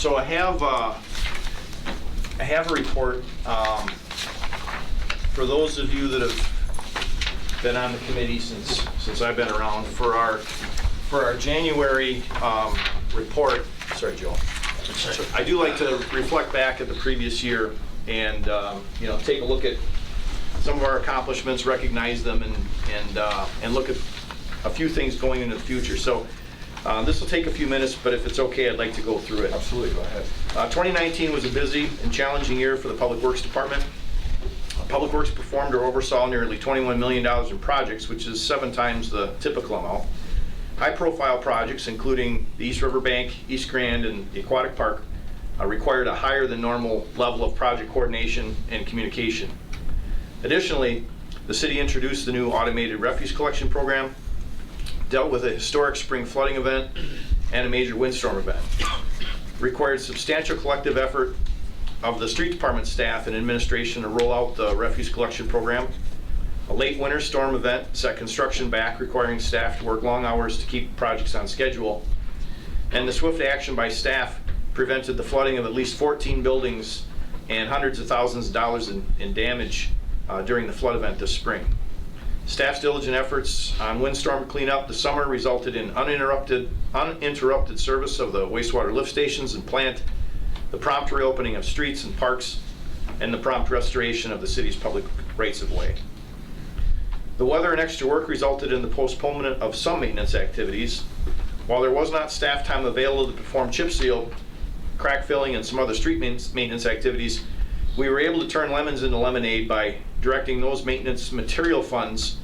So I have a report for those of you that have been on the committee since I've been around for our January report. Sorry, Joe. I do like to reflect back at the previous year and take a look at some of our accomplishments, recognize them, and look at a few things going into the future. So this will take a few minutes, but if it's okay, I'd like to go through it. Absolutely, go ahead. 2019 was a busy and challenging year for the Public Works Department. Public Works performed or oversaw nearly $21 million in projects, which is 7 times the typical amount. High-profile projects, including the East River Bank, East Grand, and the Aquatic Park, required a higher than normal level of project coordination and communication. Additionally, the city introduced the new automated refuse collection program, dealt with a historic spring flooding event, and a major windstorm event. Required substantial collective effort of the street department staff and administration to roll out the refuse collection program. A late winter storm event set construction back, requiring staff to work long hours to keep projects on schedule. And the swift action by staff prevented the flooding of at least 14 buildings and hundreds of thousands of dollars in damage during the flood event this spring. Staff's diligent efforts on windstorm cleanup this summer resulted in uninterrupted service of the wastewater lift stations and plant, the prompt reopening of streets and parks, and the prompt restoration of the city's public rights of way. The weather and extra work resulted in the postponement of some maintenance activities. While there was not staff time available to perform chip seal, crack filling, and some other street maintenance activities, we were able to turn lemons into lemonade by directing those maintenance material funds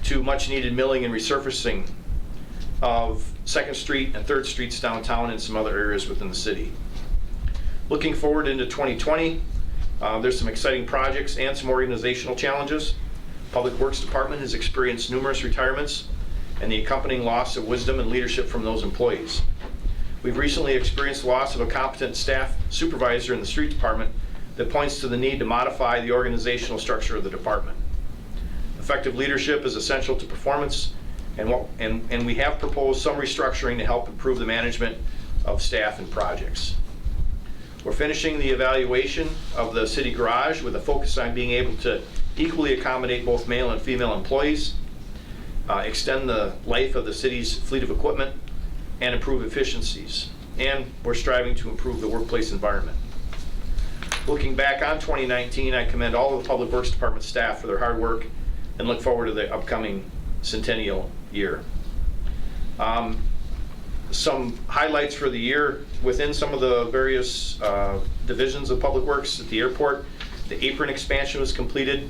to much needed milling and resurfacing of 2nd Street and 3rd Streets downtown and some other areas within the city. Looking forward into 2020, there's some exciting projects and some organizational challenges. Public Works Department has experienced numerous retirements and the accompanying loss of wisdom and leadership from those employees. We've recently experienced the loss of a competent staff supervisor in the street department that points to the need to modify the organizational structure of the department. Effective leadership is essential to performance, and we have proposed some restructuring to help improve the management of staff and projects. We're finishing the evaluation of the city garage with a focus on being able to equally accommodate both male and female employees, extend the life of the city's fleet of equipment, and improve efficiencies. And we're striving to improve the workplace environment. Looking back on 2019, I commend all of the Public Works Department staff for their hard work and look forward to the upcoming centennial year. Some highlights for the year within some of the various divisions of Public Works at the airport. The apron expansion was completed.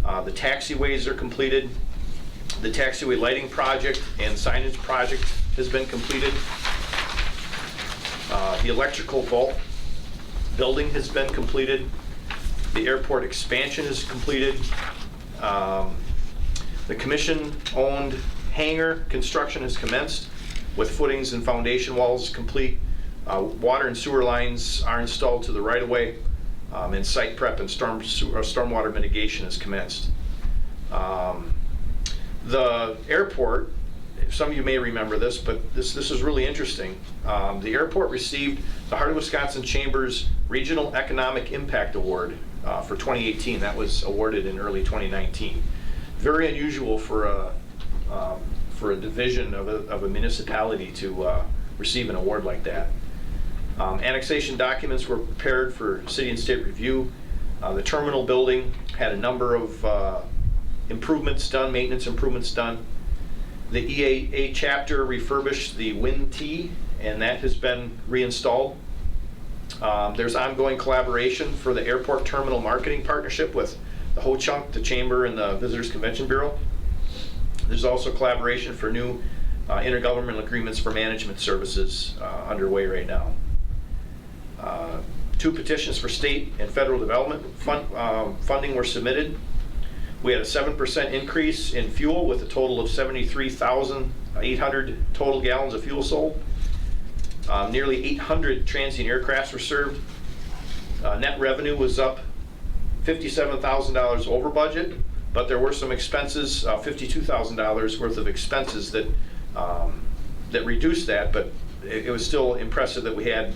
The taxiways are completed. The taxiway lighting project and signage project has been completed. The electrical vault building has been completed. The airport expansion is completed. The commission-owned hangar construction has commenced with footings and foundation walls complete. Water and sewer lines are installed to the right-of-way, and site prep and stormwater mitigation has commenced. The airport, some of you may remember this, but this is really interesting. The airport received the Heart of Wisconsin Chamber's Regional Economic Impact Award for 2018. That was awarded in early 2019. Very unusual for a division of a municipality to receive an award like that. Annexation documents were prepared for city and state review. The terminal building had a number of improvements done, maintenance improvements done. The EAA chapter refurbished the WIN-T, and that has been reinstalled. There's ongoing collaboration for the airport terminal marketing partnership with the Ho-Chunk, the Chamber, and the Visitors Convention Bureau. There's also collaboration for new intergovernmental agreements for management services underway right now. 2 petitions for state and federal development funding were submitted. We had a 7% increase in fuel with a total of 73,800 total gallons of fuel sold. Nearly 800 transient aircrafts were served. Net revenue was up $57,000 over budget, but there were some expenses, $52,000 worth of expenses that reduced that, but it was still impressive that we had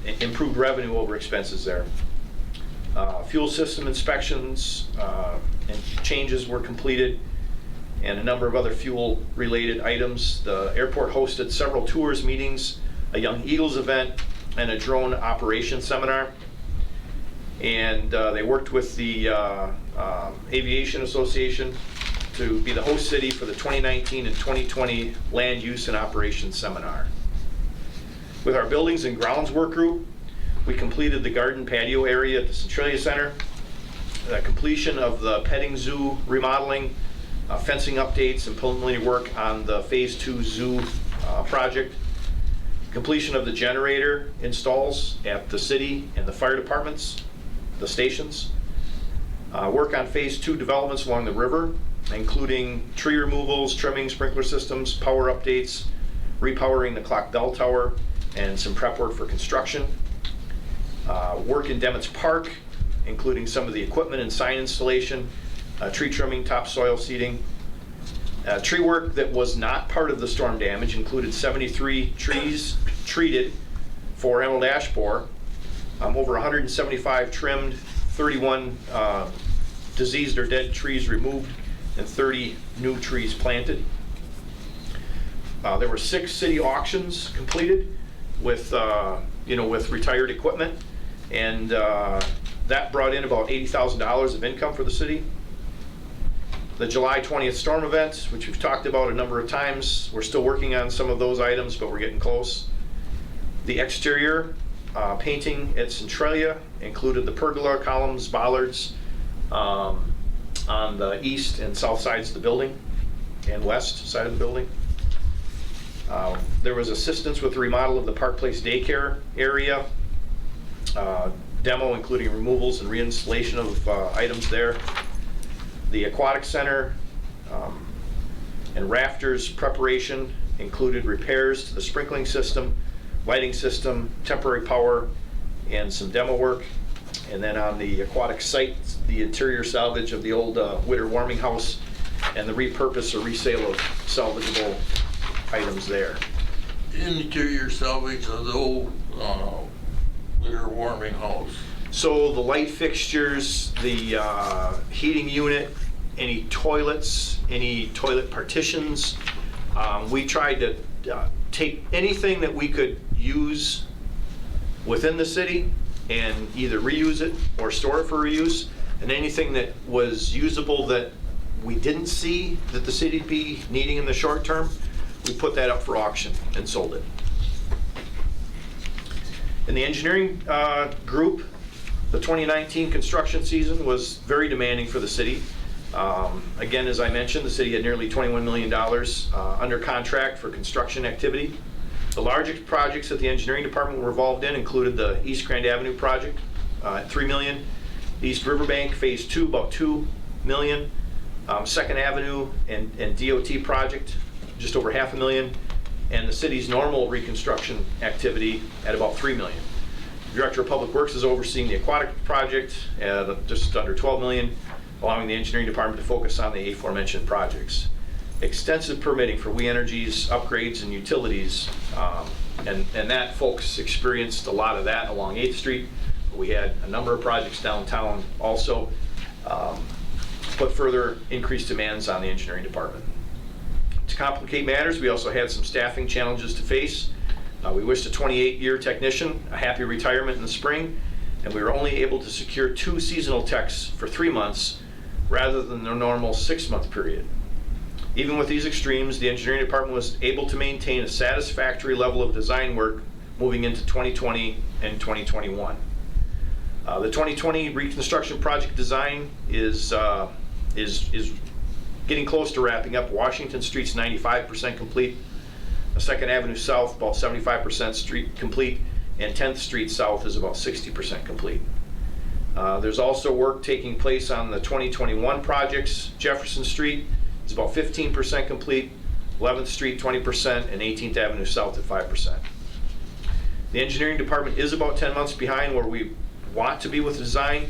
improved revenue over expenses there. Fuel system inspections and changes were completed, and a number of other fuel-related items. The airport hosted several tours, meetings, a Young Eagles event, and a drone operations seminar. And they worked with the Aviation Association to be the host city for the 2019 and 2020 Land Use and Operations Seminar. With our Buildings and Grounds Work Group, we completed the garden patio area at the Centralia Center, the completion of the petting zoo remodeling, fencing updates, and preliminary work on the Phase 2 zoo project, completion of the generator installs at the city and the fire departments, the stations, work on Phase 2 developments along the river, including tree removals, trimming, sprinkler systems, power updates, repowering the clock bell tower, and some prep work for construction. Work in Demuth Park, including some of the equipment and sign installation, tree trimming, topsoil seeding. Tree work that was not part of the storm damage included 73 trees treated for emerald ash borer, over 175 trimmed, 31 diseased or dead trees removed, and 30 new trees planted. There were 6 city auctions completed with with retired equipment, and that brought in about $80,000 of income for the city. The July 20th storm event, which we've talked about a number of times, we're still working on some of those items, but we're getting close. The exterior painting at Centralia included the pergola, columns, bollards on the east and south sides of the building and west side of the building. There was assistance with the remodel of the Park Place daycare area, demo including removals and reinstallation of items there. The aquatic center and rafters preparation included repairs to the sprinkling system, lighting system, temporary power, and some demo work. And then on the aquatic site, the interior salvage of the old winter warming house and the repurpose or resale of salvageable items there. Interior salvage of the old winter warming house. So the light fixtures, the heating unit, any toilets, any toilet partitions. We tried to take anything that we could use within the city and either reuse it or store it for reuse, and anything that was usable that we didn't see that the city would be needing in the short term, we put that up for auction and sold it. In the engineering group, the 2019 construction season was very demanding for the city. Again, as I mentioned, the city had nearly $21 million under contract for construction activity. The largest projects that the engineering department were involved in included the East Grand Avenue project at $3 million, East Riverbank Phase 2 about $2 million, Second Avenue and DOT project just over $500,000, and the city's normal reconstruction activity at about $3 million. The Director of Public Works is overseeing the aquatic project at just under $12 million, allowing the engineering department to focus on the aforementioned projects. Extensive permitting for We Energy's upgrades and utilities, and that folks experienced a lot of that along 8th Street. We had a number of projects downtown also, put further increased demands on the engineering department. To complicate matters, we also had some staffing challenges to face. We wished a 28-year technician a happy retirement in the spring, and we were only able to secure 2 seasonal techs for 3 months rather than the normal 6-month period. Even with these extremes, the engineering department was able to maintain a satisfactory level of design work moving into 2020 and 2021. The 2020 reconstruction project design is getting close to wrapping up. Washington Street's 95% complete. Second Avenue South, about 75% street complete, and 10th Street South is about 60% complete. There's also work taking place on the 2021 projects. Jefferson Street is about 15% complete, 11th Street 20%, and 18th Avenue South at 5%. The engineering department is about 10 months behind where we want to be with design,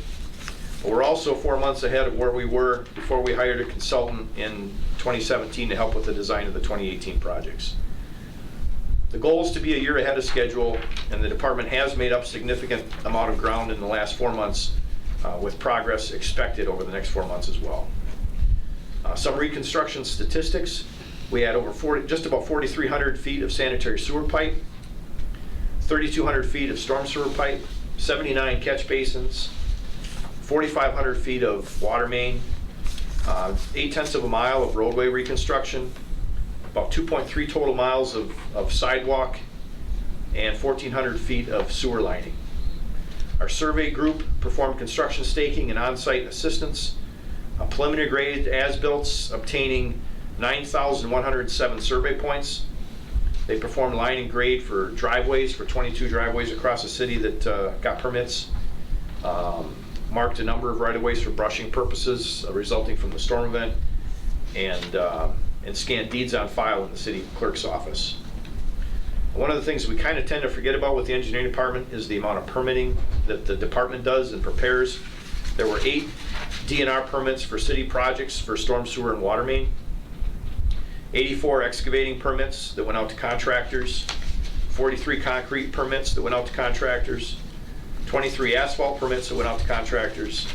but we're also 4 months ahead of where we were before we hired a consultant in 2017 to help with the design of the 2018 projects. The goal is to be a year ahead of schedule, and the department has made up significant amount of ground in the last 4 months, with progress expected over the next 4 months as well. Some reconstruction statistics. We had just about 4,300 feet of sanitary sewer pipe, 3,200 feet of storm sewer pipe, 79 catch basins, 4,500 feet of water main, 0.8 of a mile of roadway reconstruction, about 2.3 total miles of sidewalk, and 1,400 feet of sewer lining. Our survey group performed construction staking and on-site assistance, preliminary grade as-built, obtaining 9,107 survey points. They performed line and grade for driveways, for 22 driveways across the city that got permits. Marked a number of right-of-ways for brushing purposes resulting from the storm event, and scanned deeds on file in the city clerk's office. One of the things we kind of tend to forget about with the engineering department is the amount of permitting that the department does and prepares. There were 8 DNR permits for city projects for storm sewer and water main, 84 excavating permits that went out to contractors, 43 concrete permits that went out to contractors, 23 asphalt permits that went out to contractors,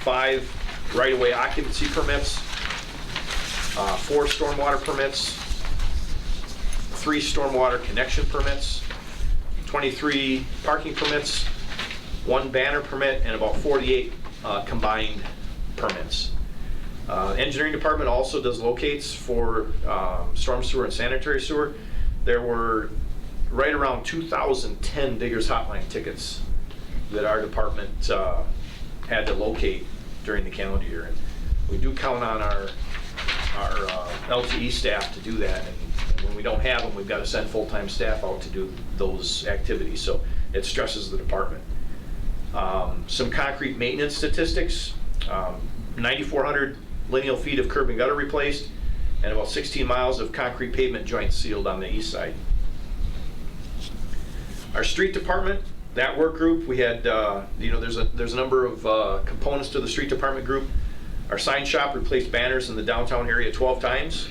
5 right-of-way occupancy permits, 4 stormwater permits, 3 stormwater connection permits, 23 parking permits, 1 banner permit, and about 48 combined permits. Engineering department also does locates for storm sewer and sanitary sewer. There were right around 2,010 Diggers Hotline tickets that our department had to locate during the calendar year. And we do count on our LTE staff to do that. And when we don't have them, we've got to send full-time staff out to do those activities. So it stresses the department. Some concrete maintenance statistics. 9,400 lineal feet of curb and gutter replaced, and about 16 miles of concrete pavement joints sealed on the east side. Our street department, that work group, we had, there's a number of components to the street department group. Our sign shop replaced banners in the downtown area 12 times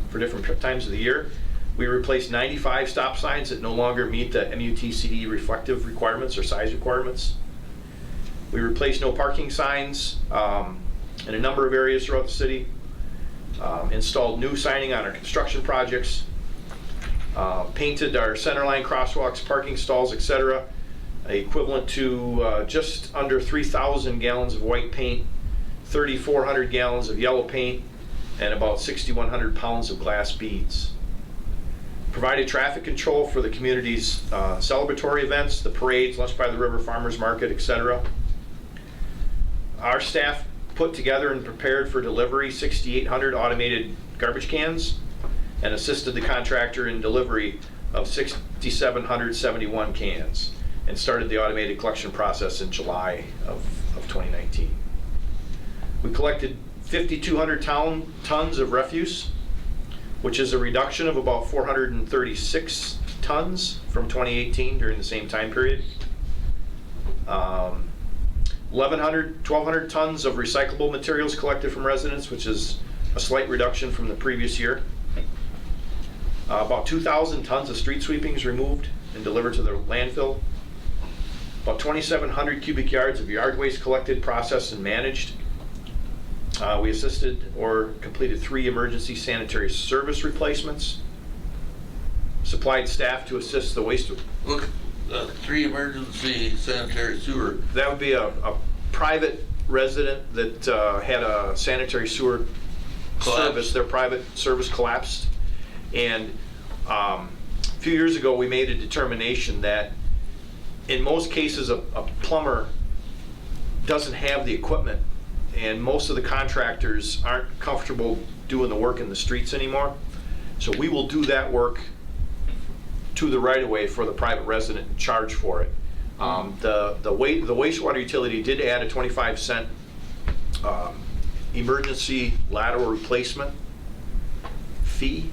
for different times of the year. We replaced 95 stop signs that no longer meet the MUTCD reflective requirements or size requirements. We replaced no parking signs in a number of areas throughout the city. Installed new signing on our construction projects. Painted our centerline crosswalks, parking stalls, etc. Equivalent to just under 3,000 gallons of white paint, 3,400 gallons of yellow paint, and about 6,100 pounds of glass beads. Provided traffic control for the community's celebratory events, the parades, Lunch by the River, Farmers Market, etc. Our staff put together and prepared for delivery 6,800 automated garbage cans and assisted the contractor in delivery of 6,771 cans and started the automated collection process in July of 2019. We collected 5,200 tons of refuse, which is a reduction of about 436 tons from 2018 during the same time period. 1,200 tons of recyclable materials collected from residents, which is a slight reduction from the previous year. About 2,000 tons of street sweepings removed and delivered to the landfill. About 2,700 cubic yards of yard waste collected, processed, and managed. We assisted or completed 3 emergency sanitary service replacements. Supplied staff to assist the waste. Look, 3 emergency sanitary sewer. That would be a private resident that had a sanitary sewer service. Their private service collapsed. And a few years ago, we made a determination that in most cases, a plumber doesn't have the equipment, and most of the contractors aren't comfortable doing the work in the streets anymore. So we will do that work to the right-of-way for the private resident and charge for it. The wastewater utility did add a 25-cent emergency lateral replacement fee,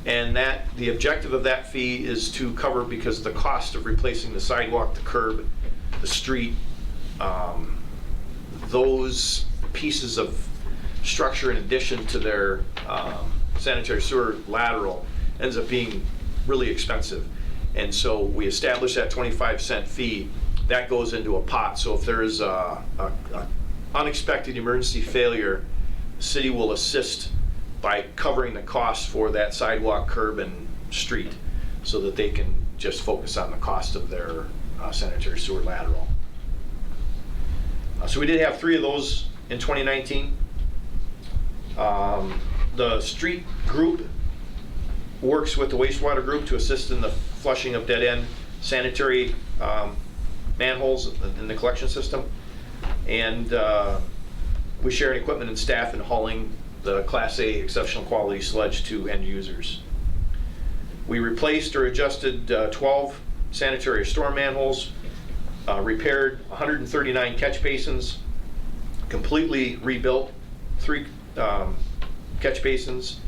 and the objective of that fee is to cover, because the cost of replacing the sidewalk, the curb, the street, those pieces of structure in addition to their sanitary sewer lateral ends up being really expensive. And so we established that 25-cent fee. That goes into a pot. So if there is a unexpected emergency failure, the city will assist by covering the cost for that sidewalk, curb, and street, so that they can just focus on the cost of their sanitary sewer lateral. So we did have 3 of those in 2019. The street group works with the wastewater group to assist in the flushing of dead-end sanitary manholes in the collection system. And we share equipment and staff in hauling the Class A exceptional quality sludge to end users. We replaced or adjusted 12 sanitary storm manholes, repaired 139 catch basins, completely rebuilt 3 catch basins.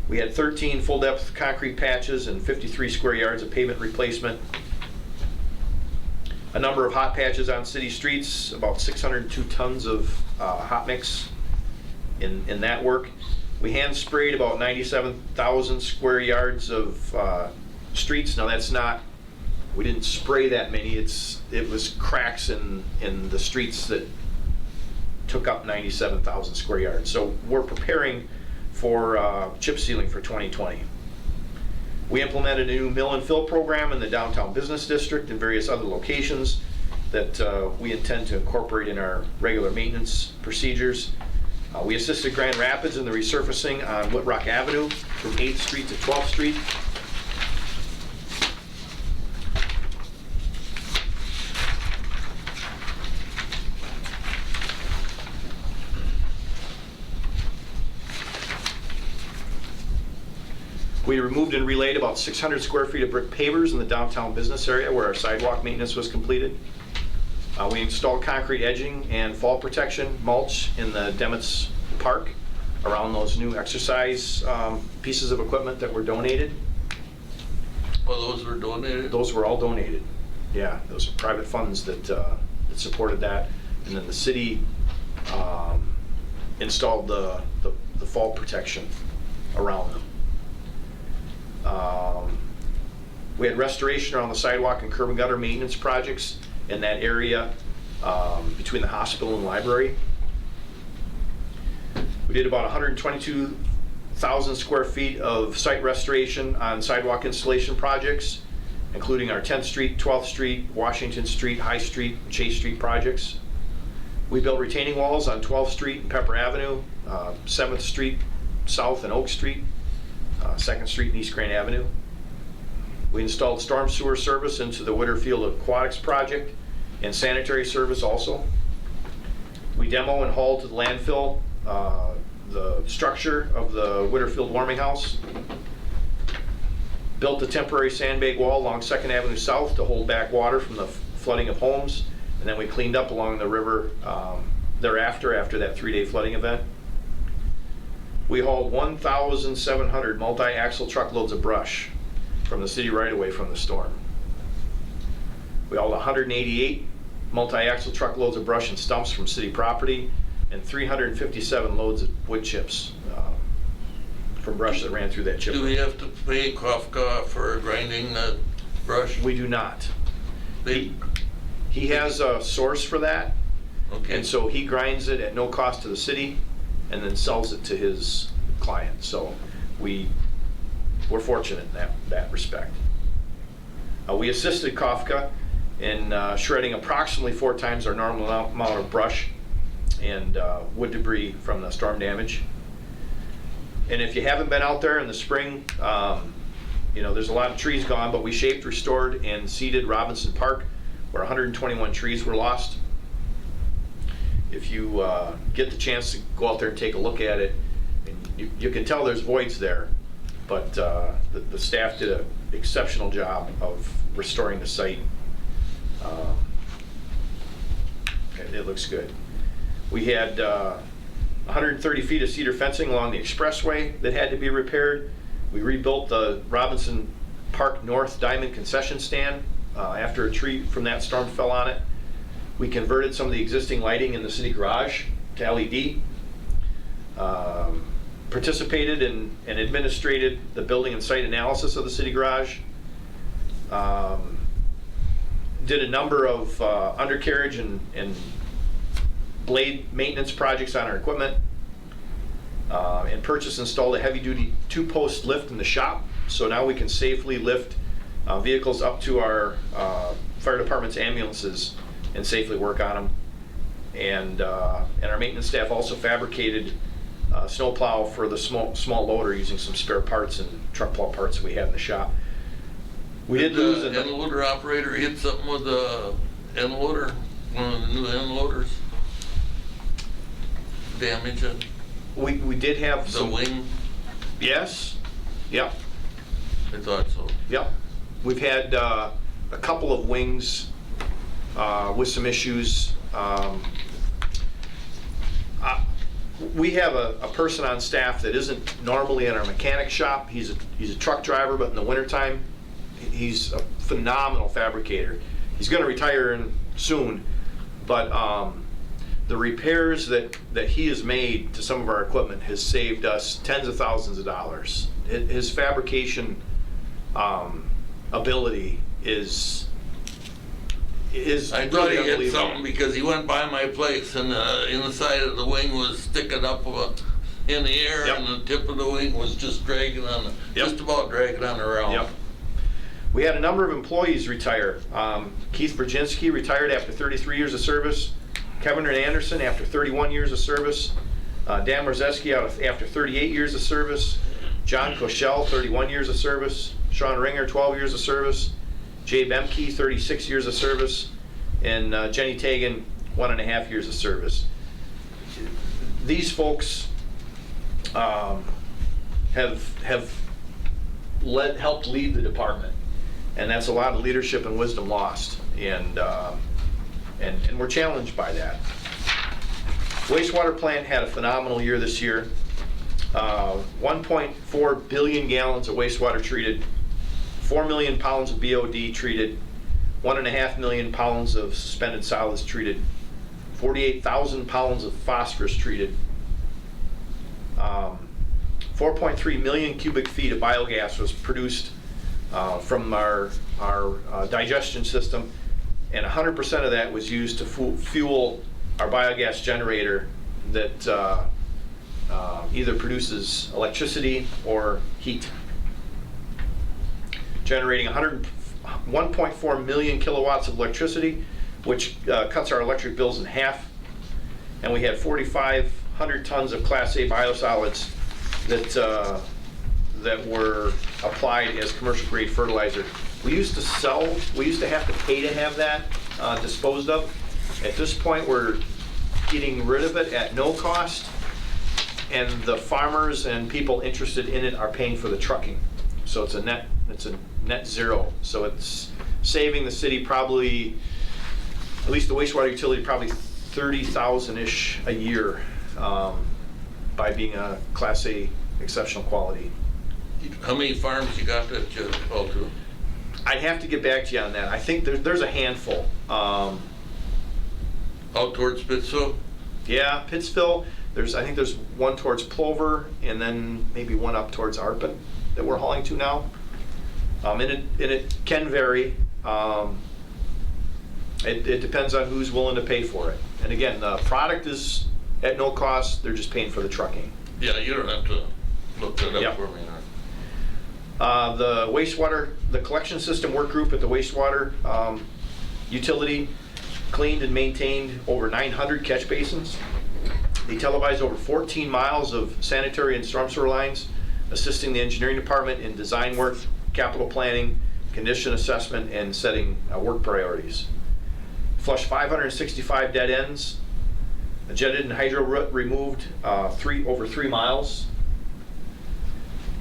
We had 13 full-depth concrete patches and 53 square yards of pavement replacement. A number of hot patches on city streets, about 602 tons of hot mix in that work. We hand sprayed about 97,000 square yards of streets. Now that's not, we didn't spray that many. It was cracks in the streets that took up 97,000 square yards. So we're preparing for chip sealing for 2020. We implemented a new mill and fill program in the downtown business district and various other locations that we intend to incorporate in our regular maintenance procedures. We assisted Grand Rapids in the resurfacing on Whitrock Avenue from 8th Street to 12th Street. We removed and relayed about 600 square feet of brick pavers in the downtown business area where our sidewalk maintenance was completed. We installed concrete edging and fall protection mulch in the Demetz Park around those new exercise pieces of equipment that were donated. Well, those were donated? Those were all donated. Yeah, those are private funds that supported that. And then the city installed the fall protection around them. We had restoration around the sidewalk and curb and gutter maintenance projects in that area between the hospital and library. We did about 122,000 square feet of site restoration on sidewalk installation projects, including our 10th Street, 12th Street, Washington Street, High Street, and Chase Street projects. We built retaining walls on 12th Street and Pepper Avenue, 7th Street South and Oak Street, 2nd Street and East Grand Avenue. We installed storm sewer service into the Whitterfield Aquatics project and sanitary service also. We demo and hauled to the landfill the structure of the Whitterfield warming house. Built a temporary sandbag wall along 2nd Avenue South to hold back water from the flooding of homes. And then we cleaned up along the river thereafter, after that 3-day flooding event. We hauled 1,700 multi-axle truckloads of brush from the city right away from the storm. We hauled 188 multi-axle truckloads of brush and stumps from city property and 357 loads of wood chips from brush that ran through that chip. Do we have to pay Kafka for grinding the brush? We do not. They- He has a source for that, Okay. and so he grinds it at no cost to the city and then sells it to his client. So we're fortunate in that respect. We assisted Kafka in shredding approximately 4 times our normal amount of brush and wood debris from the storm damage. And if you haven't been out there in the spring, there's a lot of trees gone, but we shaped, restored, and seeded Robinson Park, where 121 trees were lost. If you get the chance to go out there and take a look at it, and you can tell there's voids there, but the staff did an exceptional job of restoring the site. It looks good. We had 130 feet of cedar fencing along the expressway that had to be repaired. We rebuilt the Robinson Park North Diamond concession stand after a tree from that storm fell on it. We converted some of the existing lighting in the city garage to LED. participated in and administrated the building and site analysis of the city garage. Did a number of undercarriage and blade maintenance projects on our equipment. And purchased and installed a heavy-duty 2-post lift in the shop. So now we can safely lift vehicles up to our fire department's ambulances and safely work on them. And our maintenance staff also fabricated snowplow for the small loader using some spare parts and truck plow parts that we had in the shop. We did lose the end loader operator hit something with the end loader, one of the new end loaders. Damage it. We did have The some wing, Yes. Yep. I thought so. Yep. We've had a couple of wings with some issues. We have a person on staff that isn't normally in our mechanic shop. He's a truck driver, but in the wintertime, he's a phenomenal fabricator. He's going to retire soon, but the repairs that he has made to some of our equipment has saved us tens of thousands of dollars. His fabrication ability is I thought really he hit unbelievable. something because he went by my place and the inside of the wing was sticking up in the air. Yep. And the tip of the wing was just dragging on, Yep. just about dragging on around. Yep. We had a number of employees retire. Keith Brzezinski retired after 33 years of service. Kevin Anderson after 31 years of service. Dan Marzeski after 38 years of service. John Koschel, 31 years of service. Sean Ringer, 12 years of service. Jay Bemke, 36 years of service. And Jenny Tagan, 1.5 years of service. These folks have helped lead the department. And that's a lot of leadership and wisdom lost. And we're challenged by that. Wastewater plant had a phenomenal year this year. 1.4 billion gallons of wastewater treated, 4 million pounds of BOD treated, 1.5 million pounds of suspended solids treated, 48,000 pounds of phosphorus treated, 4.3 million cubic feet of biogas was produced from our digestion system, and 100% of that was used to fuel our biogas generator that either produces electricity or heat. Generating 1.4 million kilowatts of electricity, which cuts our electric bills in half. And we had 4,500 tons of Class A biosolids that were applied as commercial grade fertilizer. We used to have to pay to have that disposed of. At this point, we're getting rid of it at no cost, and the farmers and people interested in it are paying for the trucking. So it's a net zero. So it's saving the city probably, at least the wastewater utility, probably 30,000-ish a year by being a Class A exceptional quality. How many farms you got that you all to? I'd have to get back to you on that. I think there's a handful. Out towards Pittsville? Yeah, Pittsville. I think there's one towards Plover, and then maybe one up towards Arpin that we're hauling to now. And it can vary. It depends on who's willing to pay for it. And again, the product is at no cost. They're just paying for the trucking. Yeah, you don't have to look that up Yep. for me. The collection system work group at the wastewater utility cleaned and maintained over 900 catch basins. They televised over 14 miles of sanitary and storm sewer lines, assisting the engineering department in design work, capital planning, condition assessment, and setting work priorities. Flushed 565 dead ends, jetted and hydro removed over 3 miles,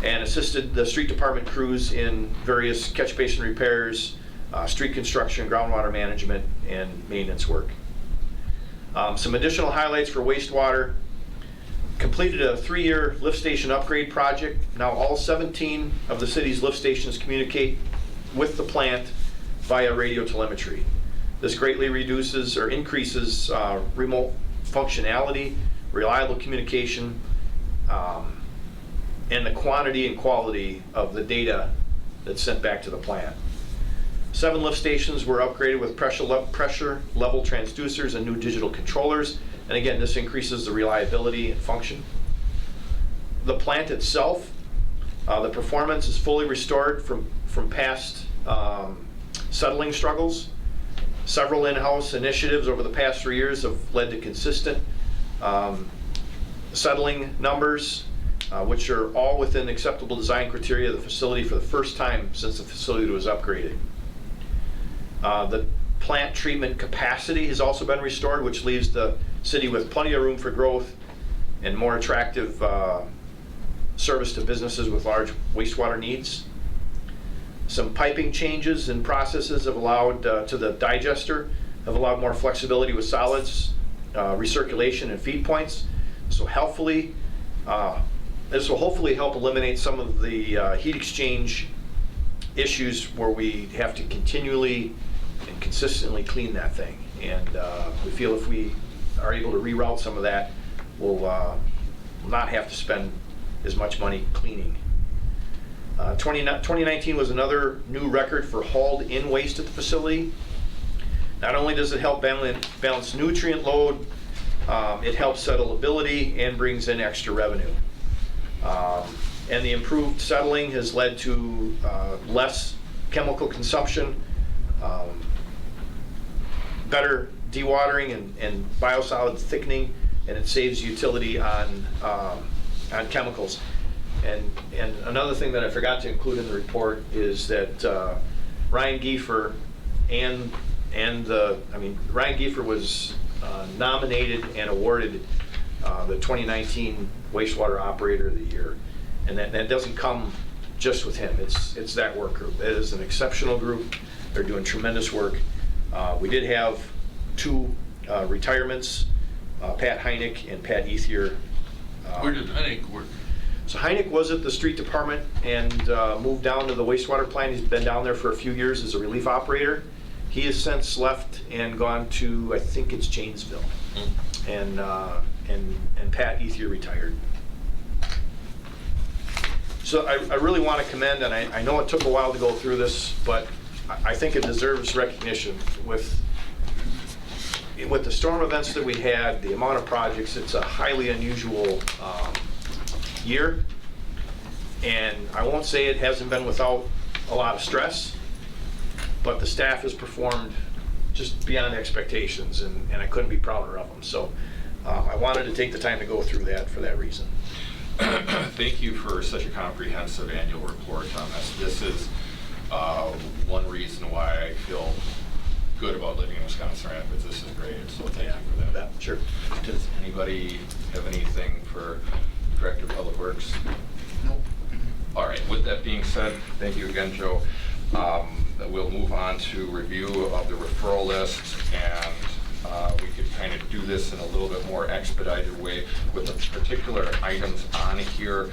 and assisted the street department crews in various catch basin repairs, street construction, groundwater management, and maintenance work. Some additional highlights for wastewater: completed a 3-year lift station upgrade project. Now all 17 of the city's lift stations communicate with the plant via radio telemetry. This greatly reduces or increases remote functionality, reliable communication, and the quantity and quality of the data that's sent back to the plant. 7 lift stations were upgraded with pressure level transducers and new digital controllers. And again, this increases the reliability and function. The plant itself, the performance is fully restored from past settling struggles. Several in-house initiatives over the past 3 years have led to consistent settling numbers, which are all within acceptable design criteria of the facility for the first time since the facility was upgraded. The plant treatment capacity has also been restored, which leaves the city with plenty of room for growth and more attractive service to businesses with large wastewater needs. Some piping changes and processes have allowed to the digester have allowed more flexibility with solids, recirculation, and feed points. So helpfully, this will hopefully help eliminate some of the heat exchange issues where we have to continually and consistently clean that thing. And we feel if we are able to reroute some of that, we'll not have to spend as much money cleaning. 2019 was another new record for hauled in waste at the facility. Not only does it help balance nutrient load, it helps settlability and brings in extra revenue. And the improved settling has led to less chemical consumption, better dewatering and biosolids thickening, and it saves utility on chemicals. And another thing that I forgot to include in the report is that Ryan Giefer Ryan Giefer was nominated and awarded the 2019 Wastewater Operator of the Year. And that doesn't come just with him. It's that work group. It is an exceptional group. They're doing tremendous work. We did have 2 retirements, Pat Heineck and Pat Ethier. Where did Heineck work? So Heineck was at the street department and moved down to the wastewater plant. He's been down there for a few years as a relief operator. He has since left and gone to, I think it's Janesville. And Pat Ethier retired. So I really want to commend, and I know it took a while to go through this, but I think it deserves recognition. With the storm events that we had, the amount of projects, it's a highly unusual year. And I won't say it hasn't been without a lot of stress, but the staff has performed just beyond expectations, and I couldn't be prouder of them. So I wanted to take the time to go through that for that reason. Thank you for such a comprehensive annual report on this. This is one reason why I feel good about living in Wisconsin Rapids. This is great, so thank you for that. Sure. Does anybody have anything for Director of Public Works? Nope. All right, with that being said, thank you again, Joe. We'll move on to review of the referral list, and we could kind of do this in a little bit more expedited way with the particular items on here.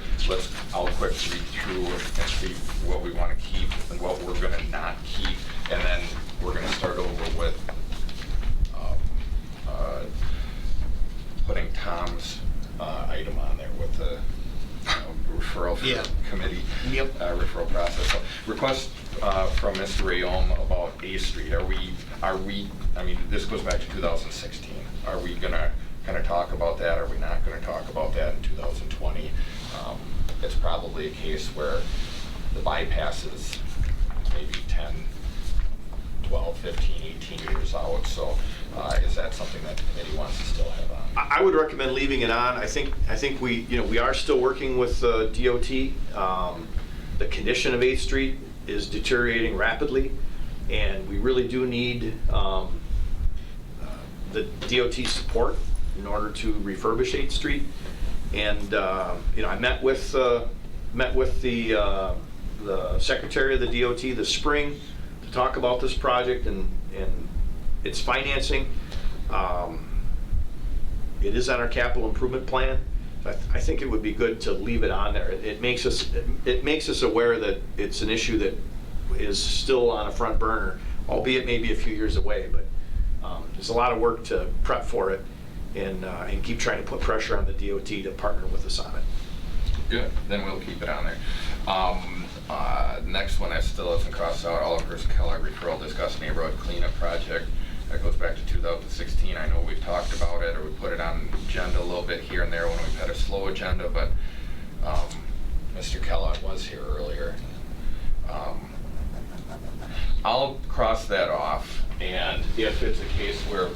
I'll quick read through and see what we want to keep and what we're going to not keep, and then we're going to start over with putting Tom's item on there with the referral committee referral process. So, request from Mr. Rayom about A Street. I mean, this goes back to 2016. Are we gonna kind of talk about that? Are we not gonna talk about that in 2020? It's probably a case where the bypass is maybe 10, 12, 15, 18 years out. So is that something that the committee wants to still have on? I would recommend leaving it on. I think we are still working with DOT. The condition of 8th Street is deteriorating rapidly, and we really do need the DOT support in order to refurbish 8th Street. And I met with the secretary of the DOT this spring to talk about this project and its financing. It is on our capital improvement plan. I think it would be good to leave it on there. It makes us aware that it's an issue that is still on a front burner, albeit maybe a few years away. But there's a lot of work to prep for it, and keep trying to put pressure on the DOT to partner with us on it. Good, then we'll keep it on there. Next one, that still hasn't crossed out, Oliver Hurst Keller referral, discuss neighborhood cleanup project. That goes back to 2016. I know we've talked about it, or we put it on agenda a little bit here and there when we've had a slow agenda, but Mr. Kellogg was here earlier. I'll cross that off, and if it's a case where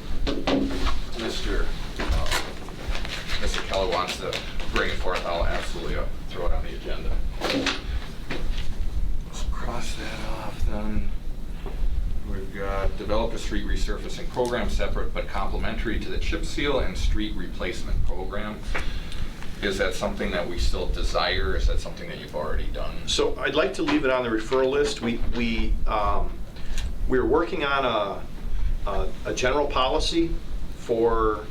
Mr. Kellogg wants to bring it forth, I'll absolutely throw it on the agenda. Let's cross that off then. We've got develop a street resurfacing program separate but complementary to the chip seal and street replacement program. Is that something that we still desire? Is that something that you've already done? So I'd like to leave it on the referral list. We're working on a general policy for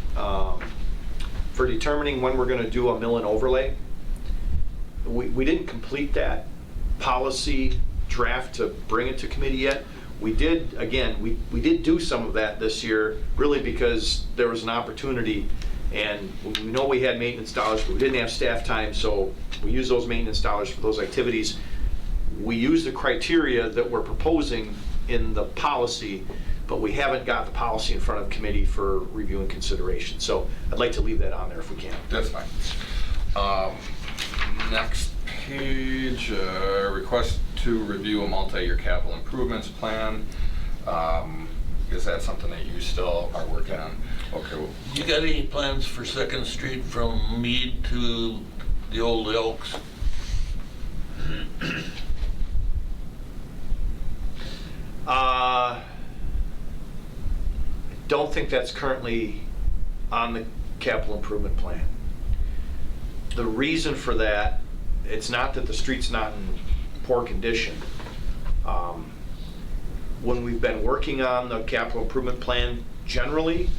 determining when we're going to do a mill and overlay. We didn't complete that policy draft to bring it to committee yet. We did, again, we did do some of that this year, really because there was an opportunity, and we know we had maintenance dollars, but we didn't have staff time, so we used those maintenance dollars for those activities. We used the criteria that we're proposing in the policy, but we haven't got the policy in front of committee for review and consideration. So I'd like to leave that on there if we can. That's fine. Next page, request to review a multi-year capital improvements plan. Is that something that you still are working on? Okay. Well, You got any plans for Second Street from Meade to the old Elks? I don't think that's currently on the capital improvement plan. The reason for that, it's not that the street's not in poor condition. When we've been working on the capital improvement plan, generally,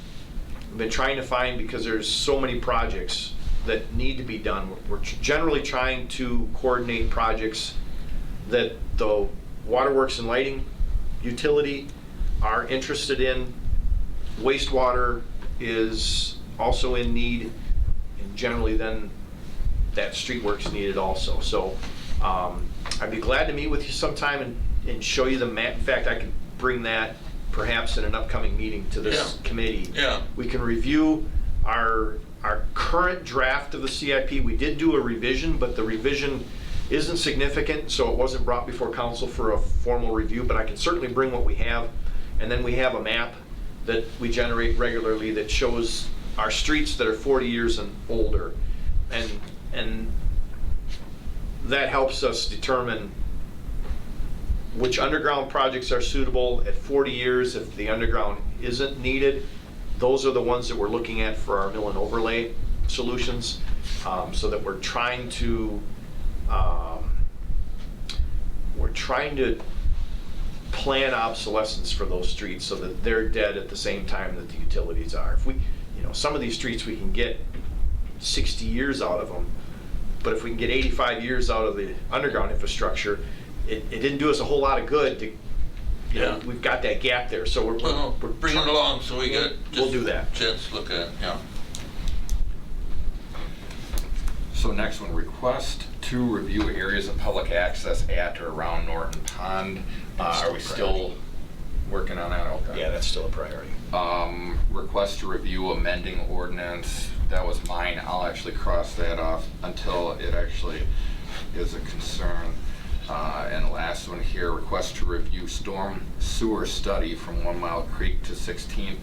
we've been trying to find, because there's so many projects that need to be done, we're generally trying to coordinate projects that the waterworks and lighting utility are interested in. Wastewater is also in need, and generally then that street work's needed also. So I'd be glad to meet with you sometime and show you the map. In fact, I could bring that perhaps in an upcoming meeting to this committee. Yeah. We can review our current draft of the CIP. We did do a revision, but the revision isn't significant, so it wasn't brought before council for a formal review, but I can certainly bring what we have. And then we have a map that we generate regularly that shows our streets that are 40 years and older. And that helps us determine which underground projects are suitable at 40 years. If the underground isn't needed, those are the ones that we're looking at for our mill and overlay solutions, so that we're trying to plan obsolescence for those streets so that they're dead at the same time that the utilities are. If we, some of these streets we can get 60 years out of them, but if we can get 85 years out of the underground infrastructure, it didn't do us a whole lot of good to, Yeah. we've got that gap there, so we're Bring it along so we get We'll do that. chance to look at it, yeah. So next one, request to review areas of public access at or around Norton Pond. Are we still working on that? Okay. Yeah, that's still a priority. Request to review amending ordinance. That was mine. I'll actually cross that off until it actually is a concern. And the last one here, request to review storm sewer study from 1 Mile Creek to 16th,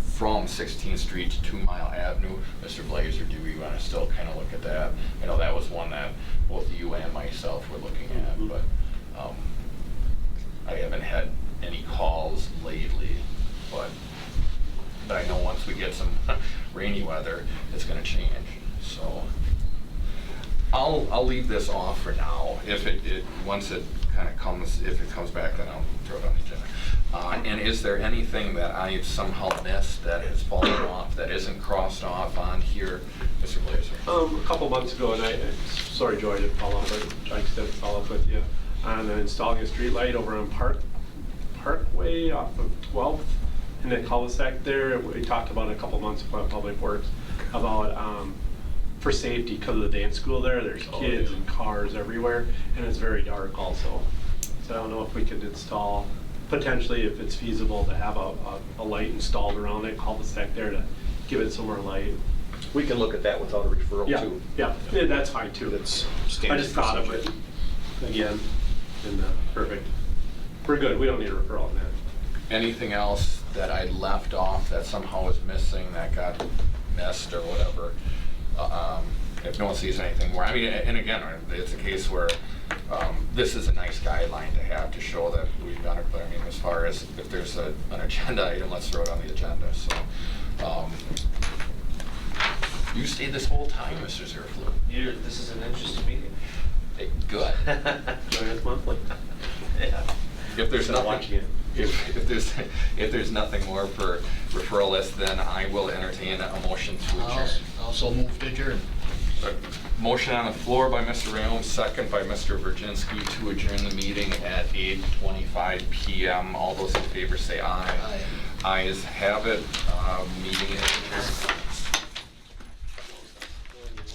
from 16th Street to 2 Mile Avenue. Mr. Blazer, do we want to still kind of look at that? I know that was one that both you and myself were looking at, but I haven't had any calls lately, but I know once we get some rainy weather, it's going to change. So I'll leave this off for now. If once it kind of comes, if it comes back, then I'll throw it on the agenda. And is there anything that I've somehow missed that has fallen off, that isn't crossed off on here, Mr. Blazer? A couple months ago, and sorry, Joy, to follow up, but I said follow up with you on installing a street light over on Parkway off of 12th in that cul-de-sac there. We talked about it a couple months ago at Public Works about for safety, because of the dance school there, there's kids and cars everywhere, and it's very dark also. So I don't know if we could install, potentially if it's feasible, to have a light installed around it, cul-de-sac there to give it some more light. We can look at that without a referral Yeah, too. yeah, that's fine too. That's I standard just thought of it procedure. again, and perfect. We're good, we don't need a referral on that. Anything else that I left off that somehow was missing, that got missed or whatever? If no one sees anything more, I mean, and again, it's a case where this is a nice guideline to have to show that we've done it, but I mean, as far as if there's an agenda item, let's throw it on the agenda, so. You stayed this whole time, Mr. Zerflu. This is an interesting meeting. Good. Join us monthly. Yeah. If there's Instead of watching nothing, it. if there's nothing more for referral list, then I will entertain a motion to adjourn. Also move to adjourn. A motion on the floor by Mr. Rayone, second by Mr. Virginski to adjourn the meeting at 8:25 PM. All those in favor say aye. Aye. Ayes have it. Meeting is adjourned.